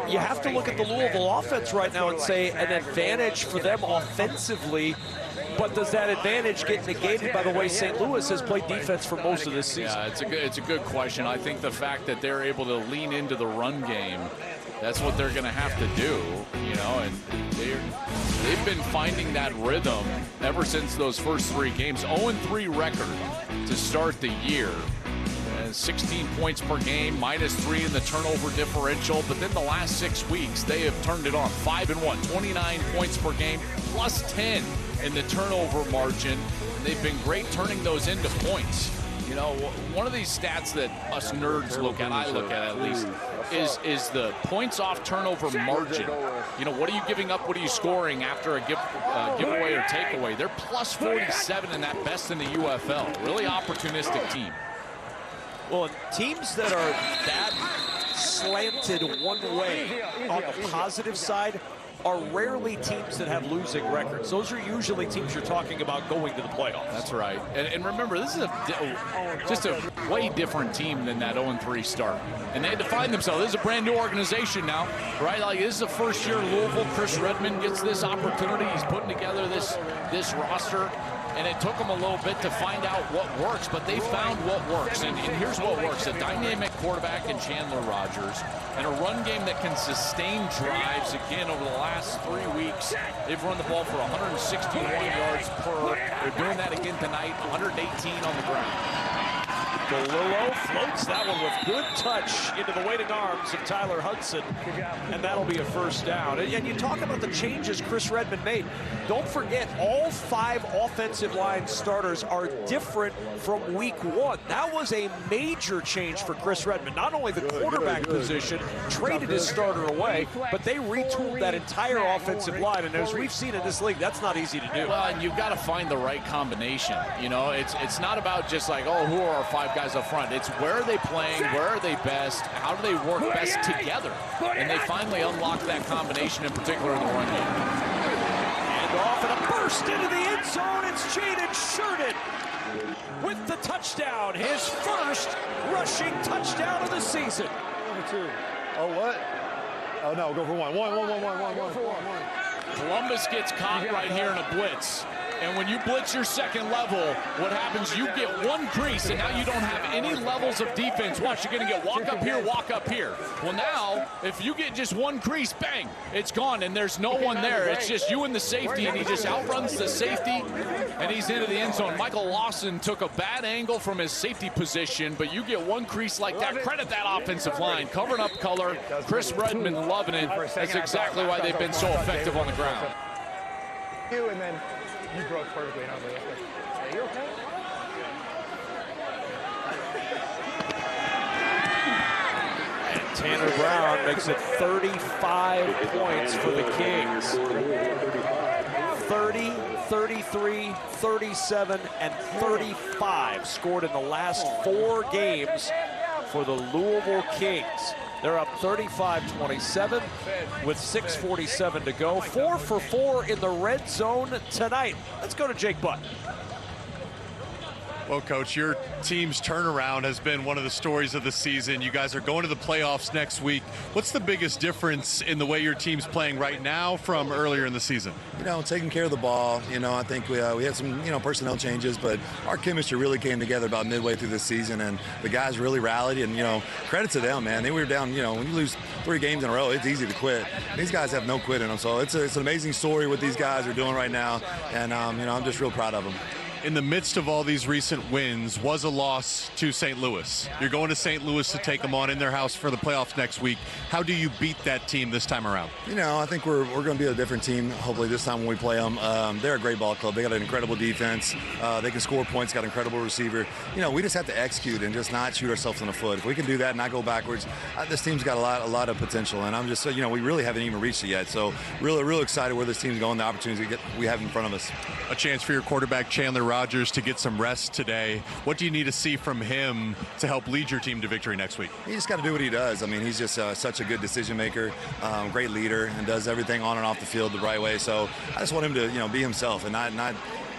you have to look at the Louisville offense right now and say an advantage for them offensively. But does that advantage get negated by the way St. Louis has played defense for most of this season? Yeah, it's a good question. I think the fact that they're able to lean into the run game, that's what they're going to have to do, you know, and they've been finding that rhythm ever since those first 3 games. 0-3 record to start the year. 16 points per game, -3 in the turnover differential. But then the last 6 weeks, they have turned it on. 5-1, 29 points per game, +10 in the turnover margin. And they've been great turning those into points. You know, one of these stats that us nerds look at, I look at least, is the points off turnover margin. You know, what are you giving up? What are you scoring after a giveaway or takeaway? They're +47 in that, best in the UFL. Really opportunistic team. Well, teams that are that slanted one way on the positive side are rarely teams that have losing records. Those are usually teams you're talking about going to the playoffs. That's right. And remember, this is just a way different team than that 0-3 start. And they had to find themselves. This is a brand new organization now, right? Like, this is the first year Louisville. Chris Redmond gets this opportunity. He's putting together this roster. And it took them a little bit to find out what works, but they found what works. And here's what works: a dynamic quarterback in Chandler Rogers, and a run game that can sustain drives. Again, over the last 3 weeks, they've run the ball for 161 yards per. They're doing that again tonight, 118 on the ground. DeLillo floats that one with good touch into the waiting arms of Tyler Hudson, and that'll be a first down. And you talk about the changes Chris Redmond made. Don't forget, all 5 offensive line starters are different from week 1. That was a major change for Chris Redmond. Not only the quarterback position, traded his starter away, but they retooled that entire offensive line. And as we've seen in this league, that's not easy to do. Well, and you've got to find the right combination. You know, it's not about just like, oh, who are our 5 guys up front? It's where are they playing, where are they best, how do they work best together? And they finally unlocked that combination, in particular in the run game. And off and a burst into the end zone. It's Jaden Sherton with the touchdown, his first rushing touchdown of the season. Oh, what? Oh, no, go for one. One. Columbus gets caught right here in a blitz. And when you blitz your second level, what happens, you get one crease, and now you don't have any levels of defense. Watch, you're going to get walk up here. Well, now, if you get just one crease, bang, it's gone, and there's no one there. It's just you and the safety, and he just outruns the safety, and he's into the end zone. Michael Lawson took a bad angle from his safety position, but you get one crease like that. Credit that offensive line. Covering up color. Chris Redmond loving it. That's exactly why they've been so effective on the ground. And then you broke perfectly, and I was like, are you okay? And Tanner Brown makes it 35 points for the Kings. 30, 33, 37, and 35 scored in the last 4 games for the Louisville Kings. They're up 35-27 with 6:47 to go. 4 for 4 in the red zone tonight. Let's go to Jake Butt. Well, Coach, your team's turnaround has been one of the stories of the season. You guys are going to the playoffs next week. What's the biggest difference in the way your team's playing right now from earlier in the season? You know, taking care of the ball. You know, I think we had some, personnel changes, but our chemistry really came together about midway through this season, and the guys really rallied, and, credit to them, man. They were down, when you lose 3 games in a row, it's easy to quit. These guys have no quit in them, so it's an amazing story what these guys are doing right now, and, I'm just real proud of them. In the midst of all these recent wins was a loss to St. Louis. You're going to St. Louis to take them on in their house for the playoffs next week. How do you beat that team this time around? I think we're going to be a different team, hopefully, this time when we play them. They're a great ball club. They got an incredible defense. They can score points, got an incredible receiver. We just have to execute and just not shoot ourselves in the foot. If we can do that and not go backwards, this team's got a lot of potential. And I'm just, we really haven't even reached it yet. So real excited where this team's going, the opportunities we have in front of us. A chance for your quarterback, Chandler Rogers, to get some rest today. What do you need to see from him to help lead your team to victory next week? He just got to do what he does. I mean, he's just such a good decision maker, great leader, and does everything on and off the field the right way. So I just want him to, be himself and not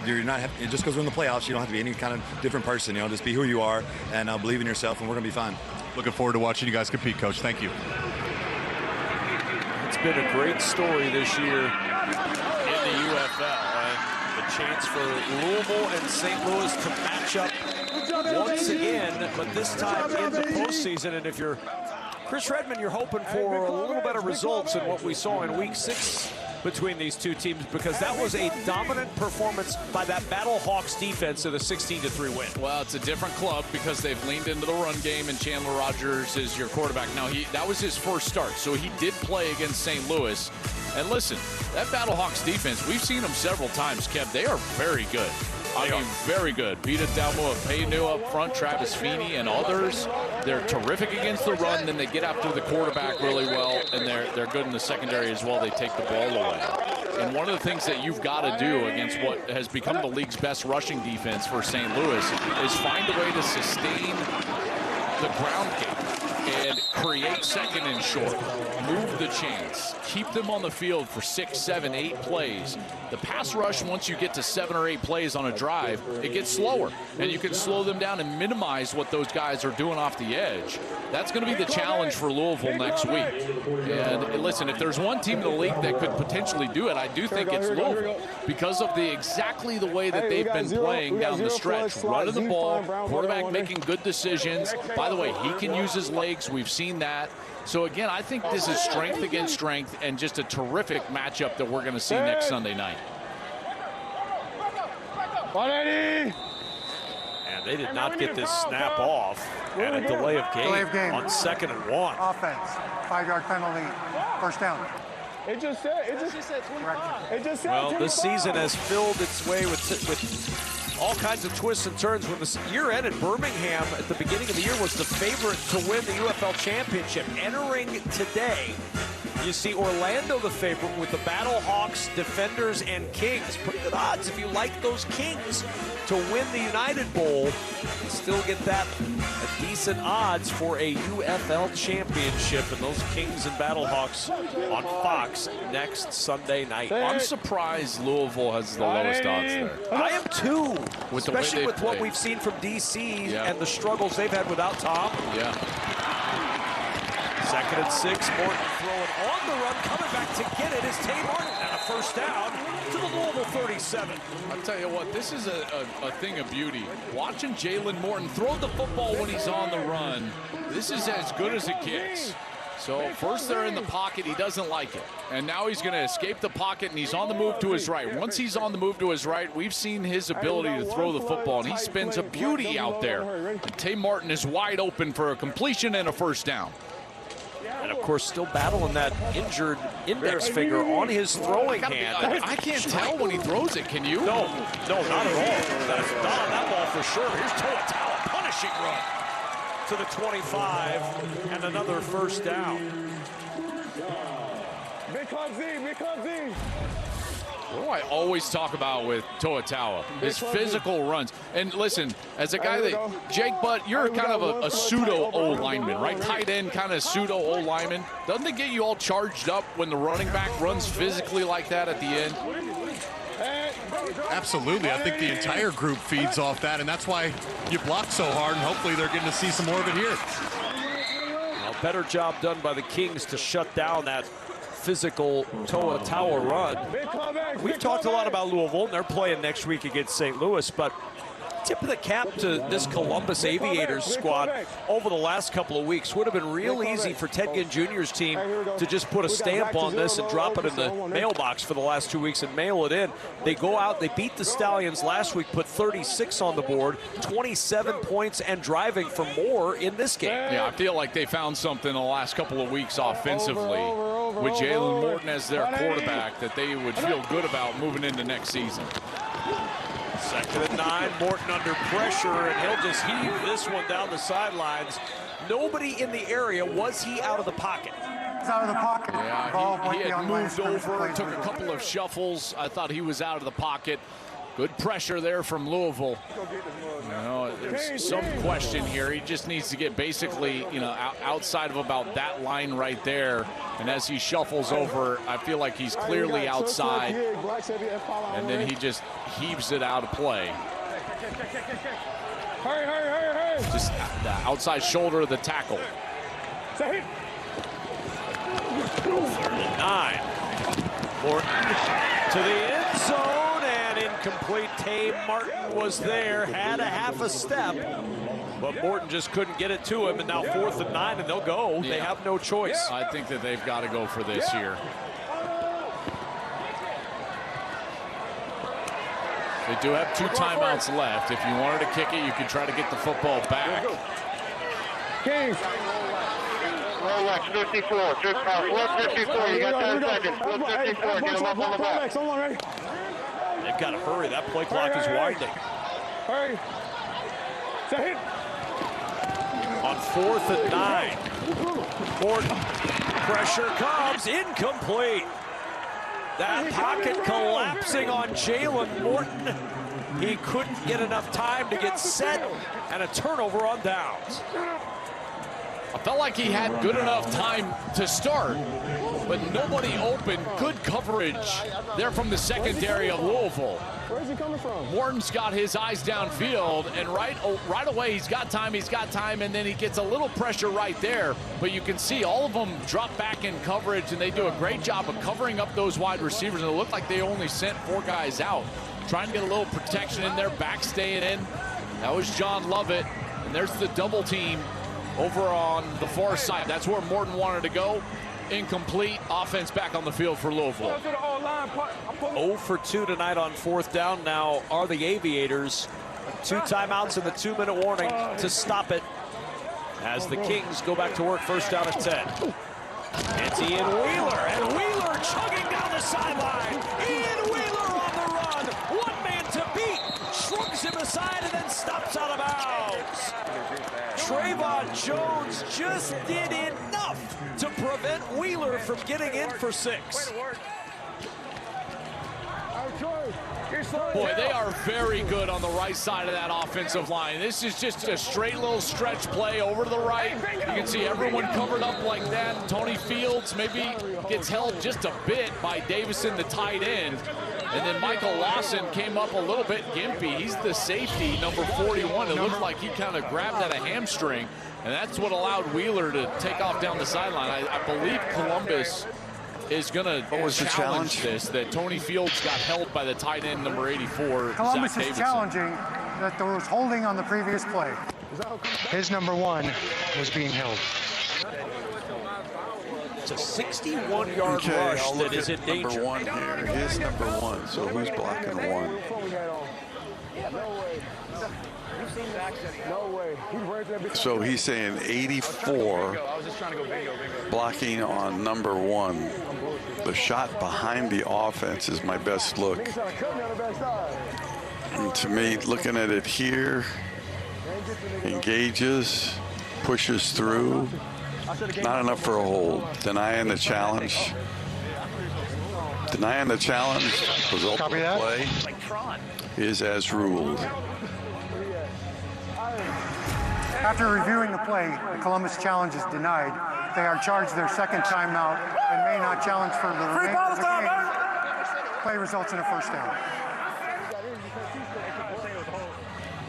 just because we're in the playoffs, you don't have to be any kind of different person. Just be who you are and believe in yourself, and we're going to be fine. Looking forward to watching you guys compete, Coach. Thank you. It's been a great story this year in the UFL. The chance for Louisville and St. Louis to match up once again, but this time in the postseason. And if you're Chris Redman, you're hoping for a little better results than what we saw in Week 6 between these two teams, because that was a dominant performance by that Battle Hawks defense in a 16-3 win. Well, it's a different club because they've leaned into the run game, and Chandler Rogers is your quarterback. Now, that was his first start, so he did play against St. Louis. And listen, that Battle Hawks defense, we've seen them several times, Kev. They are very good. I mean, very good. Vita Dalmo, Paynu up front, Travis Feeney, and others. They're terrific against the run. Then they get after the quarterback really well, and they're good in the secondary as well. They take the ball away. And one of the things that you've got to do against what has become the league's best rushing defense for St. Louis is find a way to sustain the ground game and create second and short, move the chains, keep them on the field for 6, 7, 8 plays. The pass rush, once you get to 7 or 8 plays on a drive, it gets slower, and you can slow them down and minimize what those guys are doing off the edge. That's going to be the challenge for Louisville next week. And listen, if there's one team in the league that could potentially do it, I do think it's Louisville, because of exactly the way that they've been playing down the stretch, running the ball, quarterback making good decisions. By the way, he can use his legs. We've seen that. So again, I think this is strength against strength, and just a terrific matchup that we're going to see next Sunday night. 180. And they did not get this snap off, and a delay of game on 2nd and 1. Offense, 5-yard penalty, first down. It just said 25. It just said Well, 25. this season has filled its way with all kinds of twists and turns. When the year ended, Birmingham at the beginning of the year was the favorite to win the UFL championship. Entering today, you see Orlando the favorite with the Battle Hawks, Defenders, and Kings. Pretty good odds if you like those Kings to win the United Bowl. Still get that decent odds for a UFL championship, and those Kings and Battle Hawks on Fox next Sunday night. I'm surprised Louisville has the lowest odds there. I am too, with especially with what we've seen from DC and the struggles they've had without Tom. Yeah. 2nd and 6, Morton throwing on the run, coming back to get it is Tay Martin, and a first down to the Louisville 37. I'll tell you what, this is a thing of beauty. Watching Jalen Morton throw the football when he's on the run, this is as good as it gets. So first they're in the pocket, he doesn't like it. And now he's going to escape the pocket, and he's on the move to his right. Once he's on the move to his right, we've seen his ability to throw the football, and he spins a beauty out there. And Tay Martin is wide open for a completion and a first down. And, of course, still battling that injured index finger on his throwing hand. I can't tell when he throws it, can you? No, not at all. That's not on that ball for sure. Here's Toa, punishing run to the 25, and another first down. Big Club Z. What do I always talk about with Toa Taua? His physical runs. And listen, as a guy that, Jake Butt, you're kind of a pseudo O-lineman, right? Tight end, kind of pseudo O-lineman. Doesn't it get you all charged up when the running back runs physically like that at the end? Absolutely. I think the entire group feeds off that, and that's why you block so hard, and hopefully they're getting to see some more of it here. A better job done by the Kings to shut down that physical Toa Taua run. We've talked a lot about Louisville, and they're playing next week against St. Louis, but tip of the cap to this Columbus Aviators squad over the last couple of weeks. Would have been real easy for Ted Ginn Jr.'s team to just put a stamp on this and drop it in the mailbox for the last 2 weeks and mail it in. They go out, they beat the Stallions last week, put 36 on the board, 27 points and driving for more in this game. Yeah, I feel like they found something in the last couple of weeks offensively with Jalen Morton as their quarterback that they would feel good about moving into next season. 2nd and 9, Morton under pressure, and he'll just heave this one down the sidelines. Nobody in the area. Was he out of the pocket? He's out of the pocket. Yeah, he had moved over, took a couple of shuffles. I thought he was out of the pocket. Good pressure there from Louisville. You know, there's some question here. He just needs to get basically, you know, outside of about that line right there. And as he shuffles over, I feel like he's clearly outside. And then he just heaves it out of play. Just the outside shoulder of the tackle. 3rd and 9. Morton to the end zone, and incomplete. Tay Martin was there, had a half a step, but Morton just couldn't get it to him, and now 4th and 9, and they'll go. Yeah. They have no choice. I think that they've got to go for this here. They do have 2 timeouts left. If you wanted to kick it, you could try to get the football back. Kings. Rolex 54. Just left 54. You got 10 seconds. Left 54. Get him up on the back. They've got to hurry. That play clock is winding. Hurry. Hit. On 4th and 9. Morton. Pressure comes. Incomplete. That pocket collapsing on Jalen Morton. He couldn't get enough time to get set, and a turnover on downs. I felt like he had good enough time to start, but nobody open. Good coverage there from the secondary of Louisville. Where's he coming from? Morton's got his eyes downfield, and right away he's got time, and then he gets a little pressure right there. But you can see all of them drop back in coverage, and they do a great job of covering up those wide receivers. And it looked like they only sent 4 guys out, trying to get a little protection in there, back staying in. That was John Lovett, and there's the double team over on the far side. That's where Morton wanted to go. Incomplete. Offense back on the field for Louisville. 0 for 2 tonight on 4th down. Now are the Aviators. 2 timeouts and the 2-minute warning to stop it as the Kings go back to work. 1st down at 10. It's Ian Wheeler, and Wheeler chugging down the sideline. Ian Wheeler on the run. 1 man to beat. Shrugs him aside and then stops out of bounds. Trayvon Jones just did enough to prevent Wheeler from getting in for 6. Boy, they are very good on the right side of that offensive line. This is just a straight little stretch play over to the right. You can see everyone covered up like that. Tony Fields maybe gets held just a bit by Davison, the tight end. And then Michael Lawson came up a little bit gimpy. He's the safety, number 41. It looked like he kind of grabbed at a hamstring, and that's what allowed Wheeler to take off down the sideline. I believe Columbus is going to challenge this, that Tony Fields got held by the tight end, number 84, Columbus Zach is Davidson. challenging that there was holding on the previous play. His number 1 was being held. It's a 61-yard rush that is in danger. Number 1 here. His number 1. So who's blocking 1? So he's saying 84 blocking on number 1. The shot behind the offense is my best look. And to me, looking at it here, engages, pushes through. Not enough for a hold. Denying the challenge. Denying the challenge. Result of the play is as ruled. After reviewing the play, the Columbus challenge is denied. They are charged their 2nd timeout and may not challenge for the remainder of the game. Play results in a 1st down.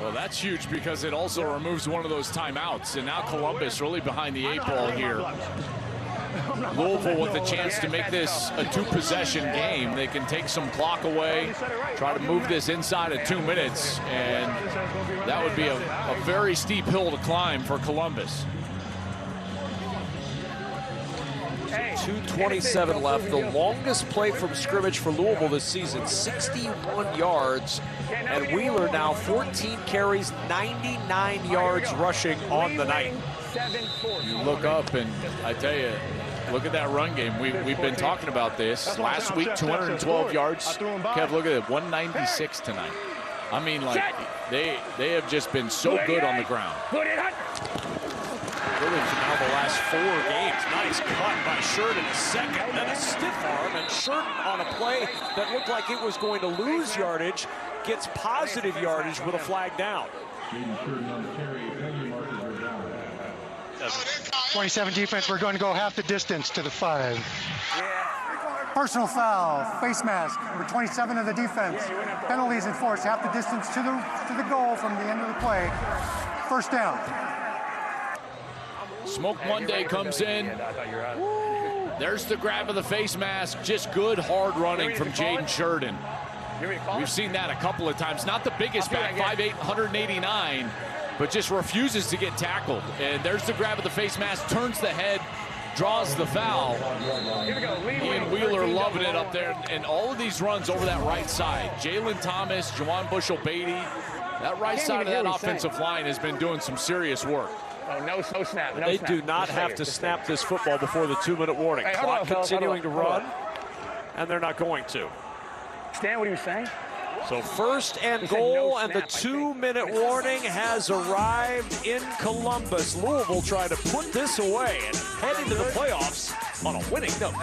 Well, that's huge because it also removes one of those timeouts. And now Columbus really behind the 8 ball here. Louisville with a chance to make this a 2-possession game. They can take some clock away, try to move this inside of 2 minutes, and that would be a very steep hill to climb for Columbus. 2:27 left. The longest play from scrimmage for Louisville this season, 61 yards. And Wheeler now 14 carries, 99 yards rushing on the night. You look up and I tell you, look at that run game. We've been talking about this. Last week, 212 yards. Kev, look at it, 196 tonight. I mean, like, they have just been so good on the ground. Really for now the last 4 games. Nice cut by Sheridan, second, then a stiff arm, and Sheridan on a play that looked like it was going to lose yardage, gets positive yardage with a flag down. 27 defense, we're going to go half the distance to the 5. Personal foul, face mask, number 27 of the defense. Penalties enforced, half the distance to the goal from the end of the play. First down. Smoke Monday comes in. There's the grab of the face mask. Just good, hard running from Jaden Sheridan. We've seen that a couple of times. Not the biggest back, 5'8", 189, but just refuses to get tackled. And there's the grab of the face mask, turns the head, draws the foul. Ian Wheeler loving it up there. And all of these runs over that right side. Jalen Thomas, Juwan Bushell-Beatty. That right side of that offensive line has been doing some serious work. Oh, no snap. They do not have to snap this football before the 2-minute warning. Clock continuing to run, and they're not going to. Stan, what are you saying? So first and goal, and the 2-minute warning has arrived in Columbus. Louisville trying to put this away and head into the playoffs on a winning note.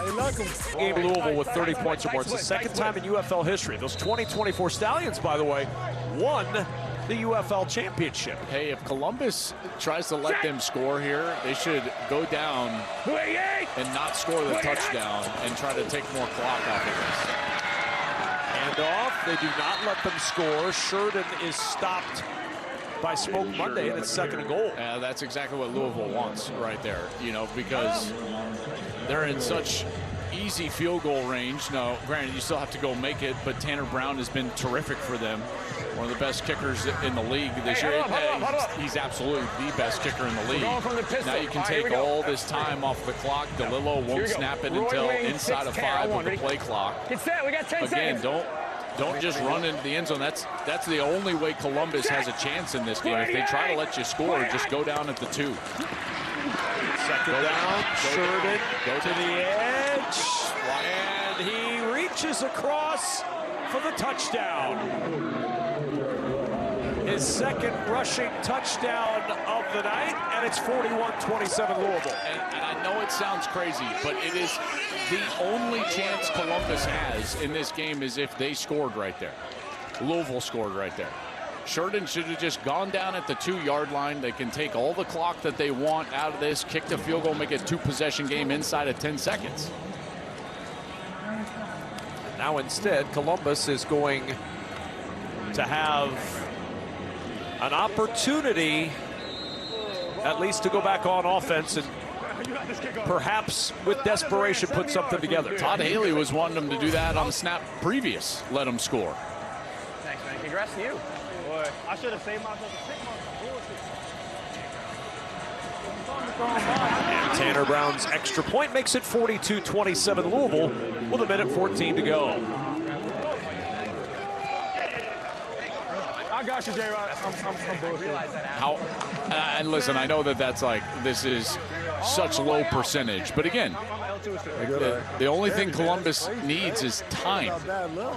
Game Louisville with 30 points or more. It's the second time in UFL history. Those 2024 Stallions, by the way, won the UFL championship. Hey, if Columbus tries to let them score here, they should go down and not score the touchdown and try to take more clock off of this. Handoff, they do not let them score. Sheridan is stopped by Smoke Monday, and it's second and goal. Yeah, that's exactly what Louisville wants right there, you know, because they're in such easy field goal range. Now, granted, you still have to go make it, but Tanner Brown has been terrific for them. One of the best kickers in the league this year. He's absolutely the best kicker in the league. Now you can take all this time off the clock. DeLillo won't snap it until inside of 5 with the play clock. Get set, we got 10 seconds. Again, don't just run into the end zone. That's the only way Columbus has a chance in this game. If they try to let you score, just go down at the 2. Second down, Sheridan go to the edge, and he reaches across for the touchdown. His second rushing touchdown of the night, and it's 41-27 Louisville. And I know it sounds crazy, but it is the only chance Columbus has in this game is if they scored right there. Louisville scored right there. Sheridan should have just gone down at the 2-yard line. They can take all the clock that they want out of this, kick the field goal, make it a 2-possession game inside of 10 seconds. Now instead, Columbus is going to have an opportunity at least to go back on offense and perhaps with desperation put something together. Todd Haley was wanting them to do that on the snap previous. Let them score. Thanks, man. Congrats to you. Boy, I should have saved myself And Tanner Brown's extra point makes it 42-27 Louisville with 1:14 to go. I got you, J-Rod. I'm bullshit. And listen, I know that that's like, this is such low percentage. But again, the only thing Columbus needs is time,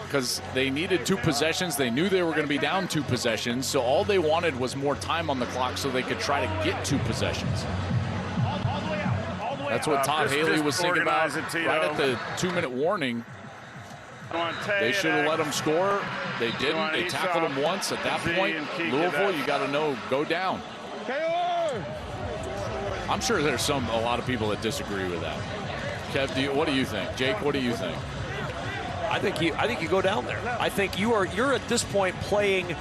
because they needed 2 possessions. They knew they were going to be down 2 possessions. So all they wanted was more time on the clock so they could try to get 2 possessions. That's what Todd Haley was thinking about right at the 2-minute warning. They should have let them score. They didn't. They tackled them once. At that point, Louisville, you got to know, go down. I'm sure there's a lot of people that disagree with that. Kev, what do you think? Jake, what do you think? I think you go down there. I think you're at this point playing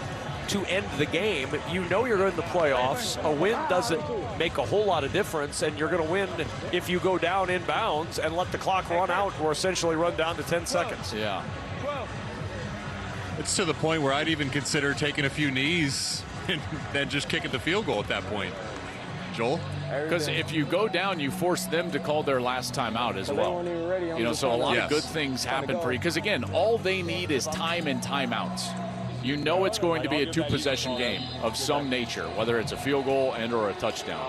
to end the game. You know you're in the playoffs. A win doesn't make a whole lot of difference, and you're going to win if you go down inbounds and let the clock run out or essentially run down to 10 seconds. Yeah. It's to the point where I'd even consider taking a few knees and then just kicking the field goal at that point. Joel? Because if you go down, you force them to call their last timeout as well. You know, so a lot of good things happen for you. Because, again, all they need is time and timeouts. You know it's going to be a two-possession game of some nature, whether it's a field goal and or a touchdown.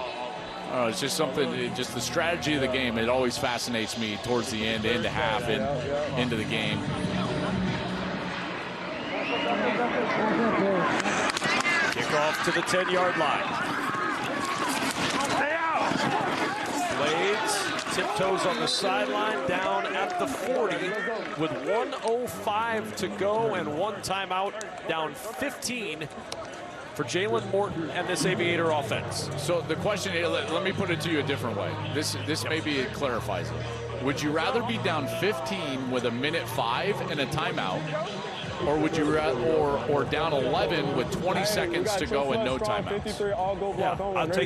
It's just something, just the strategy of the game, it always fascinates me towards the end, into half, and into the game. Kickoff to the 10-yard line. Blades tiptoes on the sideline, down at the 40 with 1:05 to go and one timeout, down 15 for Jalen Morton and this Aviator offense. So the question here, let me put it to you a different way. This maybe it clarifies it. Would you rather be down 15 with 1:05 and a timeout, or would you rather, or down 11 with 20 seconds to go and no timeouts? Yeah,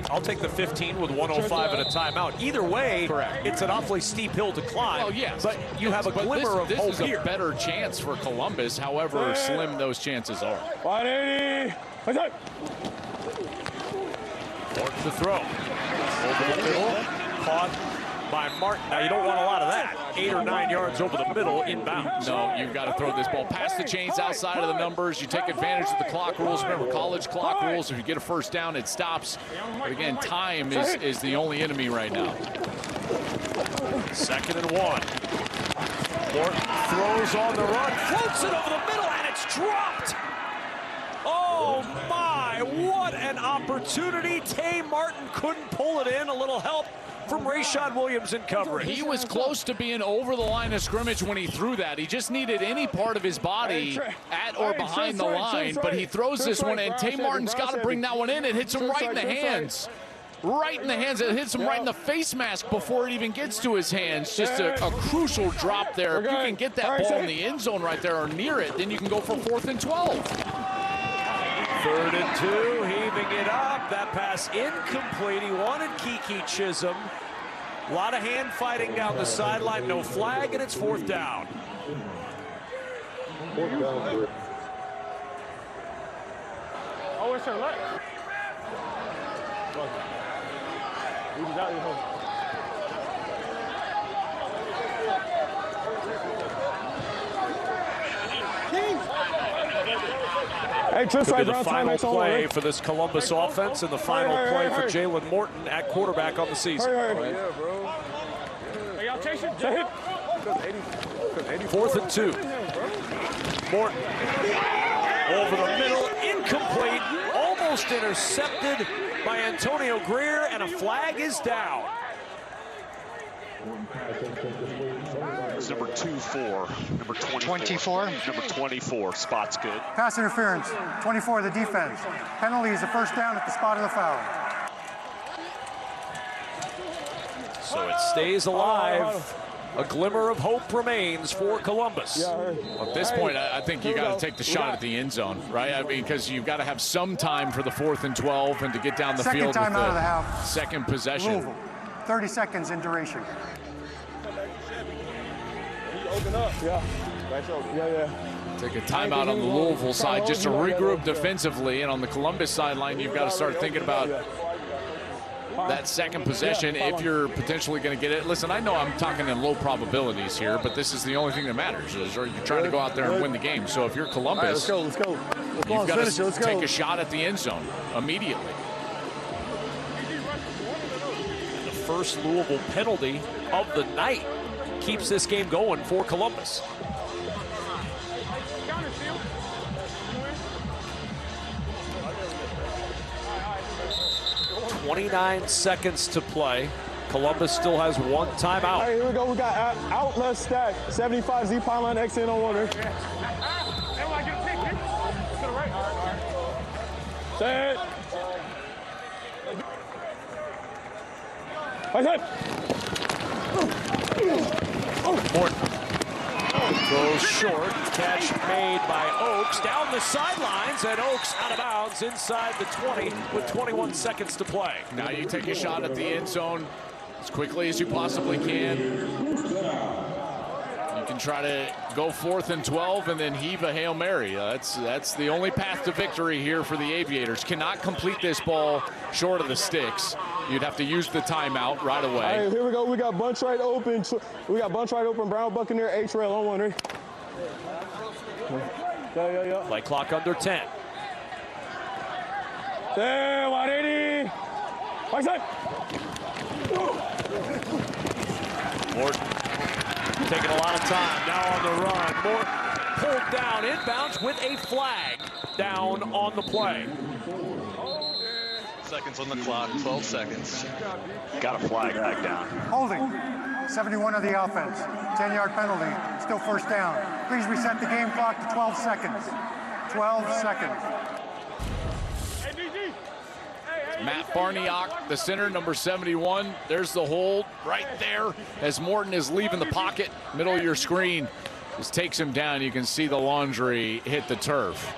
I'll take the 15 with 1:05 and a timeout. Either way, correct. It's an awfully steep hill to climb. Oh yes, but you have a glimmer of hope here. This is a better chance for Columbus, however slim those chances are. 180. Morton to throw. Over the middle, caught by Martin. Now, you don't want a lot of that. 8 or 9 yards over the middle, inbounds. No, you've got to throw this ball past the chains, outside of the numbers. You take advantage of the clock rules. Remember, college clock rules. If you get a first down, it stops. But again, time is the only enemy right now. 2nd and 1. Morton throws on the run, floats it over the middle, and it's dropped. Oh, my, what an opportunity. Tay Martin couldn't pull it in. A little help from Rayshad Williams in coverage. He was close to being over the line of scrimmage when he threw that. He just needed any part of his body at or behind the line, but he throws this one, and Tay Martin's got to bring that one in. It hits him right in the hands. Right in the hands. It hits him right in the face mask before it even gets to his hands. Just a crucial drop there. If you can get that ball in the end zone right there or near it, then you can go for 4th and 12. 3rd and 2, heaving it up. That pass incomplete. He wanted Kiki Chisholm. A lot of hand fighting down the sideline. No flag, and it's 4th down. Oh, it's her leg. Hey, just right, the final play for this Columbus offense and the final play for Jalen Morton at quarterback on the season. Yeah, bro. Hey, y'all chasing? 4th and 2. Morton over the middle, incomplete, almost intercepted by Antonio Greer, and a flag is down. It's number 2-4, number 24. Number 24, spot's good. Pass interference, 24, the defense. Penalty is the first down at the spot of the foul. So it stays alive. A glimmer of hope remains for Columbus. At this point, I think you got to take the shot at the end zone, right? I mean, because you've got to have some time for the 4th and 12 and to get down the field with Second time out of the half. Second possession. Louisville, 30 seconds in duration. Open up, yeah. Take a timeout on the Louisville side just to regroup defensively, and on the Columbus sideline, you've got to start thinking about that second possession if you're potentially going to get it. Listen, I know I'm talking in low probabilities here, but this is the only thing that matters. Is you're trying to go out there and win the game. So if you're Columbus, right, let's go. You've got to take a shot at the end zone immediately. And the first Louisville penalty of the night keeps this game going for Columbus. 29 seconds to play. Columbus still has one timeout. Hey, here we go. We got outlet stack. 75 Z pylon X in on water. Set. Morton Throws short, catch made by Oaks, down the sidelines, and Oaks out of bounds inside the 20 with 21 seconds to play. Now you take a shot at the end zone as quickly as you possibly can. You can try to go 4th and 12 and then heave a Hail Mary. That's the only path to victory here for the Aviators. Cannot complete this ball short of the sticks. You'd have to use the timeout right away. All right, here we go. We got bunch right open. We got bunch right open. Brown Buccaneer, H-Rail on one. Ready? Yeah. Play clock under 10. Hey, 180. Right side. Morton taking a lot of time. Now on the run. Morton pulled down inbounds with a flag down on the play. Seconds on the clock, 12 seconds. Got a flag back down. Holding. 71 of the offense. 10-yard penalty. Still first down. Please reset the game clock to 12 seconds. 12 seconds. Matt Farniok, the center, number 71. There's the hold right there as Morton is leaving the pocket. Middle of your screen. Just takes him down. You can see the laundry hit the turf.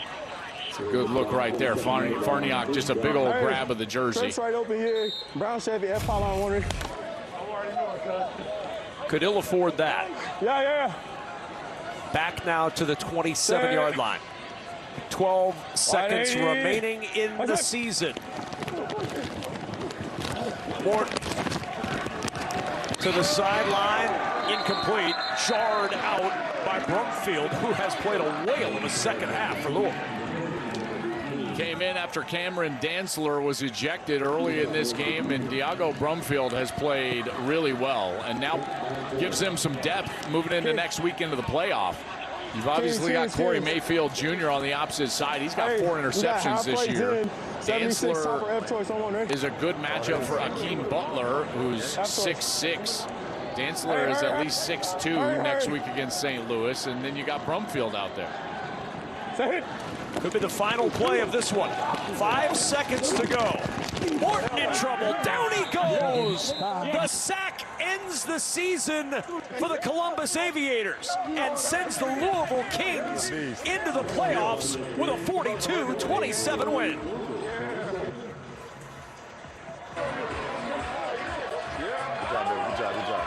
It's a good look right there. Farniok, just a big old grab of the jersey. Church right open here. Brown Chevy, F-Pile on one. Could ill afford that. Yeah. Back now to the 27-yard line. 12 seconds remaining in the season. Morton to the sideline, incomplete, jarred out by Brumfield, who has played a whale in the second half for Louisville. Came in after Cameron Dantzler was ejected early in this game, and Diago Brumfield has played really well and now gives them some depth moving into next week into the playoff. You've obviously got Corey Mayfield Jr. on the opposite side. He's got 4 interceptions this year. Dantzler is a good matchup for Akeem Butler, who's 6'6". Dantzler is at least 6'2" next week against St. Louis, and then you got Brumfield out there. Could be the final play of this one. 5 seconds to go. Morton in trouble. Down he goes. The sack ends the season for the Columbus Aviators and sends the Louisville Kings into the playoffs with a 42-27 win. Good job.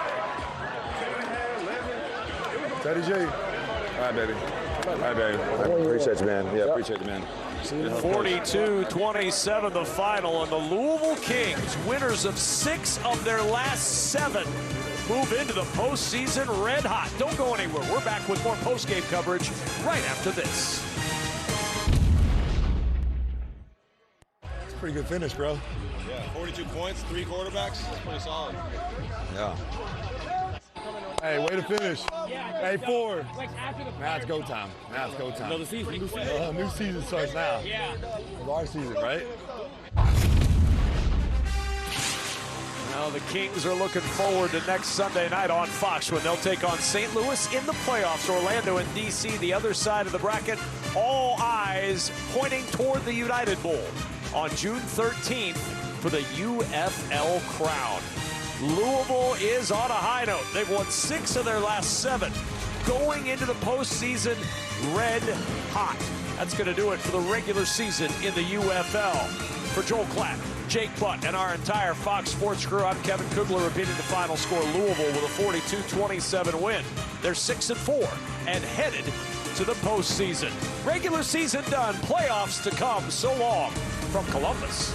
Teddy J. All right, baby. All right, baby. Appreciate you, man. Yeah, appreciate you, man. 42-27 the final, and the Louisville Kings, winners of 6 of their last 7, move into the postseason red hot. Don't go anywhere. We're back with more post-game coverage right after this. It's a pretty good finish, bro. Yeah, 42 points, 3 quarterbacks. That's pretty solid. Yeah. Hey, way to finish. Hey, 4. Now it's go time. Another season. New season starts now. Yeah. It's our season, right? Now the Kings are looking forward to next Sunday night on Fox when they'll take on St. Louis in the playoffs. Orlando and D.C. the other side of the bracket. All eyes pointing toward the United Bowl on June 13th for the UFL crown. Louisville is on a high note. They've won 6 of their last 7. Going into the postseason red hot. That's going to do it for the regular season in the UFL. For Joel Klatt, Jake Butt, and our entire Fox Sports crew, I'm Kevin Kugler, repeating the final score. Louisville with a 42-27 win. They're 6-4 and headed to the postseason. Regular season done, playoffs to come. So long from Columbus.